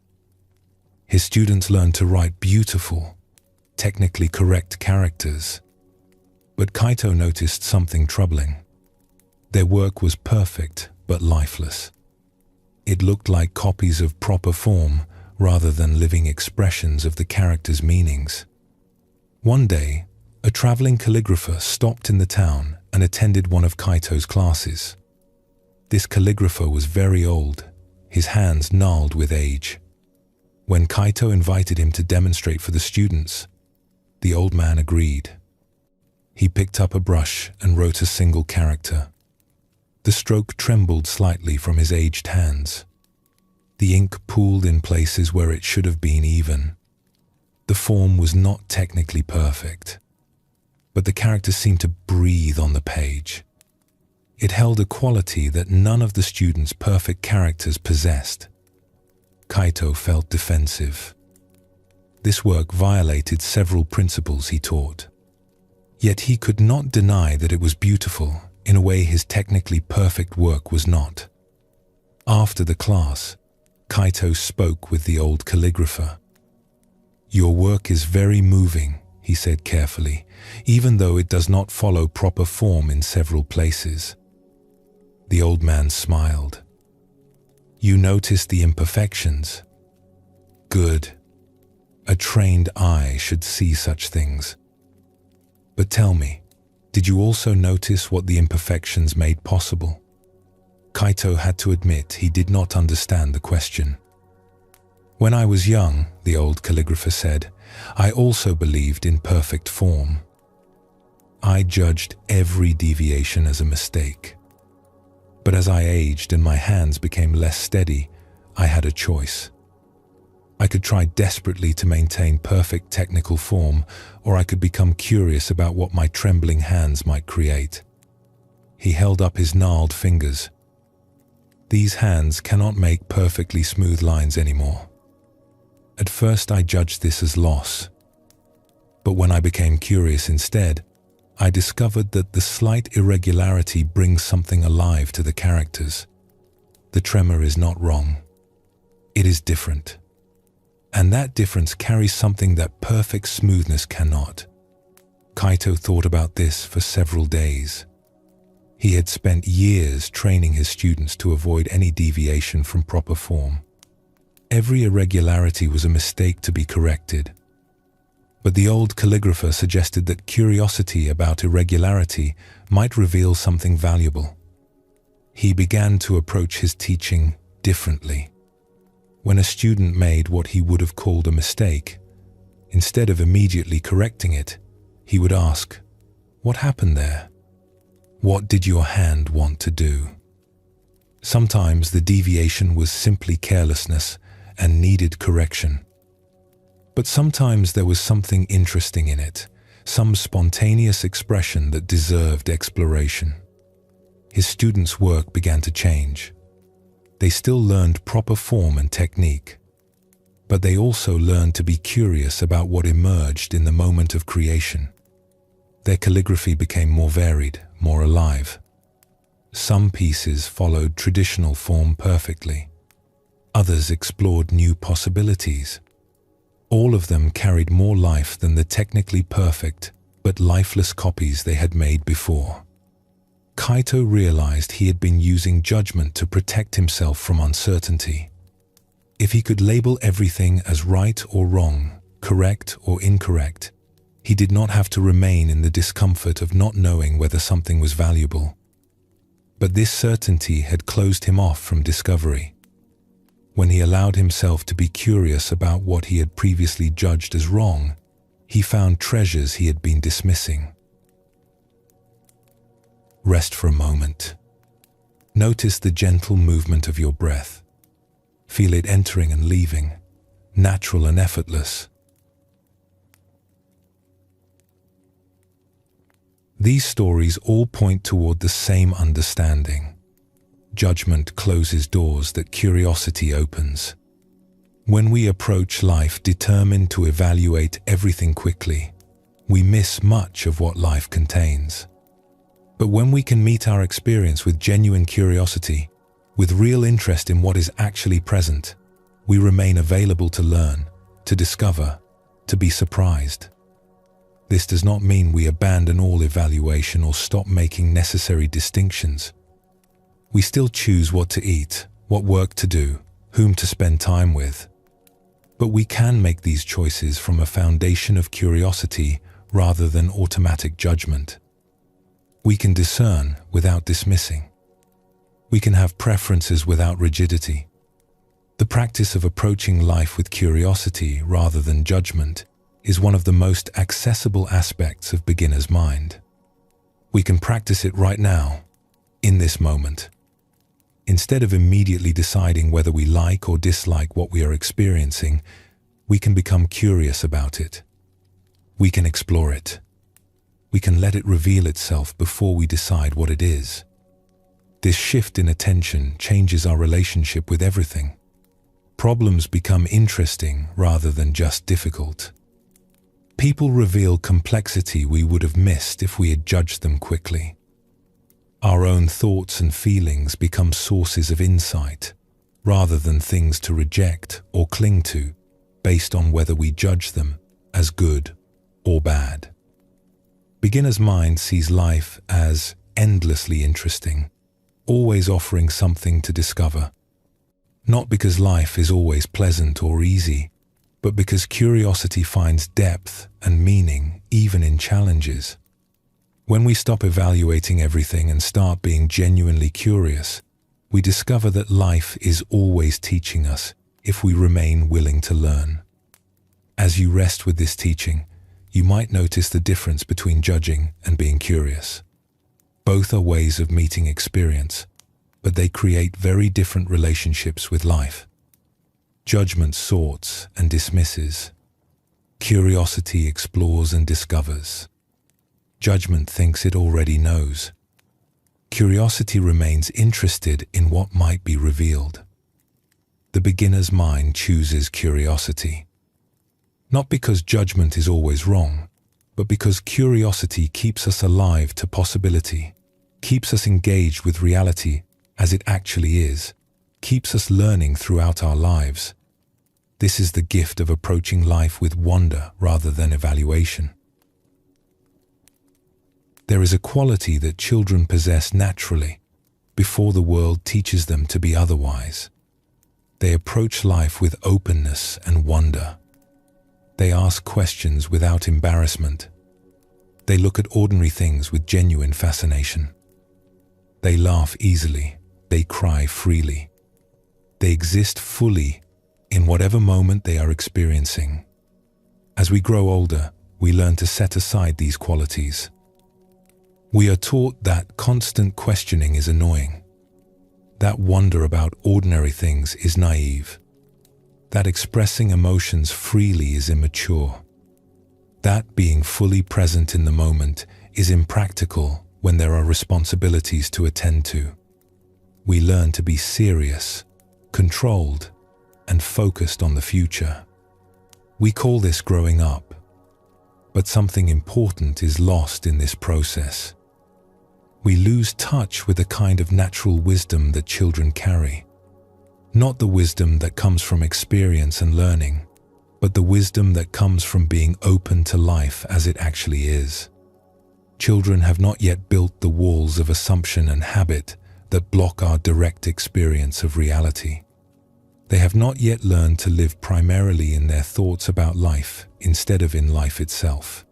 His students learned to write beautiful, technically correct characters. But Kaito noticed something troubling. Their work was perfect but lifeless. It looked like copies of proper form rather than living expressions of the characters' meanings. One day, a traveling calligrapher stopped in the town and attended one of Kaito's classes. This calligrapher was very old, his hands gnarled with age. When Kaito invited him to demonstrate for the students, the old man agreed. He picked up a brush and wrote a single character. The stroke trembled slightly from his aged hands. The ink pooled in places where it should have been even. The form was not technically perfect, but the character seemed to breathe on the page. It held a quality that none of the students' perfect characters possessed. Kaito felt defensive. This work violated several principles he taught. Yet he could not deny that it was beautiful in a way his technically perfect work was not. After the class, Kaito spoke with the old calligrapher. "Your work is very moving," he said carefully, "even though it does not follow proper form in several places." The old man smiled. "You notice the imperfections? Good. A trained eye should see such things. But tell me, did you also notice what the imperfections made possible?" Kaito had to admit he did not understand the question. "When I was young," the old calligrapher said, "I also believed in perfect form. I judged every deviation as a mistake. But as I aged and my hands became less steady, I had a choice. I could try desperately to maintain perfect technical form, or I could become curious about what my trembling hands might create." He held up his gnarled fingers. "These hands cannot make perfectly smooth lines anymore. At first I judged this as loss, but when I became curious instead, I discovered that the slight irregularity brings something alive to the characters. The tremor is not wrong. It is different. And that difference carries something that perfect smoothness cannot. Kaito thought about this for several days. He had spent years training his students to avoid any deviation from proper form. Every irregularity was a mistake to be corrected. But the old calligrapher suggested that curiosity about irregularity might reveal something valuable. He began to approach his teaching differently. When a student made what he would have called a mistake, instead of immediately correcting it, he would ask, "What happened there? What did your hand want to do?" Sometimes the deviation was simply carelessness and needed correction. But sometimes there was something interesting in it, some spontaneous expression that deserved exploration. His students' work began to change. They still learned proper form and technique, but they also learned to be curious about what emerged in the moment of creation. Their calligraphy became more varied, more alive. Some pieces followed traditional form perfectly. Others explored new possibilities. All of them carried more life than the technically perfect but lifeless copies they had made before. Kaito realized he had been using judgment to protect himself from uncertainty. If he could label everything as right or wrong, correct or incorrect, he did not have to remain in the discomfort of not knowing whether something was valuable. But this certainty had closed him off from discovery. When he allowed himself to be curious about what he had previously judged as wrong, he found treasures he had been dismissing. Rest for a moment. Notice the gentle movement of your breath. Feel it entering and leaving, natural and effortless. These stories all point toward the same understanding. Judgment closes doors that curiosity opens. When we approach life determined to evaluate everything quickly, we miss much of what life contains. But when we can meet our experience with genuine curiosity, with real interest in what is actually present, we remain available to learn, to discover, to be surprised. This does not mean we abandon all evaluation or stop making necessary distinctions. We still choose what to eat, what work to do, whom to spend time with. But we can make these choices from a foundation of curiosity rather than automatic judgment. We can discern without dismissing. We can have preferences without rigidity. The practice of approaching life with curiosity rather than judgment is one of the most accessible aspects of beginner's mind. We can practice it right now, in this moment. Instead of immediately deciding whether we like or dislike what we are experiencing, we can become curious about it. We can explore it. We can let it reveal itself before we decide what it is. This shift in attention changes our relationship with everything. Problems become interesting rather than just difficult. People reveal complexity we would have missed if we had judged them quickly. Our own thoughts and feelings become sources of insight, rather than things to reject or cling to, based on whether we judge them as good or bad. Beginner's mind sees life as endlessly interesting, always offering something to discover. Not because life is always pleasant or easy, but because curiosity finds depth and meaning even in challenges. When we stop evaluating everything and start being genuinely curious, we discover that life is always teaching us if we remain willing to learn. As you rest with this teaching, you might notice the difference between judging and being curious. Both are ways of meeting experience, but they create very different relationships with life. Judgment sorts and dismisses. Curiosity explores and discovers. Judgment thinks it already knows. Curiosity remains interested in what might be revealed. The beginner's mind chooses curiosity. Not because judgment is always wrong, but because curiosity keeps us alive to possibility, keeps us engaged with reality as it actually is, keeps us learning throughout our lives. This is the gift of approaching life with wonder rather than evaluation. There is a quality that children possess naturally, before the world teaches them to be otherwise. They approach life with openness and wonder. They ask questions without embarrassment. They look at ordinary things with genuine fascination. They laugh easily. They cry freely. They exist fully in whatever moment they are experiencing. As we grow older, we learn to set aside these qualities. We are taught that constant questioning is annoying, that wonder about ordinary things is naive, that expressing emotions freely is immature, that being fully present in the moment is impractical when there are responsibilities to attend to. We learn to be serious, controlled, and focused on the future. We call this growing up, but something important is lost in this process. We lose touch with the kind of natural wisdom that children carry. Not the wisdom that comes from experience and learning, but the wisdom that comes from being open to life as it actually is. Children have not yet built the walls of assumption and habit that block our direct experience of reality. They have not yet learned to live primarily in their thoughts about life instead of in life itself.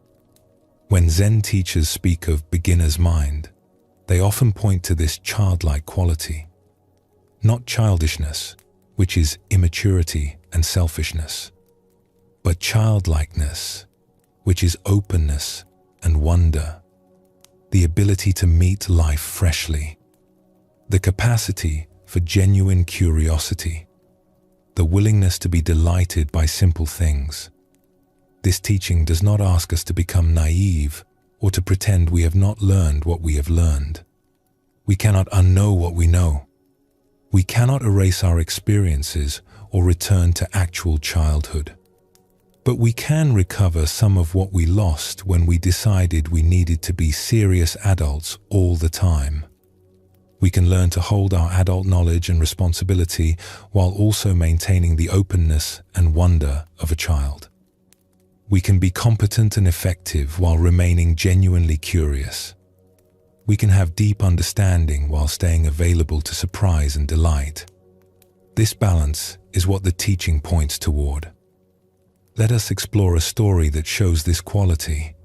When Zen teachers speak of beginner's mind, they often point to this childlike quality. Not childishness, which is immaturity and selfishness, but childlikeness, which is openness and wonder, the ability to meet life freshly, the capacity for genuine curiosity, the willingness to be delighted by simple things. This teaching does not ask us to become naive or to pretend we have not learned what we have learned. We cannot unknow what we know. We cannot erase our experiences or return to actual childhood. But we can recover some of what we lost when we decided we needed to be serious adults all the time. We can learn to hold our adult knowledge and responsibility while also maintaining the openness and wonder of a child. We can be competent and effective while remaining genuinely curious. We can have deep understanding while staying available to surprise and delight. This balance is what the teaching points toward. Let us explore a story that shows this quality.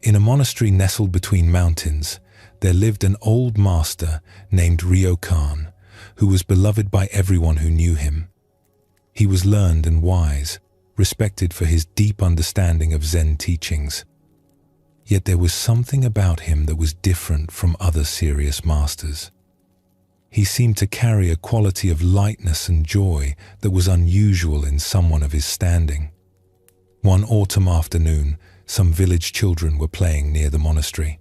In a monastery nestled between mountains, there lived an old master named Ryokan, who was beloved by everyone who knew him. He was learned and wise, respected for his deep understanding of Zen teachings. Yet there was something about him that was different from other serious masters. He seemed to carry a quality of lightness and joy that was unusual in someone of his standing. One autumn afternoon, some village children were playing near the monastery.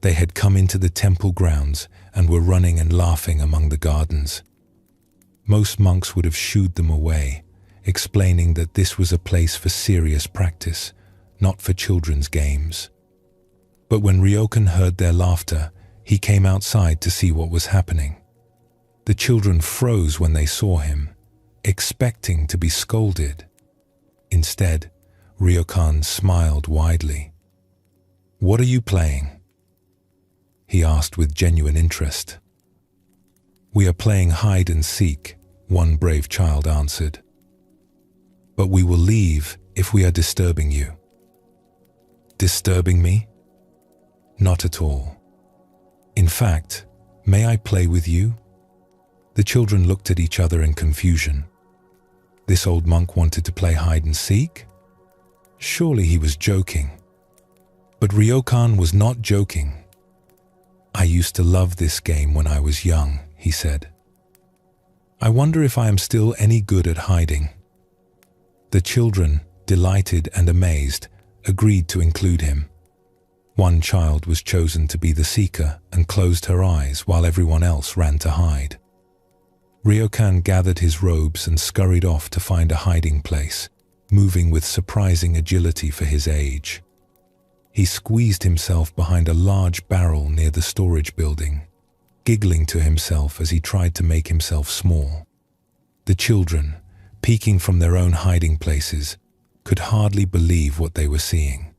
They had come into the temple grounds and were running and laughing among the gardens. Most monks would have shooed them away, explaining that this was a place for serious practice, not for children's games. But when Ryokan heard their laughter, he came outside to see what was happening. The children froze when they saw him, expecting to be scolded. Instead, Ryokan smiled widely. "What are you playing?" he asked with genuine interest. "We are playing hide and seek," one brave child answered. "But we will leave if we are disturbing you." "Disturbing me?" "Not at all. In fact, may I play with you?" The children looked at each other in confusion. This old monk wanted to play hide and seek? Surely he was joking. But Ryokan was not joking. "I used to love this game when I was young," he said. "I wonder if I am still any good at hiding." The children, delighted and amazed, agreed to include him. One child was chosen to be the seeker and closed her eyes while everyone else ran to hide. Ryokan gathered his robes and scurried off to find a hiding place, moving with surprising agility for his age. He squeezed himself behind a large barrel near the storage building, giggling to himself as he tried to make himself small. The children, peeking from their own hiding places, could hardly believe what they were seeing.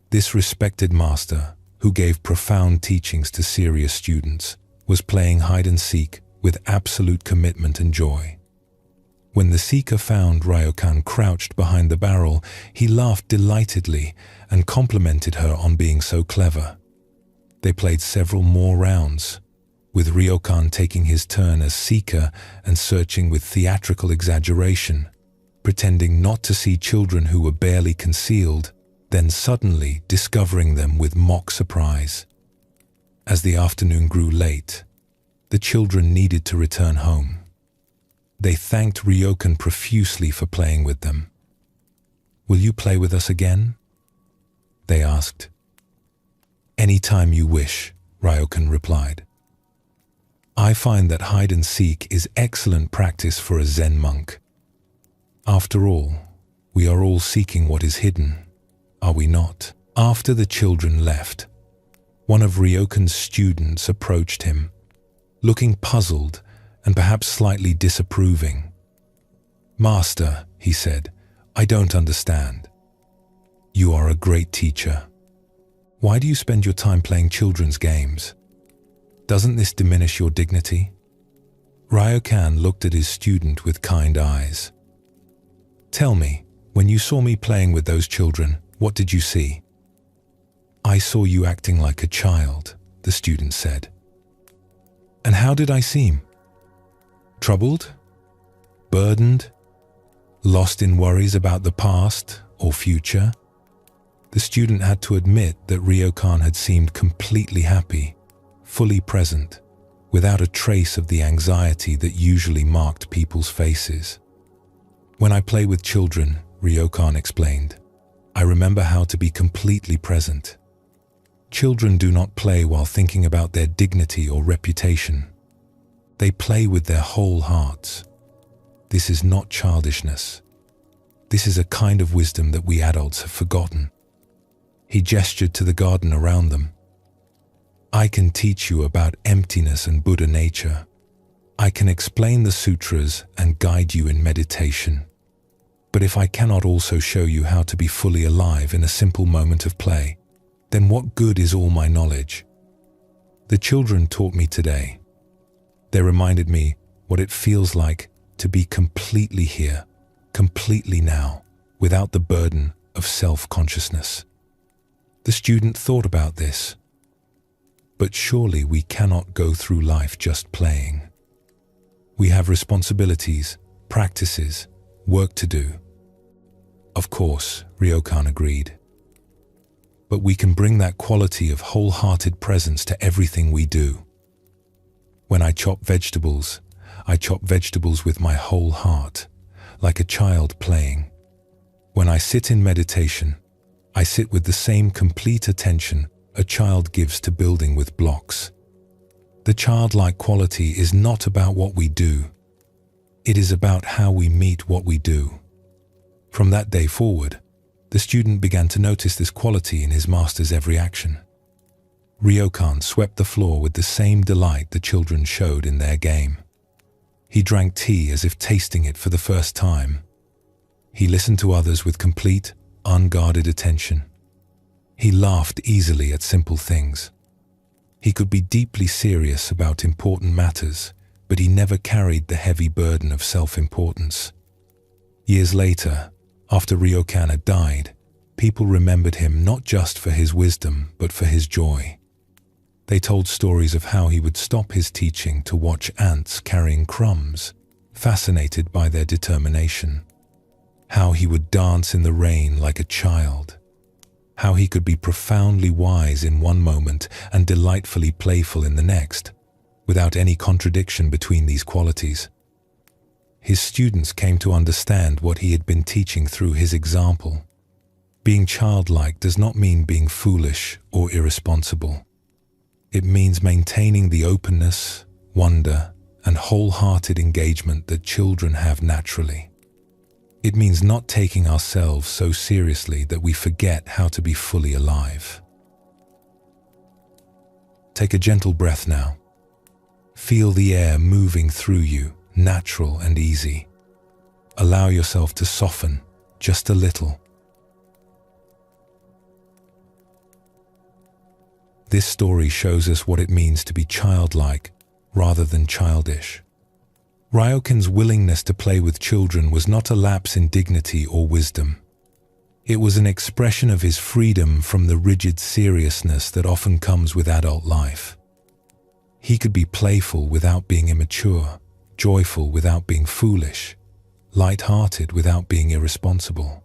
This respected master, who gave profound teachings to serious students, was playing hide-and-seek with absolute commitment and joy. When the seeker found Ryokan crouched behind the barrel, he laughed delightedly and complimented her on being so clever. They played several more rounds, with Ryokan taking his turn as seeker and searching with theatrical exaggeration, pretending not to see children who were barely concealed, then suddenly discovering them with mock surprise. As the afternoon grew late, the children needed to return home. They thanked Ryokan profusely for playing with them. "Will you play with us again?" they asked. "Any time you wish," Ryokan replied. "I find that hide-and-seek is excellent practice for a Zen monk. After all, we are all seeking what is hidden, are we not?" After the children left, one of Ryokan's students approached him, looking puzzled and perhaps slightly disapproving. "Master," he said, "I don't understand. You are a great teacher. Why do you spend your time playing children's games? Doesn't this diminish your dignity?" Ryokan looked at his student with kind eyes. "Tell me, when you saw me playing with those children, what did you see?" "I saw you acting like a child," the student said. "And how did I seem? Troubled? Burdened? Lost in worries about the past or future?" The student had to admit that Ryokan had seemed completely happy, fully present, without a trace of the anxiety that usually marked people's faces. "When I play with children," Ryokan explained, "I remember how to be completely present. Children do not play while thinking about their dignity or reputation. They play with their whole hearts. This is not childishness. This is a kind of wisdom that we adults have forgotten." He gestured to the garden around them. "I can teach you about emptiness and Buddha nature. I can explain the sutras and guide you in meditation. But if I cannot also show you how to be fully alive in a simple moment of play, then what good is all my knowledge? The children taught me today. They reminded me what it feels like to be completely here, completely now, without the burden of self-consciousness." The student thought about this. But surely we cannot go through life just playing. We have responsibilities, practices, work to do. Of course, Ryokan agreed. But we can bring that quality of wholehearted presence to everything we do. When I chop vegetables with my whole heart, like a child playing. When I sit in meditation, I sit with the same complete attention a child gives to building with blocks. The childlike quality is not about what we do. It is about how we meet what we do. From that day forward, the student began to notice this quality in his master's every action. Ryokan swept the floor with the same delight the children showed in their game. He drank tea as if tasting it for the first time. He listened to others with complete, unguarded attention. He laughed easily at simple things. He could be deeply serious about important matters, but he never carried the heavy burden of self-importance. Years later, after Ryokan had died, people remembered him not just for his wisdom, but for his joy. They told stories of how he would stop his teaching to watch ants carrying crumbs, fascinated by their determination. How he would dance in the rain like a child. How he could be profoundly wise in one moment and delightfully playful in the next, without any contradiction between these qualities. His students came to understand what he had been teaching through his example. Being childlike does not mean being foolish or irresponsible. It means maintaining the openness, wonder, and wholehearted engagement that children have naturally. It means not taking ourselves so seriously that we forget how to be fully alive. Take a gentle breath now. Feel the air moving through you, natural and easy. Allow yourself to soften just a little. This story shows us what it means to be childlike rather than childish. Ryokan's willingness to play with children was not a lapse in dignity or wisdom. It was an expression of his freedom from the rigid seriousness that often comes with adult life. He could be playful without being immature, joyful without being foolish, light-hearted without being irresponsible.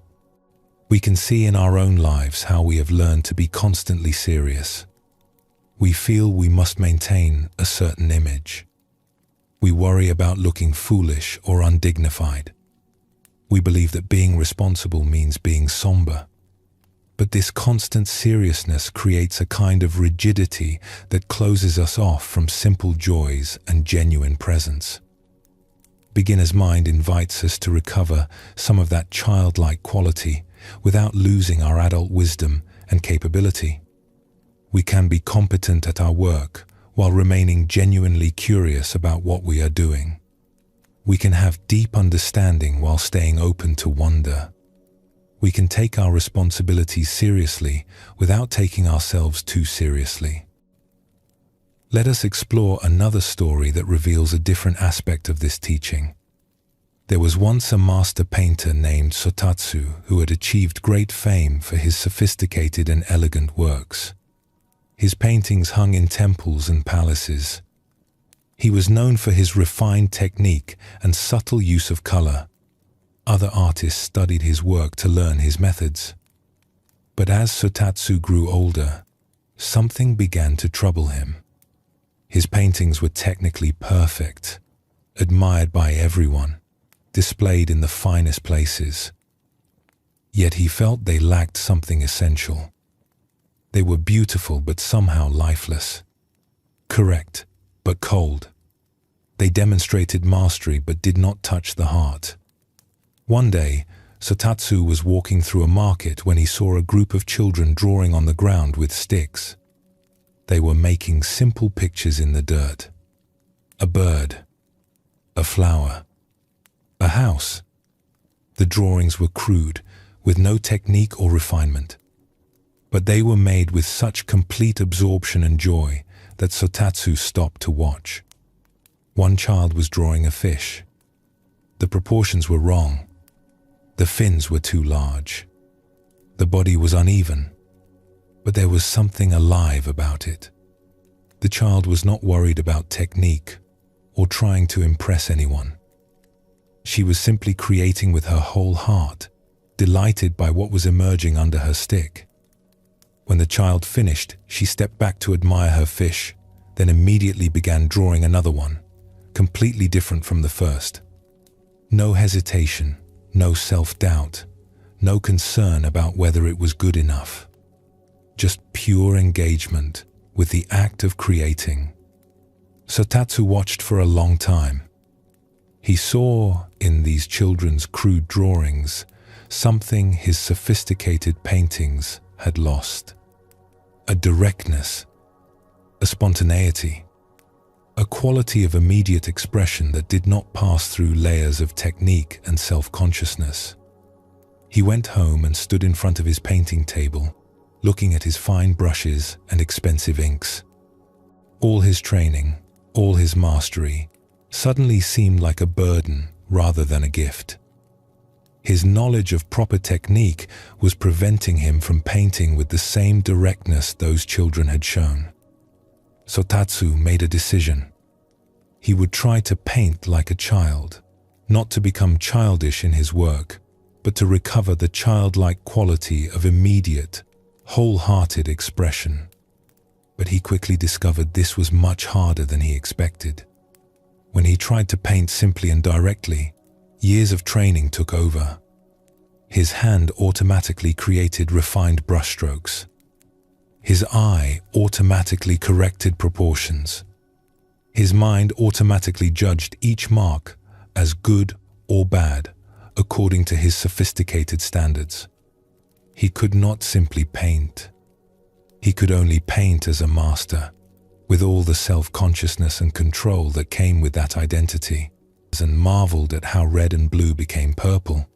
We can see in our own lives how we have learned to be constantly serious. We feel we must maintain a certain image. We worry about looking foolish or undignified. We believe that being responsible means being somber. But this constant seriousness creates a kind of rigidity that closes us off from simple joys and genuine presence. Beginner's Mind invites us to recover some of that childlike quality without losing our adult wisdom and capability. We can be competent at our work while remaining genuinely curious about what we are doing. We can have deep understanding while staying open to wonder. We can take our responsibilities seriously without taking ourselves too seriously. Let us explore another story that reveals a different aspect of this teaching. There was once a master painter named Sotatsu who had achieved great fame for his sophisticated and elegant works. His paintings hung in temples and palaces. He was known for his refined technique and subtle use of color. Other artists studied his work to learn his methods. But as Sotatsu grew older, something began to trouble him. His paintings were technically perfect, admired by everyone, displayed in the finest places. Yet he felt they lacked something essential. They were beautiful but somehow lifeless. Correct, but cold. They demonstrated mastery but did not touch the heart. One day, Sotatsu was walking through a market when he saw a group of children drawing on the ground with sticks. They were making simple pictures in the dirt. A bird, a flower, a house. The drawings were crude, with no technique or refinement. But they were made with such complete absorption and joy that Sotatsu stopped to watch. One child was drawing a fish. The proportions were wrong. The fins were too large. The body was uneven, but there was something alive about it. The child was not worried about technique or trying to impress anyone. She was simply creating with her whole heart, delighted by what was emerging under her stick. When the child finished, she stepped back to admire her fish, then immediately began drawing another one, completely different from the first. No hesitation, no self-doubt, no concern about whether it was good enough. Just pure engagement with the act of creating. Sotatsu watched for a long time. He saw in these children's crude drawings something his sophisticated paintings had lost. A directness, a spontaneity, a quality of immediate expression that did not pass through layers of technique and self-consciousness. He went home and stood in front of his painting table, looking at his fine brushes and expensive inks. All his training, all his mastery, suddenly seemed like a burden rather than a gift. His knowledge of proper technique was preventing him from painting with the same directness those children had shown. Sotatsu made a decision. He would try to paint like a child, not to become childish in his work, but to recover the childlike quality of immediate, wholehearted expression. But he quickly discovered this was much harder than he expected. When he tried to paint simply and directly, years of training took over. His hand automatically created refined brushstrokes. His eye automatically corrected proportions. His mind automatically judged each mark as good or bad, according to his sophisticated standards. He could not simply paint. He could only paint as a master, with all the self-consciousness and control that came with that identity, and marveled at how red and blue became purple.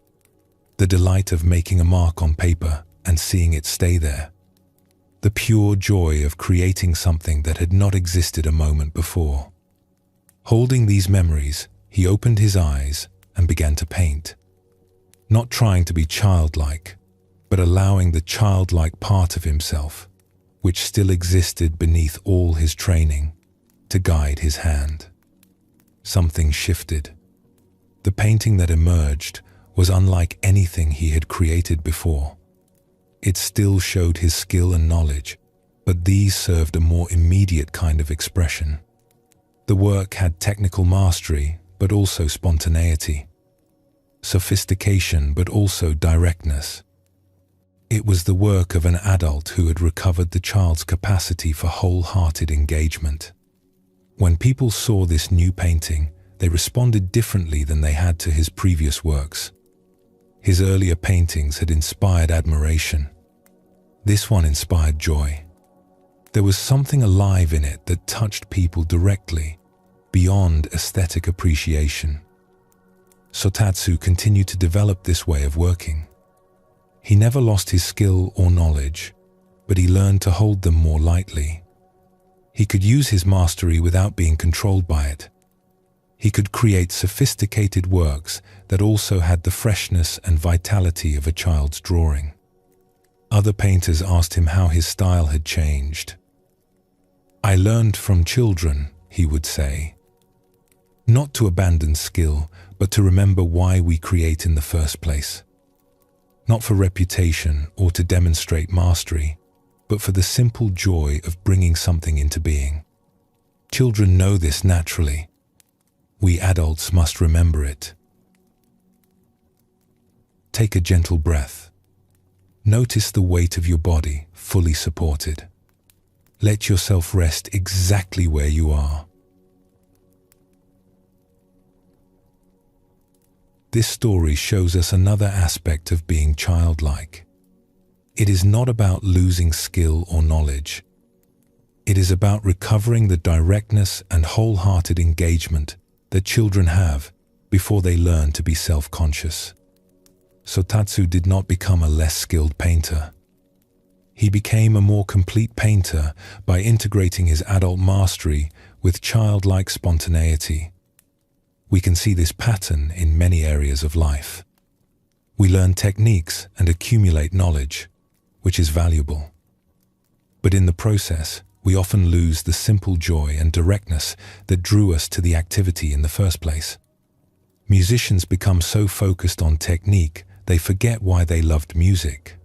The delight of making a mark on paper and seeing it stay there. The pure joy of creating something that had not existed a moment before. Holding these memories, he opened his eyes and began to paint. Not trying to be childlike, but allowing the childlike part of himself, which still existed beneath all his training, to guide his hand. Something shifted. The painting that emerged was unlike anything he had created before. It still showed his skill and knowledge, but these served a more immediate kind of expression. The work had technical mastery, but also spontaneity. Sophistication, but also directness. It was the work of an adult who had recovered the child's capacity for wholehearted engagement. When people saw this new painting, they responded differently than they had to his previous works. His earlier paintings had inspired admiration. This one inspired joy. There was something alive in it that touched people directly, beyond aesthetic appreciation. Sotatsu continued to develop this way of working. He never lost his skill or knowledge, but he learned to hold them more lightly. He could use his mastery without being controlled by it. He could create sophisticated works that also had the freshness and vitality of a child's drawing. Other painters asked him how his style had changed. "I learned from children," he would say. Not to abandon skill, but to remember why we create in the first place. Not for reputation or to demonstrate mastery, but for the simple joy of bringing something into being. Children know this naturally. We adults must remember it. Take a gentle breath. Notice the weight of your body fully supported. Let yourself rest exactly where you are. This story shows us another aspect of being childlike. It is not about losing skill or knowledge. It is about recovering the directness and wholehearted engagement that children have before they learn to be self-conscious. Sotatsu did not become a less skilled painter. He became a more complete painter by integrating his adult mastery with childlike spontaneity. We can see this pattern in many areas of life. We learn techniques and accumulate knowledge, which is valuable. But in the process, we often lose the simple joy and directness that drew us to the activity in the first place. Musicians become so focused on technique, they forget why they loved music.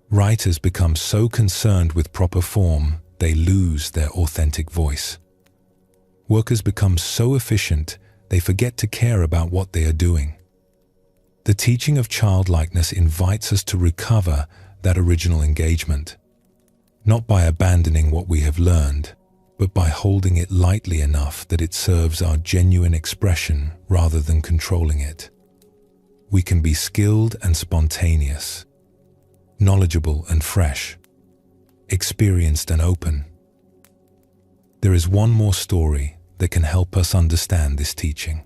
Writers become so concerned with proper form, they lose their authentic voice. Workers become so efficient, they forget to care about what they are doing. The teaching of childlikeness invites us to recover that original engagement, not by abandoning what we have learned, but by holding it lightly enough that it serves our genuine expression rather than controlling it. We can be skilled and spontaneous, knowledgeable and fresh, experienced and open. There is one more story that can help us understand this teaching.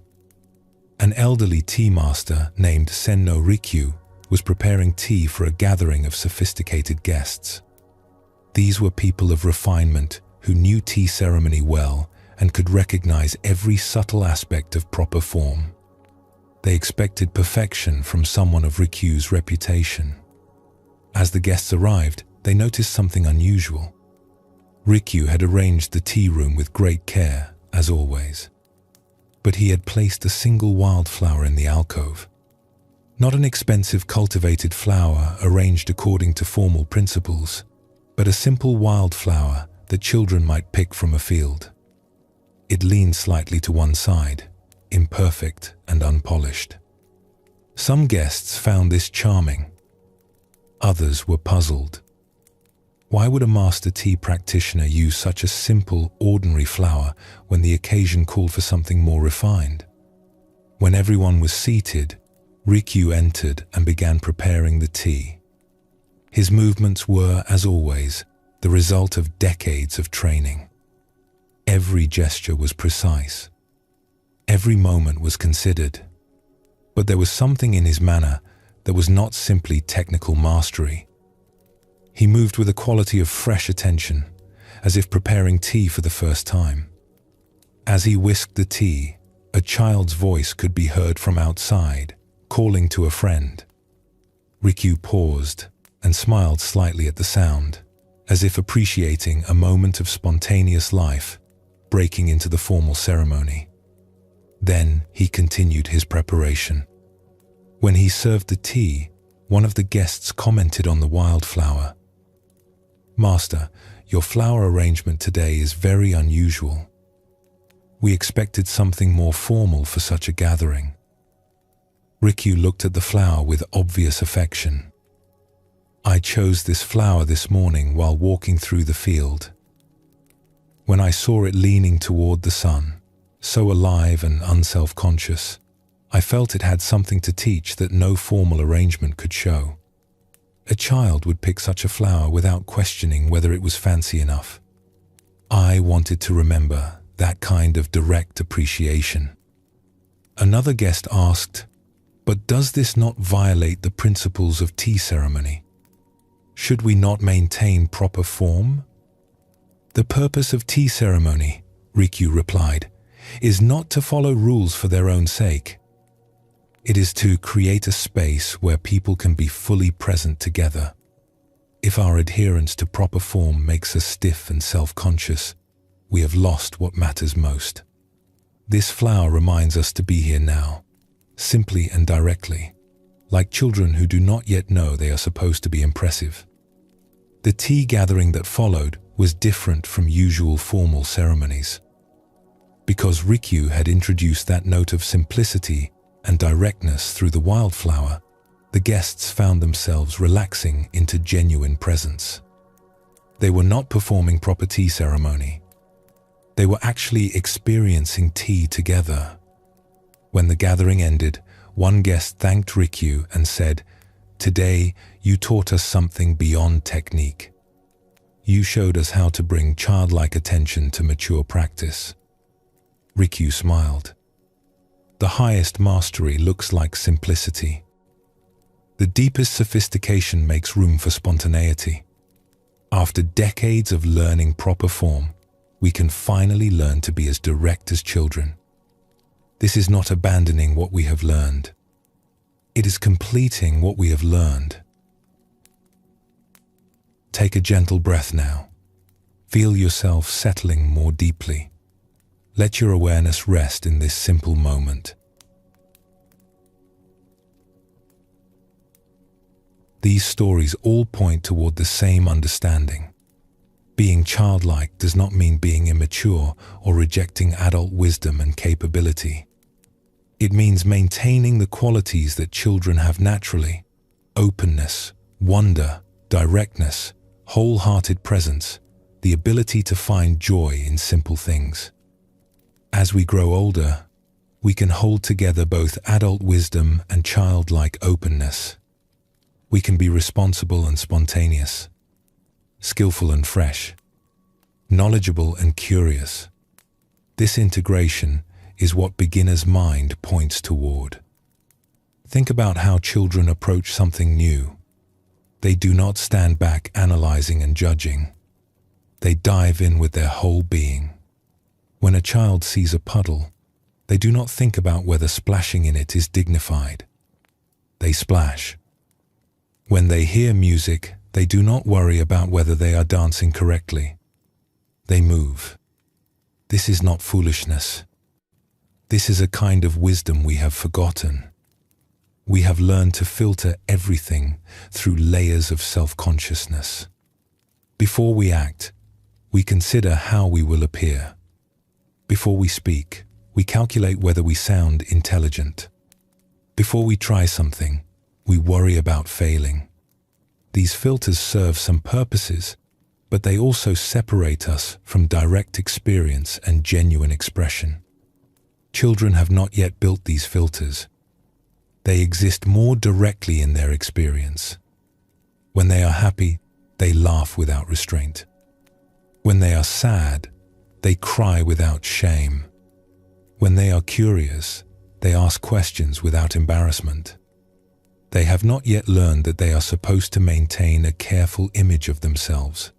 An elderly tea master named Senno Rikyu was preparing tea for a gathering of sophisticated guests. These were people of refinement who knew tea ceremony well and could recognize every subtle aspect of proper form. They expected perfection from someone of Rikyu's reputation. As the guests arrived, they noticed something unusual. Rikyu had arranged the tea room with great care, as always. But he had placed a single wildflower in the alcove. Not an expensive cultivated flower arranged according to formal principles, but a simple wildflower that children might pick from a field. It leaned slightly to one side, imperfect and unpolished. Some guests found this charming. Others were puzzled. Why would a master tea practitioner use such a simple, ordinary flower when the occasion called for something more refined? When everyone was seated, Rikyu entered and began preparing the tea. His movements were, as always, the result of decades of training. Every gesture was precise. Every moment was considered. But there was something in his manner that was not simply technical mastery. He moved with a quality of fresh attention, as if preparing tea for the first time. As he whisked the tea, a child's voice could be heard from outside, calling to a friend. Rikyu paused and smiled slightly at the sound, as if appreciating a moment of spontaneous life breaking into the formal ceremony. Then he continued his preparation. When he served the tea, one of the guests commented on the wildflower. "Master, your flower arrangement today is very unusual. We expected something more formal for such a gathering." Rikyu looked at the flower with obvious affection. "I chose this flower this morning while walking through the field. When I saw it leaning toward the sun, so alive and unself-conscious, I felt it had something to teach that no formal arrangement could show. A child would pick such a flower without questioning whether it was fancy enough. I wanted to remember that kind of direct appreciation." Another guest asked, "But does this not violate the principles of tea ceremony? Should we not maintain proper form?" "The purpose of tea ceremony," Rikyu replied, "is not to follow rules for their own sake. It is to create a space where people can be fully present together. If our adherence to proper form makes us stiff and self-conscious, we have lost what matters most. This flower reminds us to be here now, simply and directly, like children who do not yet know they are supposed to be impressive." The tea gathering that followed was different from usual formal ceremonies. Because Rikyu had introduced that note of simplicity and directness through the wildflower, the guests found themselves relaxing into genuine presence. They were not performing proper tea ceremony. They were actually experiencing tea together. When the gathering ended, one guest thanked Rikyu and said, "Today, you taught us something beyond technique. You showed us how to bring childlike attention to mature practice." Rikyu smiled. The highest mastery looks like simplicity. The deepest sophistication makes room for spontaneity. After decades of learning proper form, we can finally learn to be as direct as children. This is not abandoning what we have learned. It is completing what we have learned. Take a gentle breath now. Feel yourself settling more deeply. Let your awareness rest in this simple moment. These stories all point toward the same understanding. Being childlike does not mean being immature or rejecting adult wisdom and capability. It means maintaining the qualities that children have naturally: openness, wonder, directness, wholehearted presence, the ability to find joy in simple things. As we grow older, we can hold together both adult wisdom and childlike openness. We can be responsible and spontaneous, skillful and fresh, knowledgeable and curious. This integration is what beginner's mind points toward. Think about how children approach something new. They do not stand back analyzing and judging. They dive in with their whole being. When a child sees a puddle, they do not think about whether splashing in it is dignified. They splash. When they hear music, they do not worry about whether they are dancing correctly. They move. This is not foolishness. This is a kind of wisdom we have forgotten. We have learned to filter everything through layers of self-consciousness. Before we act, we consider how we will appear. Before we speak, we calculate whether we sound intelligent. Before we try something, we worry about failing. These filters serve some purposes, but they also separate us from direct experience and genuine expression. Children have not yet built these filters. They exist more directly in their experience. When they are happy, they laugh without restraint. When they are sad, they cry without shame. When they are curious, they ask questions without embarrassment. They have not yet learned that they are supposed to maintain a careful image of themselves.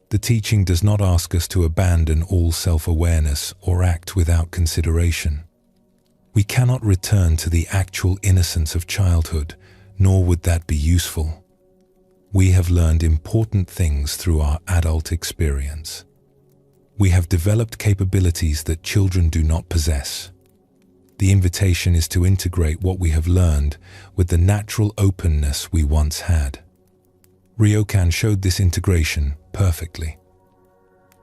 The teaching does not ask us to abandon all self-awareness or act without consideration. We cannot return to the actual innocence of childhood, nor would that be useful. We have learned important things through our adult experience. We have developed capabilities that children do not possess. The invitation is to integrate what we have learned with the natural openness we once had. Ryokan showed this integration perfectly.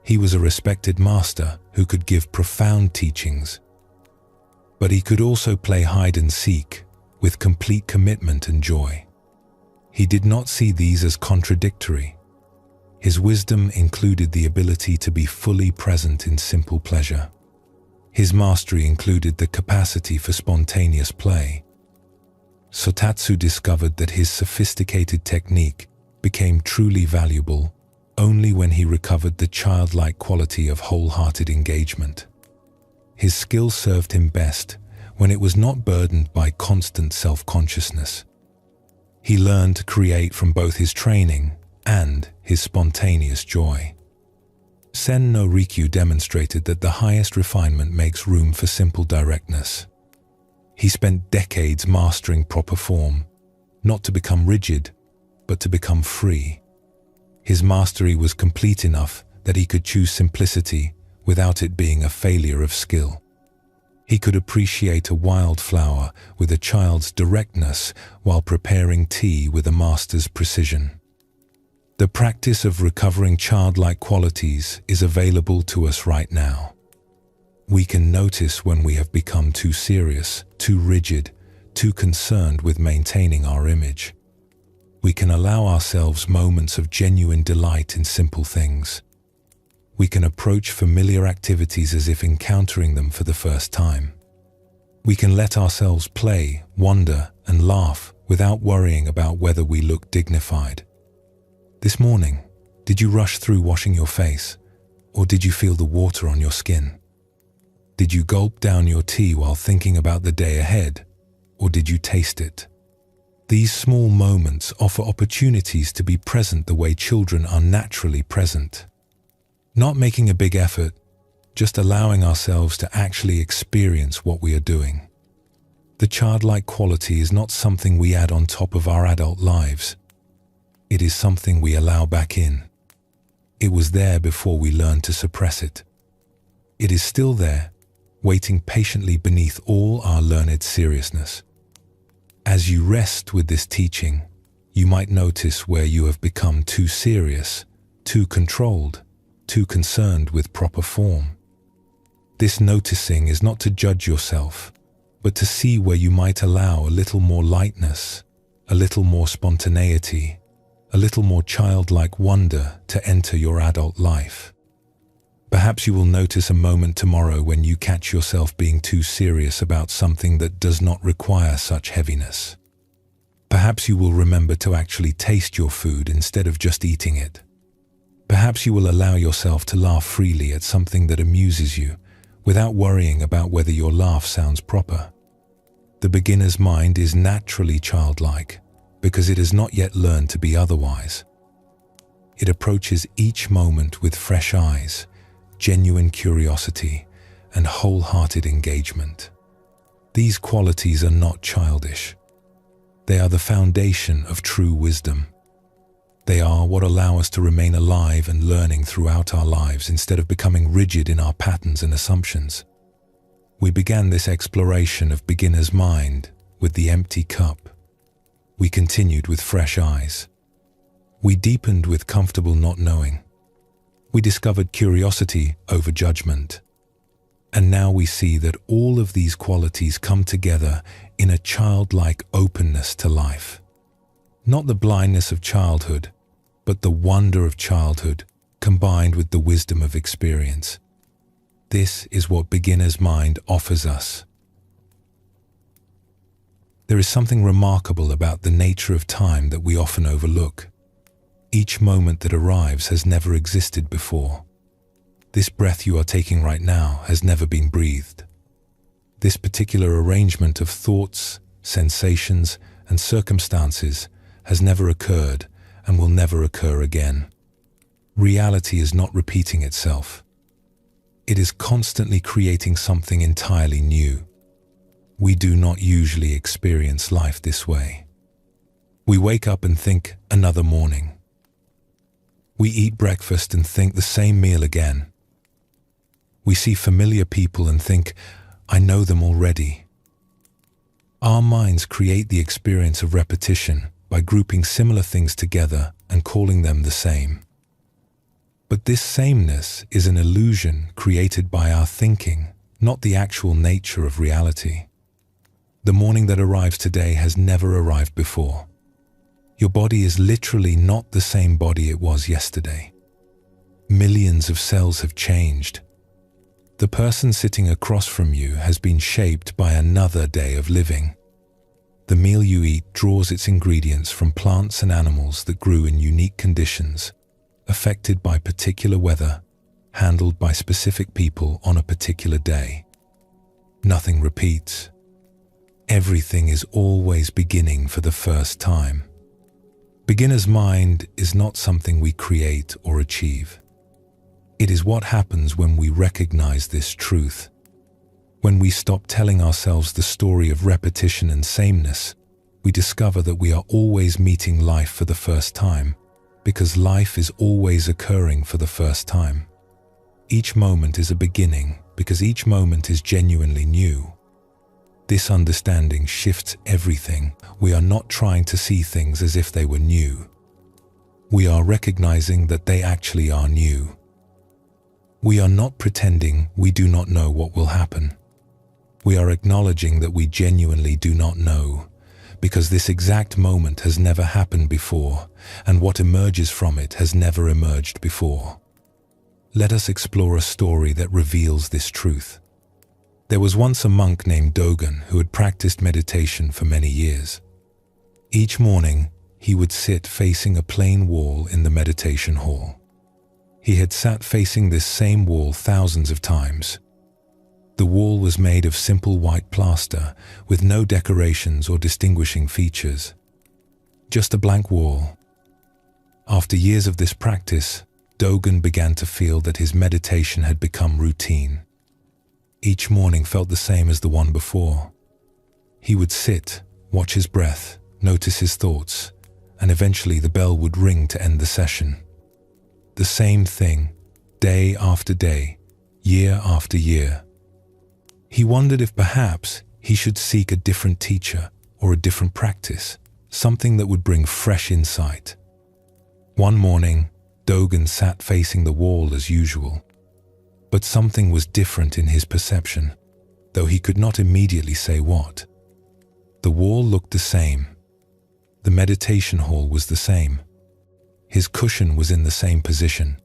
He was a respected master who could give profound teachings, but he could also play hide and seek with complete commitment and joy. He did not see these as contradictory. His wisdom included the ability to be fully present in simple pleasure. His mastery included the capacity for spontaneous play. Sotatsu discovered that his sophisticated technique became truly valuable only when he recovered the childlike quality of wholehearted engagement. His skill served him best when it was not burdened by constant self-consciousness. He learned to create from both his training and his spontaneous joy. Sen no Rikyu demonstrated that the highest refinement makes room for simple directness. He spent decades mastering proper form, not to become rigid, but to become free. His mastery was complete enough that he could choose simplicity without it being a failure of skill. He could appreciate a wildflower with a child's directness while preparing tea with a master's precision. The practice of recovering childlike qualities is available to us right now. We can notice when we have become too serious, too rigid, too concerned with maintaining our image. We can allow ourselves moments of genuine delight in simple things. We can approach familiar activities as if encountering them for the first time. We can let ourselves play, wonder, and laugh without worrying about whether we look dignified. This morning, did you rush through washing your face, or did you feel the water on your skin? Did you gulp down your tea while thinking about the day ahead, or did you taste it? These small moments offer opportunities to be present the way children are naturally present. Not making a big effort, just allowing ourselves to actually experience what we are doing. The childlike quality is not something we add on top of our adult lives. It is something we allow back in. It was there before we learned to suppress it. It is still there, waiting patiently beneath all our learned seriousness. As you rest with this teaching, you might notice where you have become too serious, too controlled, too concerned with proper form. This noticing is not to judge yourself, but to see where you might allow a little more lightness, a little more spontaneity, a little more childlike wonder to enter your adult life. Perhaps you will notice a moment tomorrow when you catch yourself being too serious about something that does not require such heaviness. Perhaps you will remember to actually taste your food instead of just eating it. Perhaps you will allow yourself to laugh freely at something that amuses you, without worrying about whether your laugh sounds proper. The beginner's mind is naturally childlike, because it has not yet learned to be otherwise. It approaches each moment with fresh eyes, genuine curiosity, and wholehearted engagement. These qualities are not childish. They are the foundation of true wisdom. They are what allow us to remain alive and learning throughout our lives instead of becoming rigid in our patterns and assumptions. We began this exploration of beginner's mind with the empty cup. We continued with fresh eyes. We deepened with comfortable not knowing. We discovered curiosity over judgment. And now we see that all of these qualities come together in a childlike openness to life. Not the blindness of childhood, but the wonder of childhood combined with the wisdom of experience. This is what beginner's mind offers us. There is something remarkable about the nature of time that we often overlook. Each moment that arrives has never existed before. This breath you are taking right now has never been breathed. This particular arrangement of thoughts, sensations, and circumstances has never occurred and will never occur again. Reality is not repeating itself. It is constantly creating something entirely new. We do not usually experience life this way. We wake up and think, another morning. We eat breakfast and think the same meal again. We see familiar people and think, I know them already. Our minds create the experience of repetition by grouping similar things together and calling them the same. But this sameness is an illusion created by our thinking, not the actual nature of reality. The morning that arrives today has never arrived before. Your body is literally not the same body it was yesterday. Millions of cells have changed. The person sitting across from you has been shaped by another day of living. The meal you eat draws its ingredients from plants and animals that grew in unique conditions, affected by particular weather, handled by specific people on a particular day. Nothing repeats. Everything is always beginning for the first time. Beginner's mind is not something we create or achieve. It is what happens when we recognize this truth. When we stop telling ourselves the story of repetition and sameness, we discover that we are always meeting life for the first time, because life is always occurring for the first time. Each moment is a beginning, because each moment is genuinely new. This understanding shifts everything. We are not trying to see things as if they were new. We are recognizing that they actually are new. We are not pretending we do not know what will happen. We are acknowledging that we genuinely do not know, because this exact moment has never happened before, and what emerges from it has never emerged before. Let us explore a story that reveals this truth. There was once a monk named Dogen who had practiced meditation for many years. Each morning, he would sit facing a plain wall in the meditation hall. He had sat facing this same wall thousands of times. The wall was made of simple white plaster with no decorations or distinguishing features. Just a blank wall. After years of this practice, Dogen began to feel that his meditation had become routine. Each morning felt the same as the one before. He would sit, watch his breath, notice his thoughts, and eventually the bell would ring to end the session. The same thing, day after day, year after year. He wondered if perhaps he should seek a different teacher or a different practice, something that would bring fresh insight. One morning, Dogen sat facing the wall as usual. But something was different in his perception, though he could not immediately say what. The wall looked the same. The meditation hall was the same. His cushion was in the same position.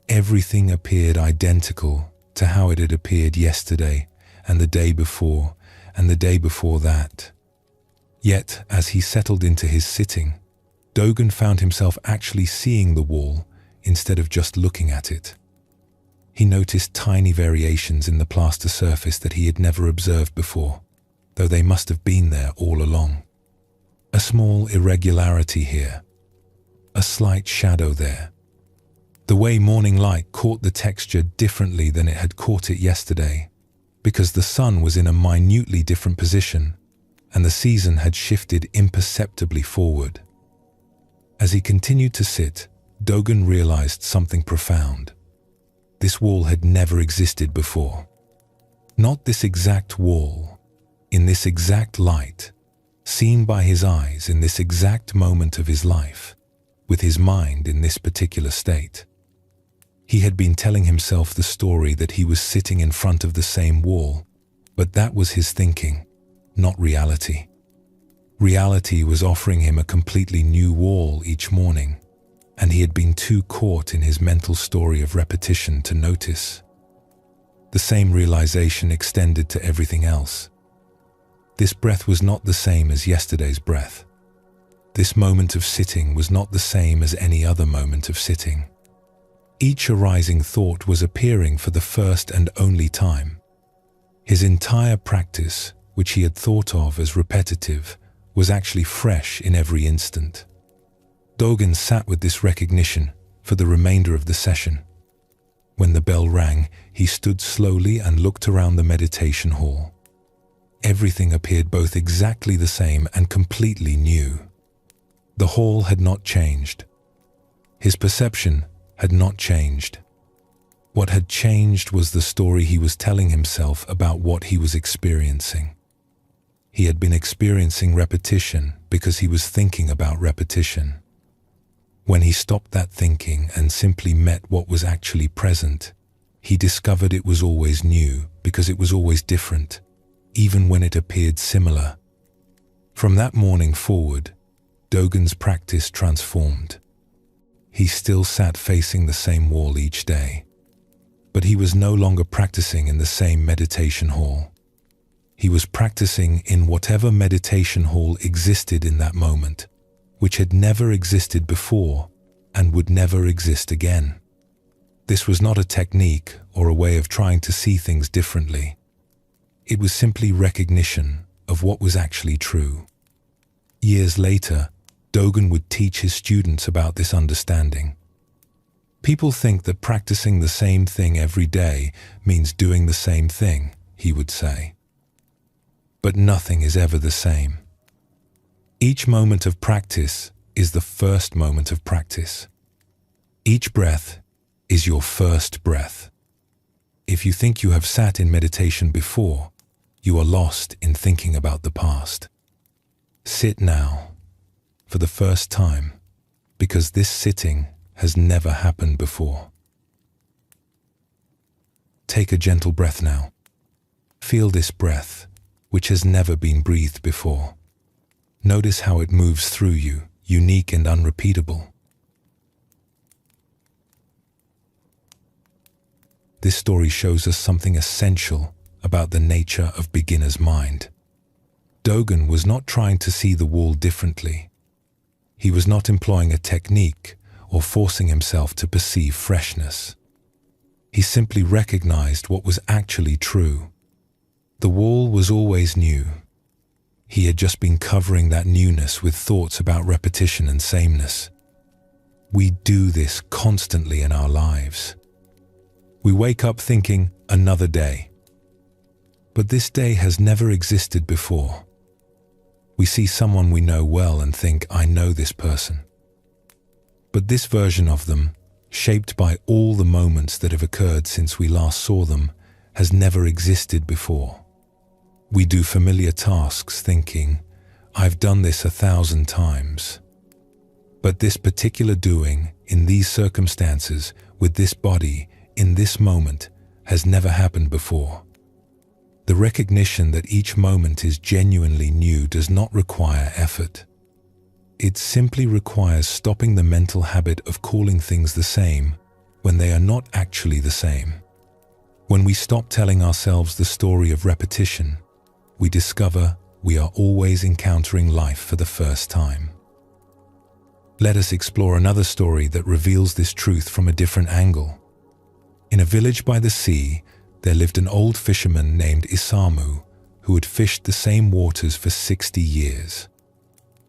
Everything appeared identical to how it had appeared yesterday and the day before and the day before that. Yet, as he settled into his sitting, Dogen found himself actually seeing the wall instead of just looking at it. He noticed tiny variations in the plaster surface that he had never observed before, though they must have been there all along. A small irregularity here, a slight shadow there. The way morning light caught the texture differently than it had caught it yesterday, because the sun was in a minutely different position, and the season had shifted imperceptibly forward. As he continued to sit, Dogen realized something profound. This wall had never existed before. Not this exact wall, in this exact light, seen by his eyes in this exact moment of his life, with his mind in this particular state. He had been telling himself the story that he was sitting in front of the same wall, but that was his thinking, not reality. Reality was offering him a completely new wall each morning, and he had been too caught in his mental story of repetition to notice. The same realization extended to everything else. This breath was not the same as yesterday's breath. This moment of sitting was not the same as any other moment of sitting. Each arising thought was appearing for the first and only time. His entire practice, which he had thought of as repetitive, was actually fresh in every instant. Dogen sat with this recognition for the remainder of the session. When the bell rang, he stood slowly and looked around the meditation hall. Everything appeared both exactly the same and completely new. The hall had not changed. His perception had not changed. What had changed was the story he was telling himself about what he was experiencing. He had been experiencing repetition because he was thinking about repetition. When he stopped that thinking and simply met what was actually present, he discovered it was always new because it was always different, even when it appeared similar. From that morning forward, Dogen's practice transformed. He still sat facing the same wall each day, but he was no longer practicing in the same meditation hall. He was practicing in whatever meditation hall existed in that moment, which had never existed before and would never exist again. This was not a technique or a way of trying to see things differently. It was simply recognition of what was actually true. Years later, Dogen would teach his students about this understanding. People think that practicing the same thing every day means doing the same thing, he would say. But nothing is ever the same. Each moment of practice is the first moment of practice. Each breath is your first breath. If you think you have sat in meditation before, you are lost in thinking about the past. Sit now, for the first time, because this sitting has never happened before. Take a gentle breath now. Feel this breath, which has never been breathed before. Notice how it moves through you, unique and unrepeatable. This story shows us something essential about the nature of beginner's mind. Dogen was not trying to see the wall differently. He was not employing a technique or forcing himself to perceive freshness. He simply recognized what was actually true. The wall was always new. He had just been covering that newness with thoughts about repetition and sameness. We do this constantly in our lives. We wake up thinking, another day. But this day has never existed before. We see someone we know well and think, I know this person. But this version of them, shaped by all the moments that have occurred since we last saw them, has never existed before. We do familiar tasks thinking, I've done this 1,000 times. But this particular doing, in these circumstances, with this body, in this moment, has never happened before. The recognition that each moment is genuinely new does not require effort. It simply requires stopping the mental habit of calling things the same when they are not actually the same. When we stop telling ourselves the story of repetition, we discover we are always encountering life for the first time. Let us explore another story that reveals this truth from a different angle. In a village by the sea, there lived an old fisherman named Isamu who had fished the same waters for 60 years.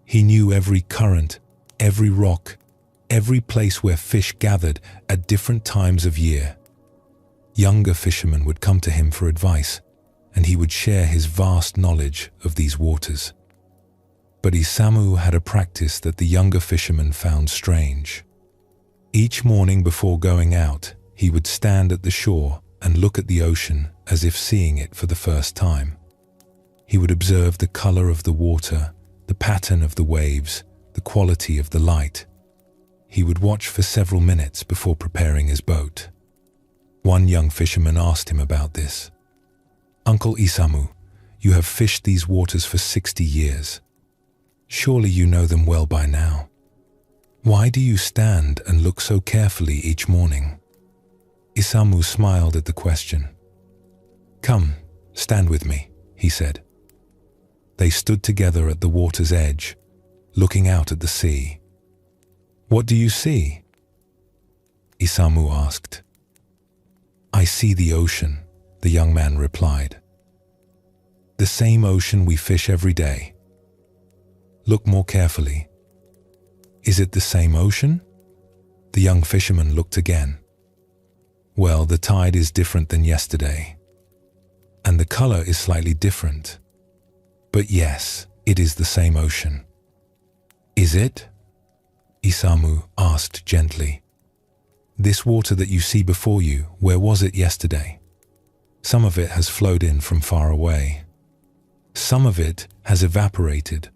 He knew every current, every rock, every place where fish gathered at different times of year. Younger fishermen would come to him for advice, and he would share his vast knowledge of these waters. But Isamu had a practice that the younger fishermen found strange. Each morning before going out, he would stand at the shore and look at the ocean as if seeing it for the first time. He would observe the color of the water, the pattern of the waves, the quality of the light. He would watch for several minutes before preparing his boat. One young fisherman asked him about this. Uncle Isamu, you have fished these waters for 60 years. Surely you know them well by now. Why do you stand and look so carefully each morning? Isamu smiled at the question. Come, stand with me, he said. They stood together at the water's edge, looking out at the sea. "What do you see?" Isamu asked. "I see the ocean," the young man replied. "The same ocean we fish every day." "Look more carefully." "Is it the same ocean?" The young fisherman looked again. "Well, the tide is different than yesterday, and the color is slightly different. But yes, it is the same ocean." "Is it?" Isamu asked gently. "This water that you see before you, where was it yesterday? Some of it has flowed in from far away. Some of it has evaporated.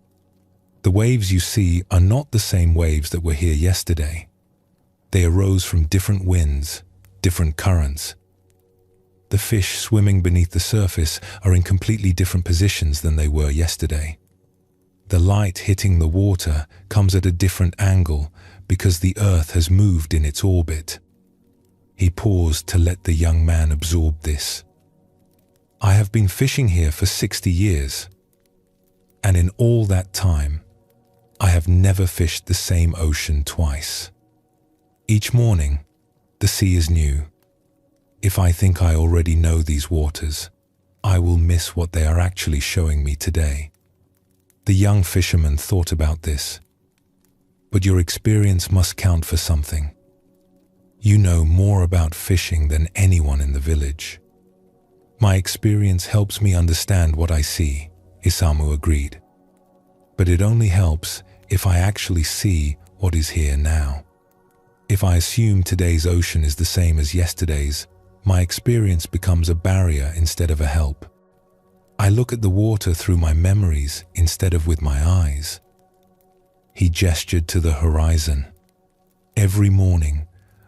The waves you see are not the same waves that were here yesterday. They arose from different winds, different currents. The fish swimming beneath the surface are in completely different positions than they were yesterday. The light hitting the water comes at a different angle because the earth has moved in its orbit." He paused to let the young man absorb this. "I have been fishing here for 60 years, and in all that time, I have never fished the same ocean twice. Each morning, the sea is new. If I think I already know these waters, I will miss what they are actually showing me today." The young fisherman thought about this. "But your experience must count for something. You know more about fishing than anyone in the village." "My experience helps me understand what I see," Isamu agreed. "But it only helps if I actually see what is here now. If I assume today's ocean is the same as yesterday's, my experience becomes a barrier instead of a help. I look at the water through my memories instead of with my eyes." He gestured to the horizon. "Every morning,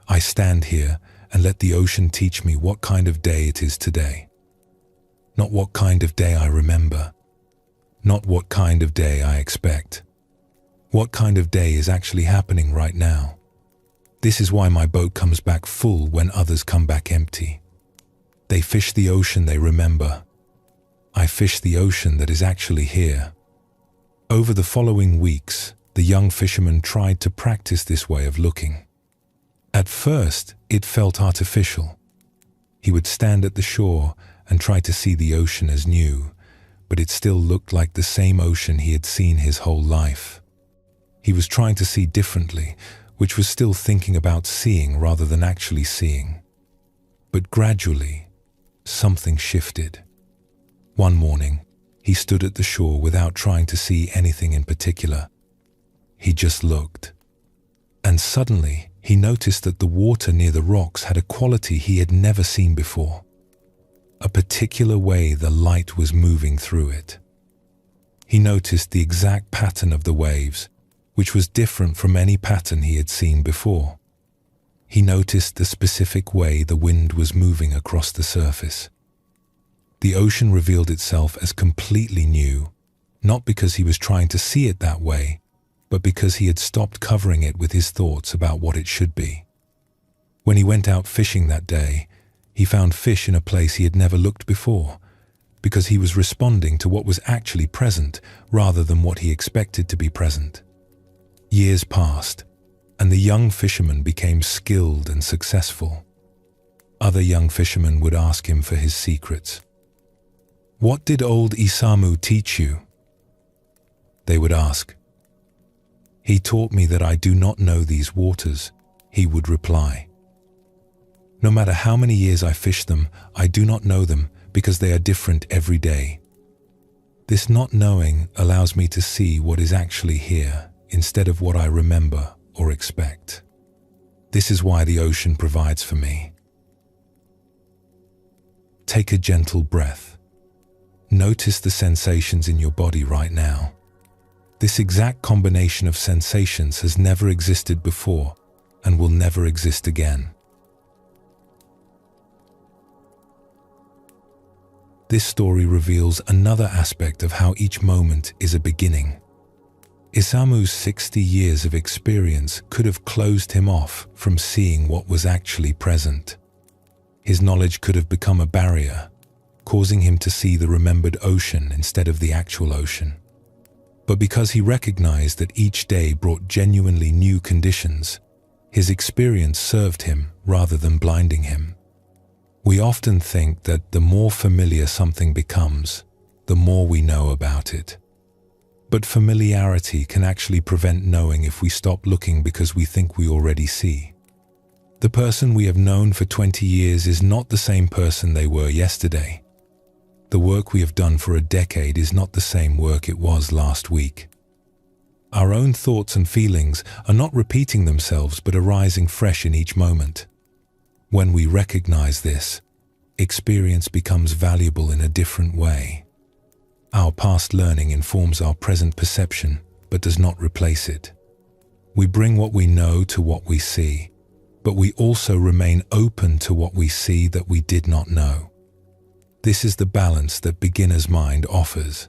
I stand here and let the ocean teach me what kind of day it is today. Not what kind of day I remember. Not what kind of day I expect. What kind of day is actually happening right now. This is why my boat comes back full when others come back empty. They fish the ocean they remember. I fish the ocean that is actually here." Over the following weeks, the young fisherman tried to practice this way of looking. At first, it felt artificial. He would stand at the shore and try to see the ocean as new, but it still looked like the same ocean he had seen his whole life. He was trying to see differently, which was still thinking about seeing rather than actually seeing. But gradually, something shifted. One morning, he stood at the shore without trying to see anything in particular. He just looked. And suddenly, he noticed that the water near the rocks had a quality he had never seen before. A particular way the light was moving through it. He noticed the exact pattern of the waves, which was different from any pattern he had seen before. He noticed the specific way the wind was moving across the surface. The ocean revealed itself as completely new, not because he was trying to see it that way, but because he had stopped covering it with his thoughts about what it should be. When he went out fishing that day, he found fish in a place he had never looked before, because he was responding to what was actually present rather than what he expected to be present. Years passed, and the young fisherman became skilled and successful. Other young fishermen would ask him for his secrets. "What did old Isamu teach you?" They would ask. "He taught me that I do not know these waters," he would reply. "No matter how many years I fish them, I do not know them because they are different every day. This not knowing allows me to see what is actually here instead of what I remember or expect. This is why the ocean provides for me." Take a gentle breath. Notice the sensations in your body right now. This exact combination of sensations has never existed before and will never exist again. This story reveals another aspect of how each moment is a beginning. Isamu's 60 years of experience could have closed him off from seeing what was actually present. His knowledge could have become a barrier, causing him to see the remembered ocean instead of the actual ocean. But because he recognized that each day brought genuinely new conditions, his experience served him rather than blinding him. We often think that the more familiar something becomes, the more we know about it. But familiarity can actually prevent knowing if we stop looking because we think we already see. The person we have known for 20 years is not the same person they were yesterday. The work we have done for a decade is not the same work it was last week. Our own thoughts and feelings are not repeating themselves but arising fresh in each moment. When we recognize this, experience becomes valuable in a different way. Our past learning informs our present perception but does not replace it. We bring what we know to what we see, but we also remain open to what we see that we did not know. This is the balance that beginner's mind offers.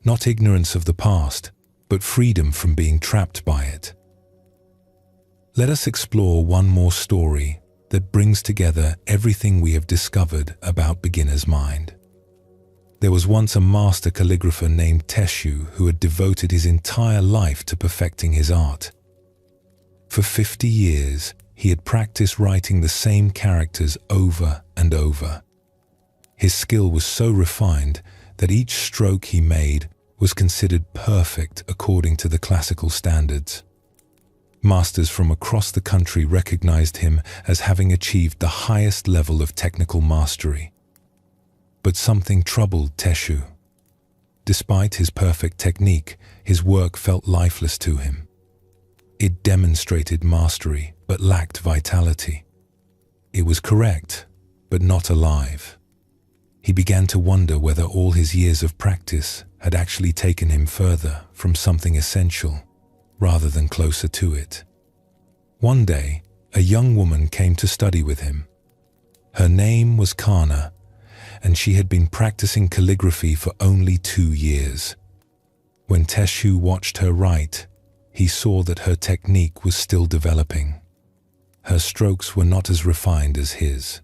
Not ignorance of the past, but freedom from being trapped by it. Let us explore one more story that brings together everything we have discovered about beginner's mind. There was once a master calligrapher named Teshu who had devoted his entire life to perfecting his art. For 50 years, he had practiced writing the same characters over and over. His skill was so refined that each stroke he made was considered perfect according to the classical standards. Masters from across the country recognized him as having achieved the highest level of technical mastery. But something troubled Teshu. Despite his perfect technique, his work felt lifeless to him. It demonstrated mastery, but lacked vitality. It was correct, but not alive. He began to wonder whether all his years of practice had actually taken him further from something essential, rather than closer to it. One day, a young woman came to study with him. Her name was Kana, and she had been practicing calligraphy for only 2 years. When Teshu watched her write, he saw that her technique was still developing. Her strokes were not as refined as his.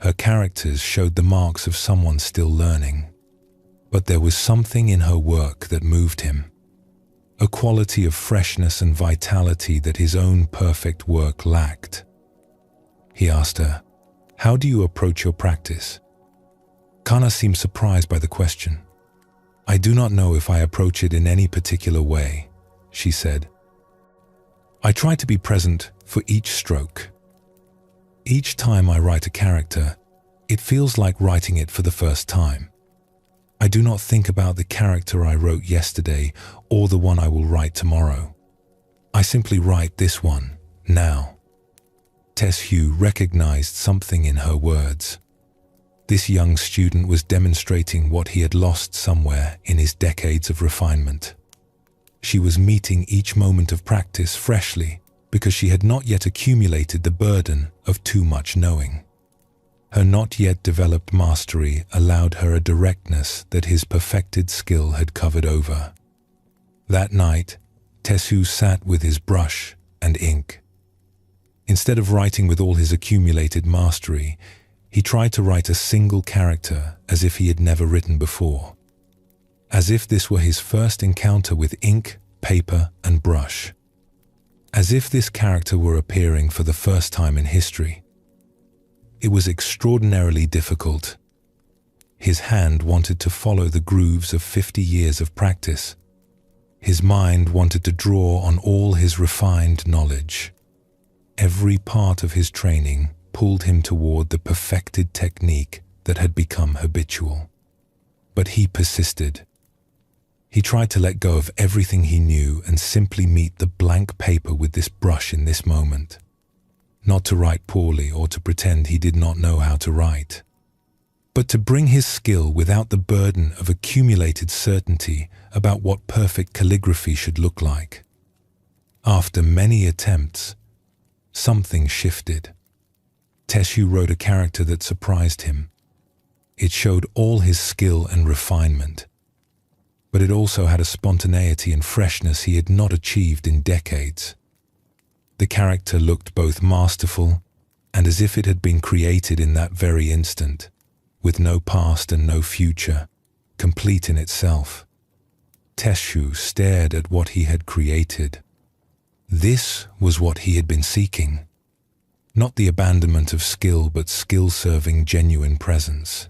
Her characters showed the marks of someone still learning. But there was something in her work that moved him. A quality of freshness and vitality that his own perfect work lacked. He asked her, "How do you approach your practice?" Kana seemed surprised by the question. "I do not know if I approach it in any particular way," she said. "I try to be present for each stroke. Each time I write a character, it feels like writing it for the first time. I do not think about the character I wrote yesterday or the one I will write tomorrow. I simply write this one, now." Teshu recognized something in her words. This young student was demonstrating what he had lost somewhere in his decades of refinement. She was meeting each moment of practice freshly because she had not yet accumulated the burden of too much knowing. Her not yet developed mastery allowed her a directness that his perfected skill had covered over. That night, Teshu sat with his brush and ink. Instead of writing with all his accumulated mastery, he tried to write a single character as if he had never written before. As if this were his first encounter with ink, paper, and brush. As if this character were appearing for the first time in history. It was extraordinarily difficult. His hand wanted to follow the grooves of 50 years of practice. His mind wanted to draw on all his refined knowledge. Every part of his training pulled him toward the perfected technique that had become habitual. But he persisted. He tried to let go of everything he knew and simply meet the blank paper with this brush in this moment. Not to write poorly or to pretend he did not know how to write, but to bring his skill without the burden of accumulated certainty about what perfect calligraphy should look like. After many attempts, something shifted. Teshu wrote a character that surprised him. It showed all his skill and refinement, but it also had a spontaneity and freshness he had not achieved in decades. The character looked both masterful and as if it had been created in that very instant. with no past and no future, complete in itself. Teshu stared at what he had created. This was what he had been seeking. Not the abandonment of skill, but skill-serving genuine presence.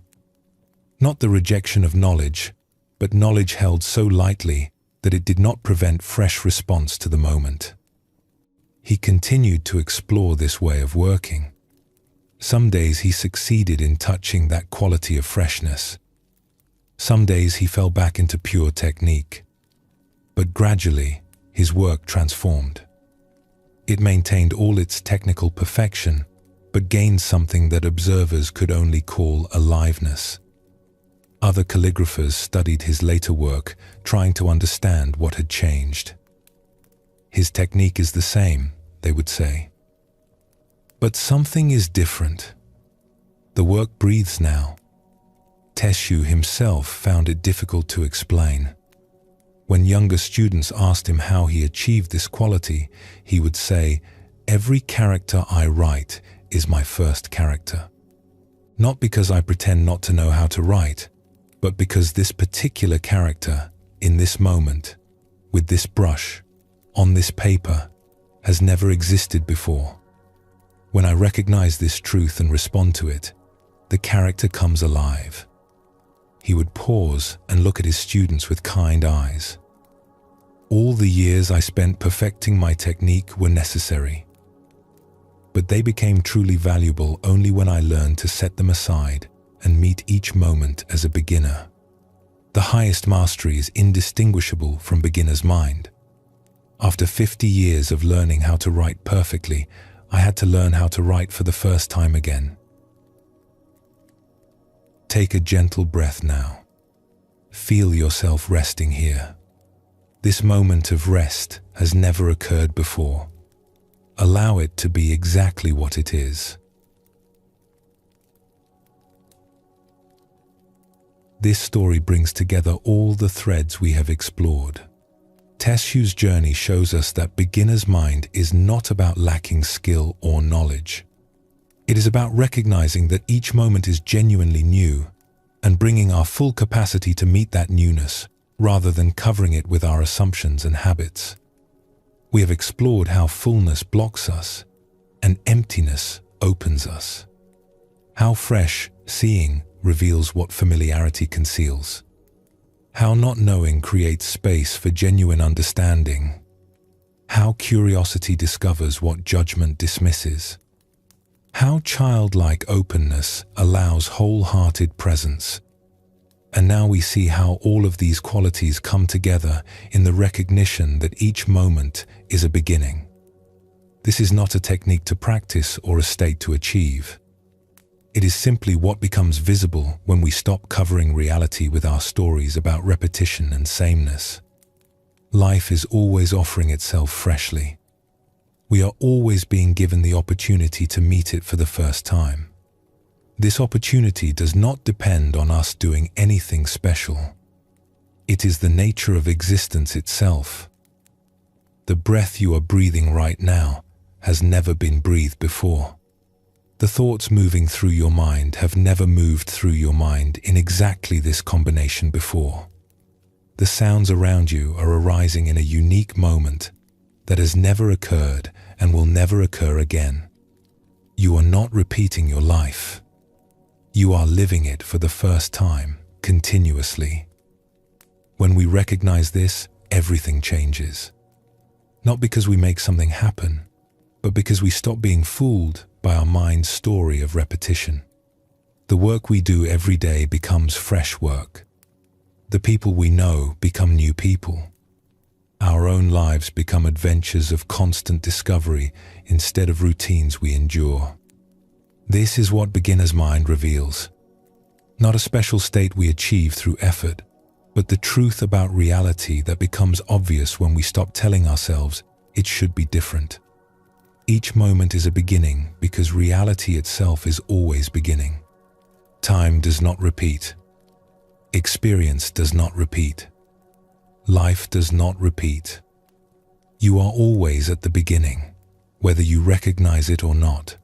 Not the rejection of knowledge, but knowledge held so lightly that it did not prevent fresh response to the moment. He continued to explore this way of working. Some days he succeeded in touching that quality of freshness. Some days he fell back into pure technique. But gradually, his work transformed. It maintained all its technical perfection, but gained something that observers could only call aliveness. Other calligraphers studied his later work, trying to understand what had changed. His technique is the same, they would say. But something is different. The work breathes now. Teshu himself found it difficult to explain. When younger students asked him how he achieved this quality, he would say, "Every character I write is my first character. Not because I pretend not to know how to write, but because this particular character, in this moment, with this brush, on this paper, has never existed before. When I recognize this truth and respond to it, the character comes alive." He would pause and look at his students with kind eyes. "All the years I spent perfecting my technique were necessary, but they became truly valuable only when I learned to set them aside and meet each moment as a beginner. The highest mastery is indistinguishable from beginner's mind. After 50 years of learning how to write perfectly, I had to learn how to write for the first time again." Take a gentle breath now. Feel yourself resting here. This moment of rest has never occurred before. Allow it to be exactly what it is. This story brings together all the threads we have explored. Teshu's journey shows us that beginner's mind is not about lacking skill or knowledge. It is about recognizing that each moment is genuinely new and bringing our full capacity to meet that newness, rather than covering it with our assumptions and habits. We have explored how fullness blocks us and emptiness opens us. How fresh seeing reveals what familiarity conceals. How not knowing creates space for genuine understanding. How curiosity discovers what judgment dismisses. How childlike openness allows wholehearted presence. And now we see how all of these qualities come together in the recognition that each moment is a beginning. This is not a technique to practice or a state to achieve. It is simply what becomes visible when we stop covering reality with our stories about repetition and sameness. Life is always offering itself freshly. We are always being given the opportunity to meet it for the first time. This opportunity does not depend on us doing anything special. It is the nature of existence itself. The breath you are breathing right now has never been breathed before. The thoughts moving through your mind have never moved through your mind in exactly this combination before. The sounds around you are arising in a unique moment that has never occurred and will never occur again. You are not repeating your life. You are living it for the first time, continuously. When we recognize this, everything changes. Not because we make something happen, but because we stop being fooled by our mind's story of repetition. The work we do every day becomes fresh work. The people we know become new people. Our own lives become adventures of constant discovery instead of routines we endure. This is what beginner's mind reveals. Not a special state we achieve through effort, but the truth about reality that becomes obvious when we stop telling ourselves it should be different. Each moment is a beginning because reality itself is always beginning. Time does not repeat. Experience does not repeat. Life does not repeat. You are always at the beginning, whether you recognize it or not.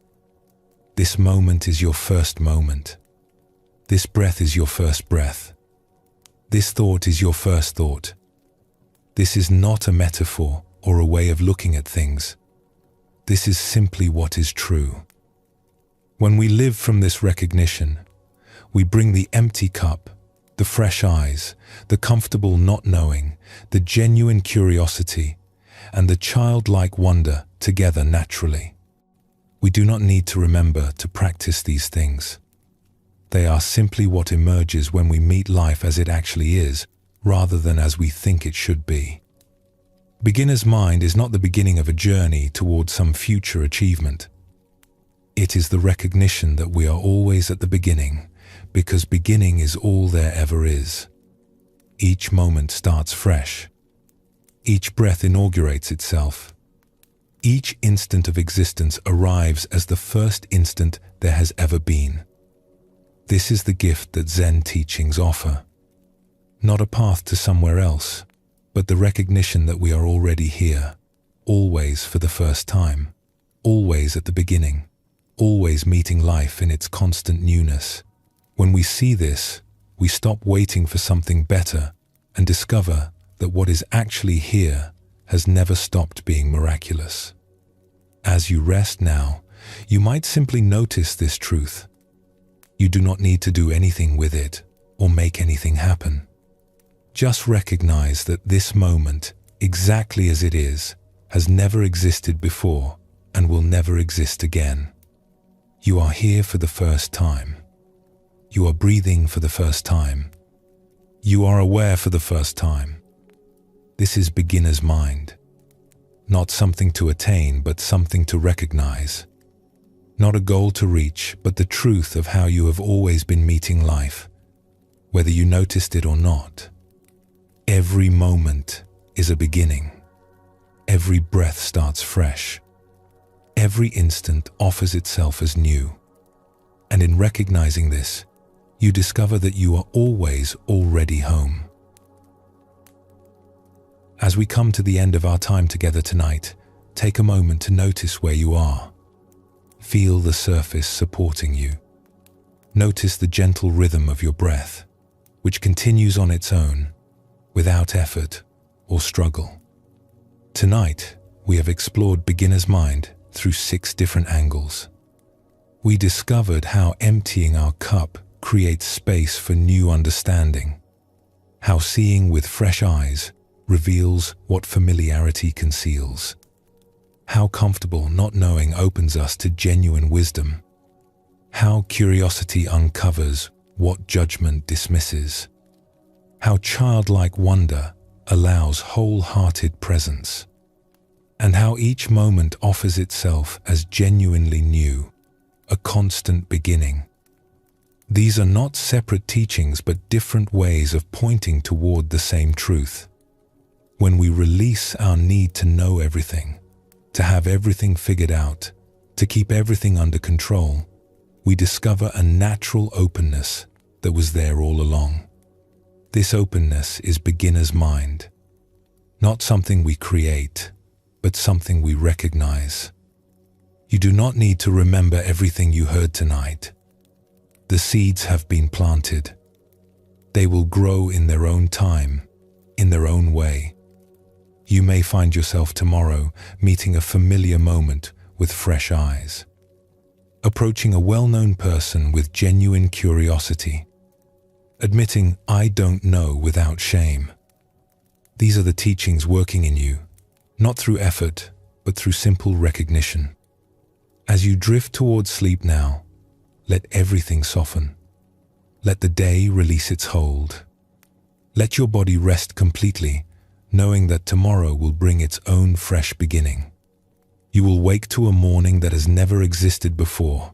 This moment is your first moment. This breath is your first breath. This thought is your first thought. This is not a metaphor or a way of looking at things. This is simply what is true. When we live from this recognition, we bring the empty cup, the fresh eyes, the comfortable not knowing, the genuine curiosity, and the childlike wonder together naturally. We do not need to remember to practice these things. They are simply what emerges when we meet life as it actually is, rather than as we think it should be. Beginner's mind is not the beginning of a journey towards some future achievement. It is the recognition that we are always at the beginning, because beginning is all there ever is. Each moment starts fresh. Each breath inaugurates itself. Each instant of existence arrives as the first instant there has ever been. This is the gift that Zen teachings offer. Not a path to somewhere else, but the recognition that we are already here, always for the first time, always at the beginning, always meeting life in its constant newness. When we see this, we stop waiting for something better and discover that what is actually here has never stopped being miraculous. As you rest now, you might simply notice this truth. You do not need to do anything with it or make anything happen. Just recognize that this moment, exactly as it is, has never existed before and will never exist again. You are here for the first time. You are breathing for the first time. You are aware for the first time. This is beginner's mind. Not something to attain, but something to recognize. Not a goal to reach, but the truth of how you have always been meeting life, whether you noticed it or not. Every moment is a beginning. Every breath starts fresh. Every instant offers itself as new. And in recognizing this, you discover that you are always already home. As we come to the end of our time together tonight, take a moment to notice where you are. Feel the surface supporting you. Notice the gentle rhythm of your breath, which continues on its own, without effort or struggle. Tonight, we have explored beginner's mind through 6 different angles. We discovered how emptying our cup creates space for new understanding, how seeing with fresh eyes reveals what familiarity conceals, how comfortable not knowing opens us to genuine wisdom, how curiosity uncovers what judgment dismisses, how childlike wonder allows wholehearted presence, and how each moment offers itself as genuinely new, a constant beginning. These are not separate teachings but different ways of pointing toward the same truth. When we release our need to know everything, to have everything figured out, to keep everything under control, we discover a natural openness that was there all along. This openness is beginner's mind, not something we create, but something we recognize. You do not need to remember everything you heard tonight. The seeds have been planted. They will grow in their own time, in their own way. You may find yourself tomorrow meeting a familiar moment with fresh eyes, approaching a well-known person with genuine curiosity, admitting "I don't know" without shame. These are the teachings working in you, not through effort, but through simple recognition. As you drift towards sleep now, let everything soften. Let the day release its hold. Let your body rest completely, knowing that tomorrow will bring its own fresh beginning. You will wake to a morning that has never existed before,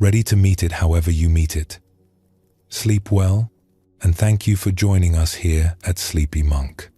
ready to meet it however you meet it. Sleep well, and thank you for joining us here at Sleepy Monk.